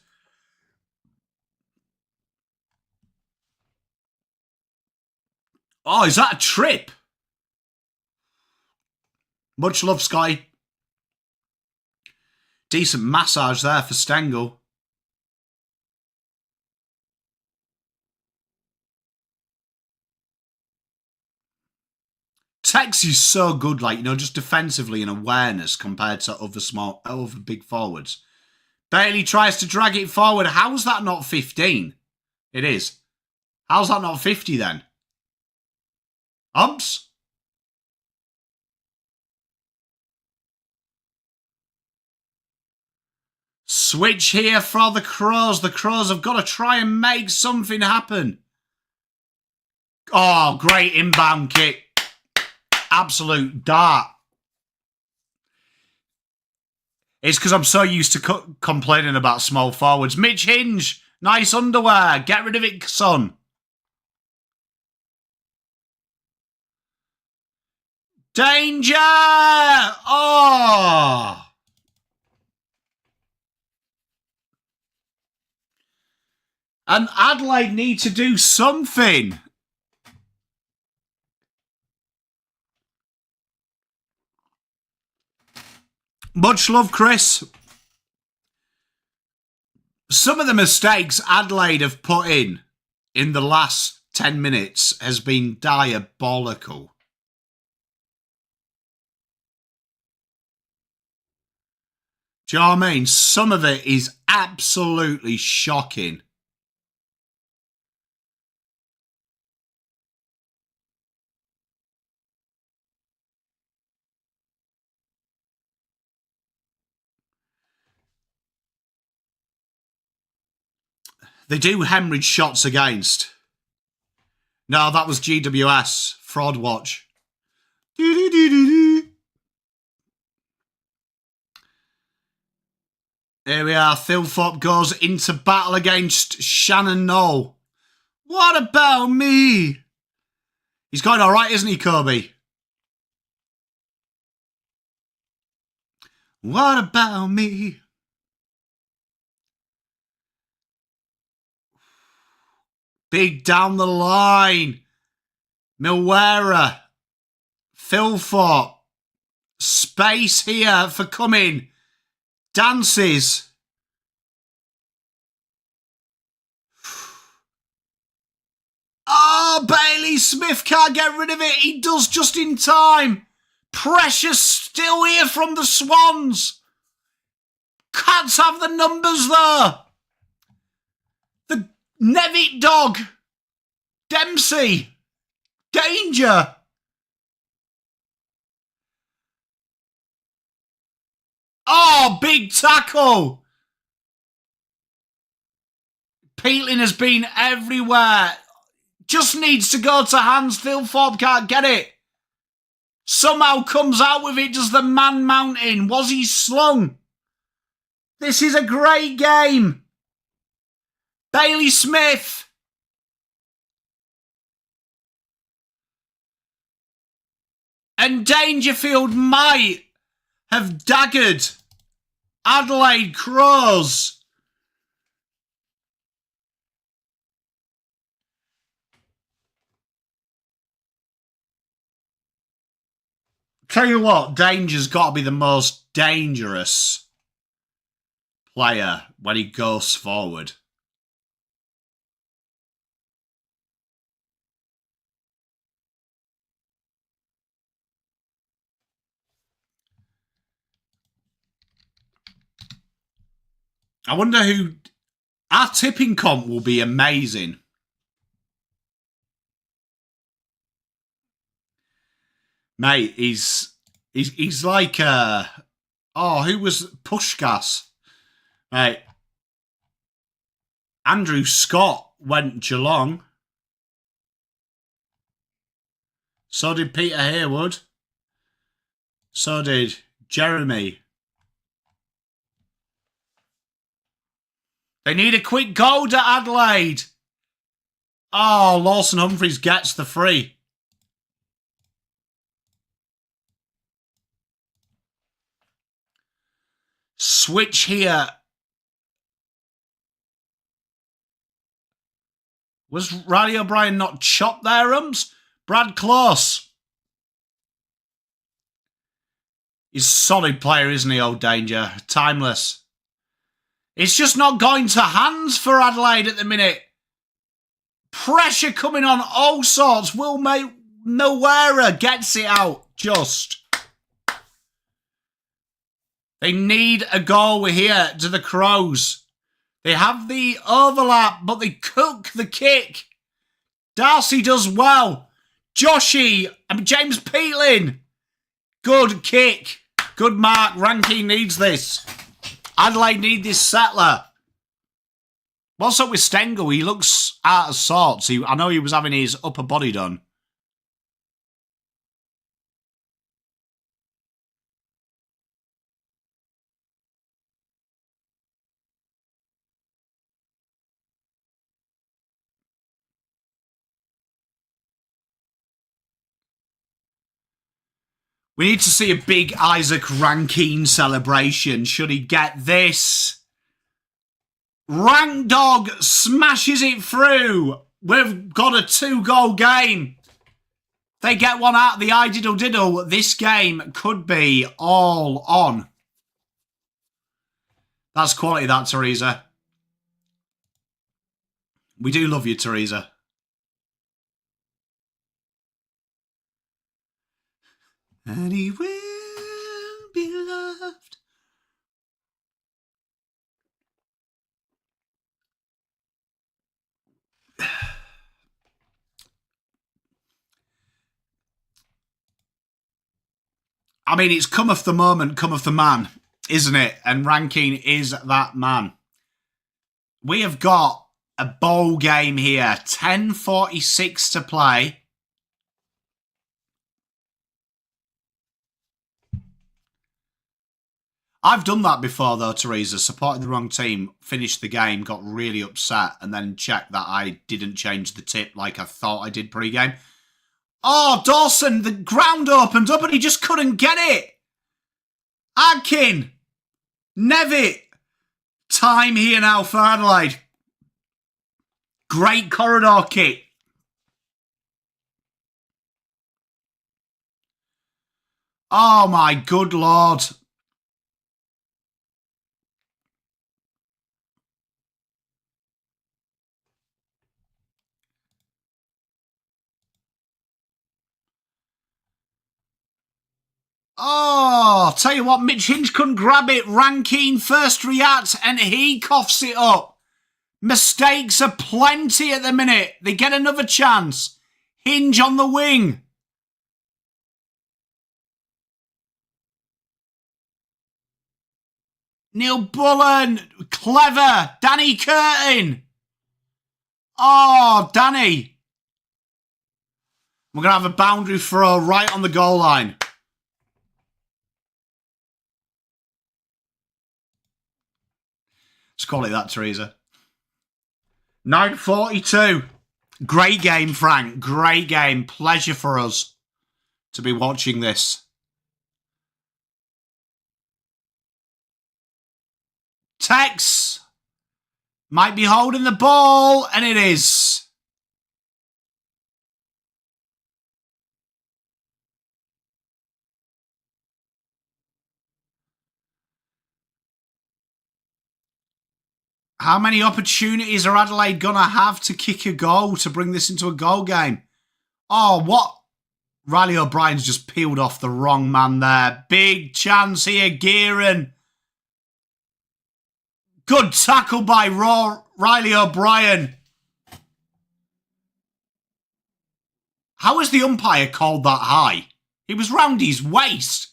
Speaker 1: Oh, is that a trip? Much love, Sky. Decent massage there for Stengel. Tex is so good, like, you know, just defensively and awareness compared to other big forwards. Bailey tries to drag it forward. How's that not 15? It is. How's that not 50 then? Umps? Switch here for the Crows. The Crows have got to try and make something happen. Oh, great inbound kick. Absolute dart. It's because I'm so used to complaining about small forwards. Mitch Hinge, nice underwear. Get rid of it, son. Danger! Oh! And Adelaide need to do something. Much love, Chris. Some of the mistakes Adelaide have put in the last 10 minutes has been diabolical. Do you know what I mean? Some of it is absolutely shocking. They do hemorrhage shots against. No, that was GWS. Fraud watch. Here we are. Thilthorpe goes into battle against Shannon Knoll. What about me? He's going all right, isn't he, Kobe? What about me? Big down the line. Milwera. Thilthorpe. Space here for coming. Dances. Oh, Bailey Smith can't get rid of it. He does just in time. Pressure still here from the Swans. Can't have the numbers there. The Nevitt dog. Dempsey. Danger. Oh, big tackle. Peatling has been everywhere. Just needs to go to hands. Thilthorpe can't get it. Somehow comes out with it. Does the man mountain? Was he slung? This is a great game. Bailey Smith. And Dangerfield might have daggered Adelaide Crows. Tell you what, Danger's got to be the most dangerous player when he goes forward. I wonder who... Our tipping comp will be amazing. Mate, he's like... who was Pushkas? Right. Andrew Scott went Geelong. So did Peter Haywood. So did Jeremy. They need a quick goal to Adelaide. Oh, Lawson Humphries gets the free. Switch here. Was Riley O'Brien not chopped there, Brad Close. He's a solid player, isn't he, old Danger? Timeless. It's just not going to hands for Adelaide at the minute. Pressure coming on all sorts. Will Milwera gets it out. Just. They need a goal here to the Crows. They have the overlap, but they cook the kick. Darcy does well. James Peatling. Good kick. Good mark. Rankin needs this. Adelaide need this settler. What's up with Stengel? He looks out of sorts. I know he was having his upper body done. We need to see a big Isaac Rankine celebration. Should he get this? Rank Dog smashes it through. We've got a 2-goal game. They get one out of the I-diddle diddle. This game could be all on. That's quality, that, Teresa. We do love you, Teresa. And he will be loved. I mean, it's cometh the moment, cometh the man, isn't it? And Rankin is that man. We have got a bowl game here. 10:46 to play. I've done that before, though, Teresa. Supported the wrong team, finished the game, got really upset, and then checked that I didn't change the tip like I thought I did pre-game. Oh, Dawson, the ground opened up and he just couldn't get it. Adkin. Nevitt. Time here now for Adelaide. Great corridor kick. Oh, my good Lord. Oh, Oh, tell you what, Mitch Hinge couldn't grab it. Rankine first react and he coughs it up. Mistakes are plenty at the minute. They get another chance. Hinge on the wing. Neil Bullen. Clever. Danny Curtin. Oh, Danny. We're going to have a boundary throw right on the goal line. Let's call it that, Teresa. 9:42. Great game, Frank. Great game. Pleasure for us to be watching this. Tex might be holding the ball, and it is. How many opportunities are Adelaide going to have to kick a goal to bring this into a goal game? Oh, what? Riley O'Brien's just peeled off the wrong man there. Big chance here, Gearan. Good tackle by Riley O'Brien. How has the umpire called that high? It was round his waist.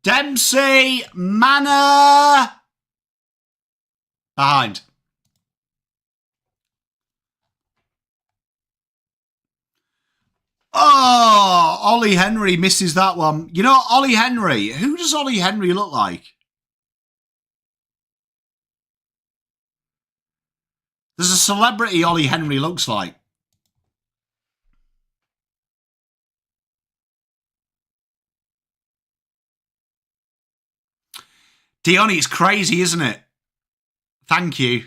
Speaker 1: Dempsey, Manor. Behind. Oh, Ollie Henry misses that one. You know, Ollie Henry. Who does Ollie Henry look like? There's a celebrity Ollie Henry looks like. Dione, it's crazy, isn't it? Thank you.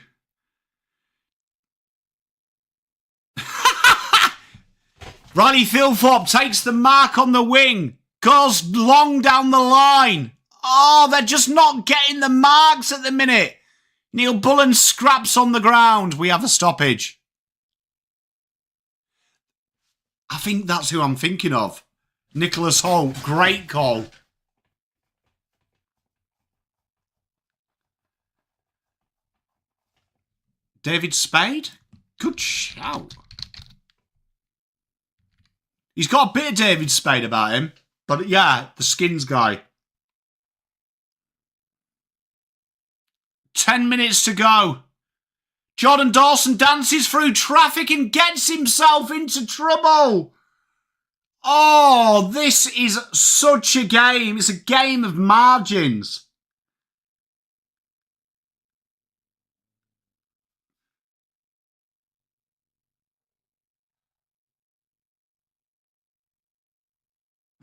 Speaker 1: Riley Philthorpe takes the mark on the wing. Goes long down the line. Oh, they're just not getting the marks at the minute. Neil Bullen scraps on the ground. We have a stoppage. I think that's who I'm thinking of. Nicholas Holt. Great call. David Spade? Good shout. He's got a bit of David Spade about him. But yeah, the skins guy. 10 minutes to go. Jordan Dawson dances through traffic and gets himself into trouble. Oh, this is such a game. It's a game of margins.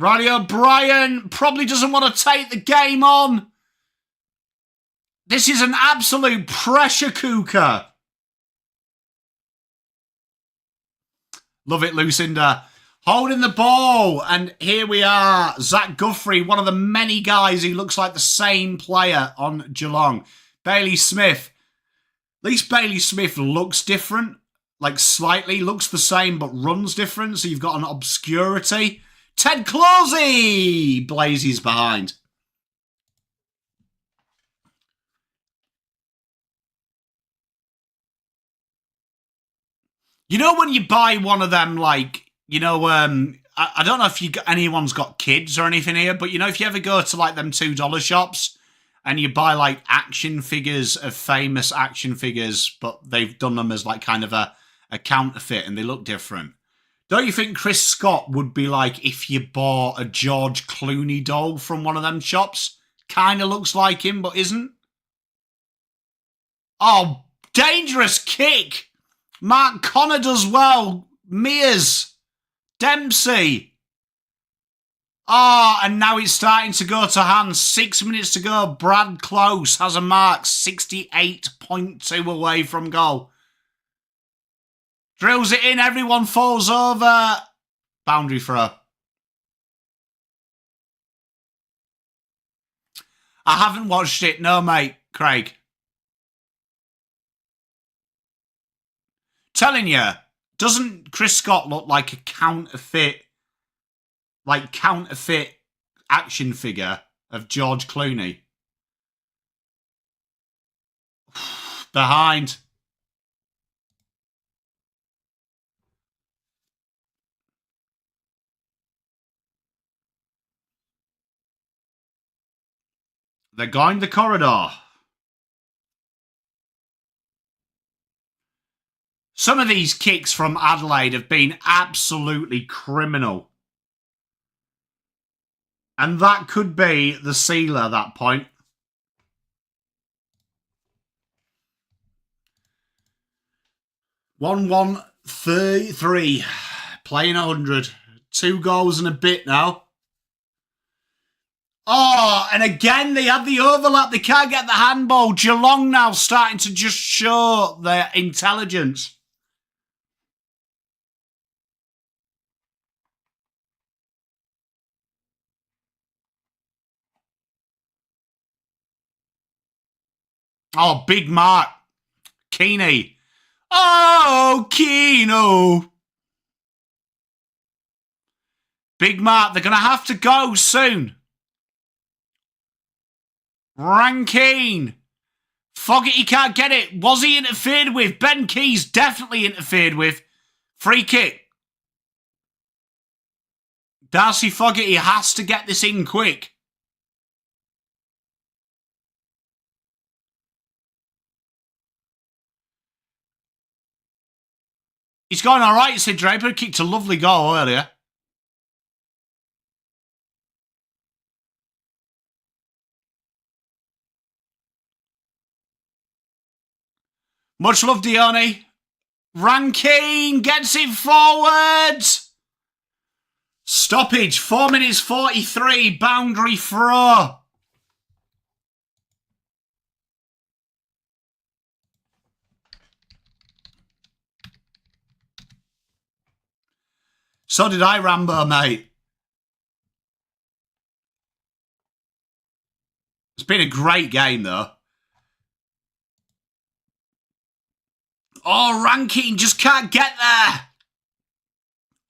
Speaker 1: Riley O'Brien probably doesn't want to take the game on. This is an absolute pressure cooker. Love it, Lucinda. Holding the ball. And here we are. Zach Guthrie, one of the many guys who looks like the same player on Geelong. Bailey Smith. At least Bailey Smith looks different. Like slightly. Looks the same but runs different. So you've got an obscurity. Ted Clausey blazes behind. You know when you buy one of them, like, you know, I don't know if anyone's got kids or anything here, but, you know, if you ever go to, like, them $2 shops and you buy, like, action figures of famous action figures, but they've done them as, like, kind of a counterfeit and they look different. Don't you think Chris Scott would be like if you bought a George Clooney doll from one of them shops? Kind of looks like him, but isn't. Oh, dangerous kick. Mark Connor does well. Mears. Dempsey. Oh, and now it's starting to go to hand. 6 minutes to go. Brad Close has a mark. 68.2 away from goal. Drills it in, everyone falls over. Boundary throw. I haven't watched it, no mate, Craig. Telling you, doesn't Chris Scott look like a counterfeit like, counterfeit action figure of George Clooney. Behind. They're going the corridor. Some of these kicks from Adelaide have been absolutely criminal. And that could be the sealer at that point. One 33. Playing 100. 2 goals and a bit now. Oh, and again, they had the overlap. They can't get the handball. Geelong now starting to just show their intelligence. Oh, big mark. Keeney. Oh, Keeno. Big mark. They're going to have to go soon. Rankine. Fogarty can't get it. Was he interfered with? Ben Keys definitely interfered with. Free kick. Darcy Fogarty has to get this in quick. He's going all right, Sid Draper. Kicked a lovely goal earlier. Much love, Dione. Rankine gets it forward. Stoppage, 4 minutes 43, boundary throw. So did I, Rambo, mate. It's been a great game, though. Oh, Rankine just can't get there.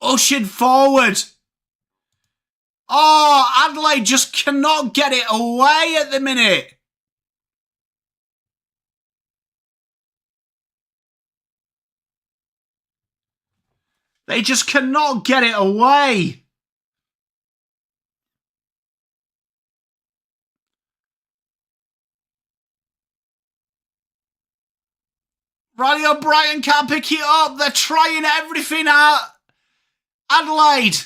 Speaker 1: Ushered forward. Oh, Adelaide just cannot get it away at the minute. They just cannot get it away. Riley O'Brien can't pick it up. They're trying everything out. Adelaide.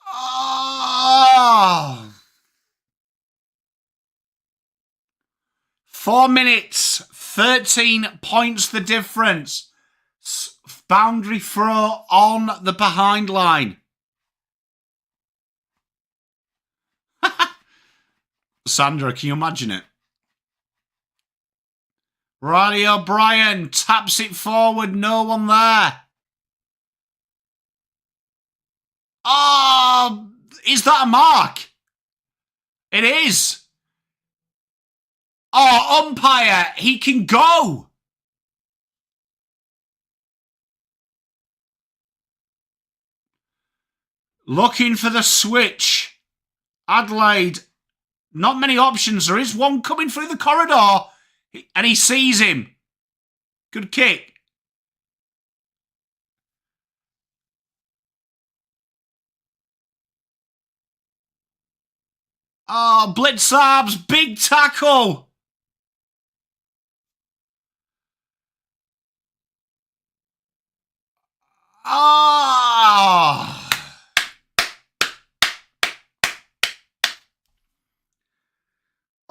Speaker 1: Oh. 4 minutes, 13 points the difference. Boundary throw on the behind line. Sandra, can you imagine it? Riley O'Brien taps it forward, no one there. Oh, is that a mark? It is. Oh, umpire, he can go. Looking for the switch. Adelaide, not many options. There is one coming through the corridor, and he sees him. Good kick. Oh, Blitzarb's big tackle. Oh.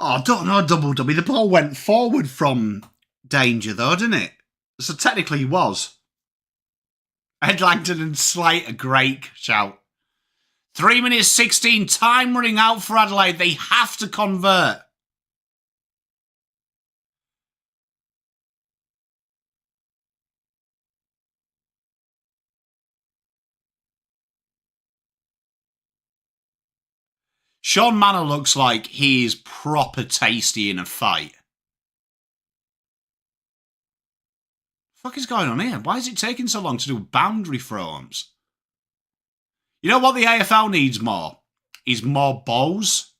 Speaker 1: Oh, don't know, Double W. The ball went forward from danger, though, didn't it? So technically he was. Ed Langton and Slate, a great shout. 3 minutes 16, time running out for Adelaide. They have to convert. Sean Manor looks like he is proper tasty in a fight. What the fuck is going on here? Why is it taking so long to do boundary throws? You know what the AFL needs more? Is more bowls.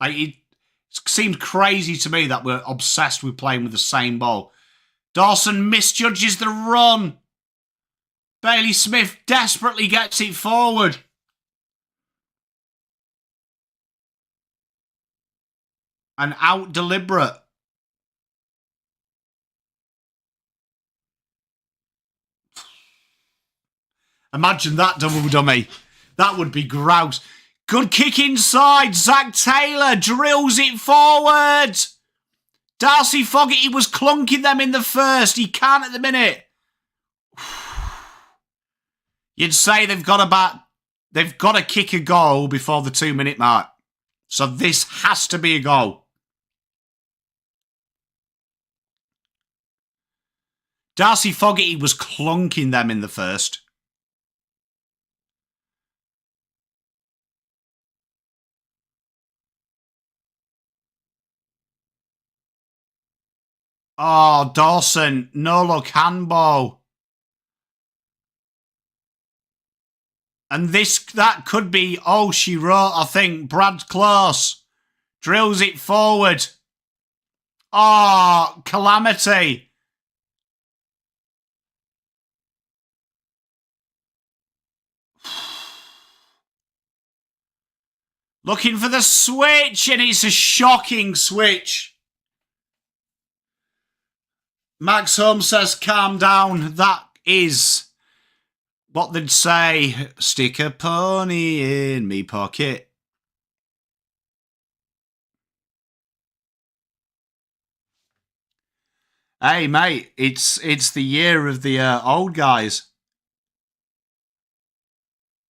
Speaker 1: Like, it seemed crazy to me that we're obsessed with playing with the same bowl. Dawson misjudges the run. Bailey Smith desperately gets it forward. And out deliberate. Imagine that double dummy. That would be grouse. Good kick inside. Zach Taylor drills it forward. Darcy Fogarty was clunking them in the first. He can't at the minute. You'd say they've got to kick a goal before the 2-minute mark. So this has to be a goal. Darcy Fogarty was clunking them in the first. Oh, Dawson, no look handball. And that could be all she wrote, I think. Brad Close drills it forward. Oh, calamity. Looking for the switch, and it's a shocking switch. Max Holmes says, calm down. That is what they'd say. Stick a pony in me pocket. Hey, mate, it's the year of the old guys.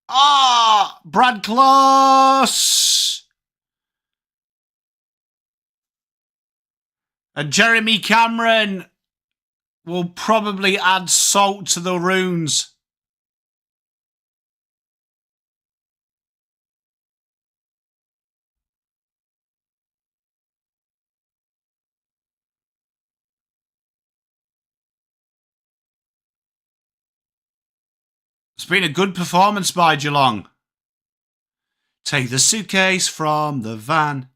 Speaker 1: Ah, oh, Brad Close. And Jeremy Cameron will probably add salt to the runes. It's been a good performance by Geelong. Take the suitcase from the van.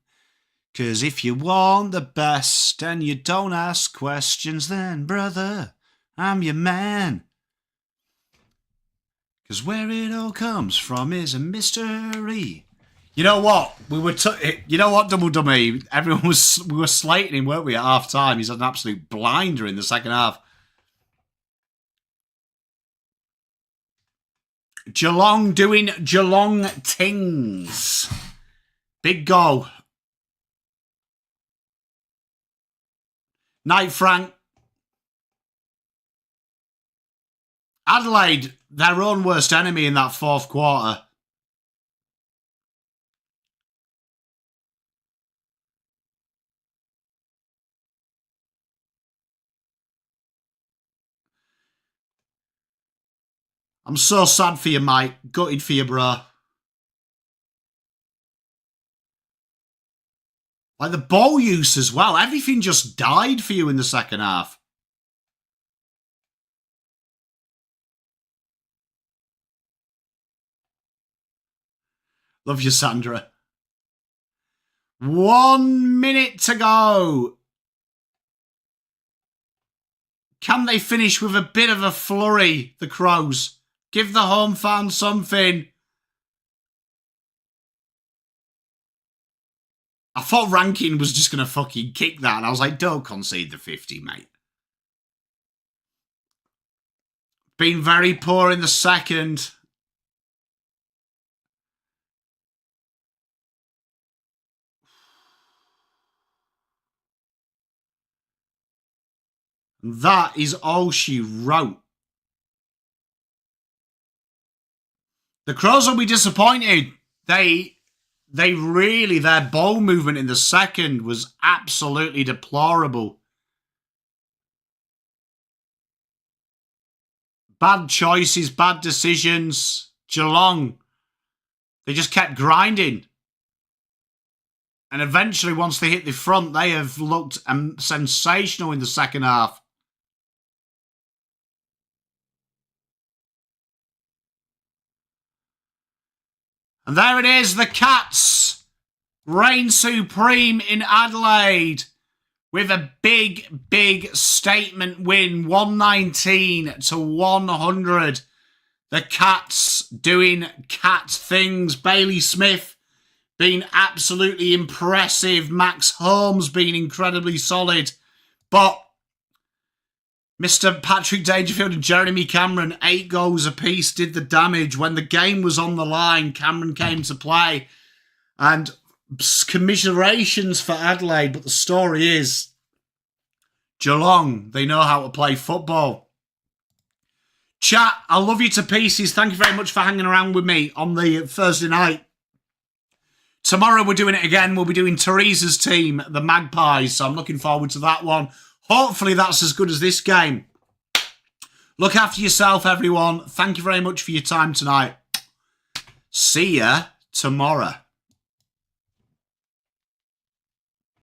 Speaker 1: 'Cause if you want the best and you don't ask questions, then, brother, I'm your man. 'Cause where it all comes from is a mystery. You know what? You know what, Double Dummy? We were slating him, weren't we, at half time? He's had an absolute blinder in the second half. Geelong doing Geelong things. Big goal. Night, Frank. Adelaide, their own worst enemy in that fourth quarter. I'm so sad for you, Mike. Gutted for you, bro. Like the ball use as well. Everything just died for you in the second half. Love you, Sandra. 1 minute to go. Can they finish with a bit of a flurry, the Crows? Give the home fans something. I thought Rankin was just going to fucking kick that. And I was like, don't concede the 50, mate. Been very poor in the second. That is all she wrote. The Crows will be disappointed. They really, their ball movement in the second was absolutely deplorable. Bad choices, bad decisions. Geelong, they just kept grinding. And eventually, once they hit the front, they have looked sensational in the second half. And there it is, the Cats reign supreme in Adelaide with a big, big statement win, 119-100. The Cats doing cat things. Bailey Smith being absolutely impressive. Max Holmes being incredibly solid. But Mr. Patrick Dangerfield and Jeremy Cameron, 8 goals apiece, did the damage. When the game was on the line, Cameron came to play. And commiserations for Adelaide, but the story is Geelong, they know how to play football. Chat, I love you to pieces. Thank you very much for hanging around with me on the Thursday night. Tomorrow we're doing it again. We'll be doing Teresa's team, the Magpies, so I'm looking forward to that one. Hopefully that's as good as this game. Look after yourself, everyone. Thank you very much for your time tonight. See ya tomorrow.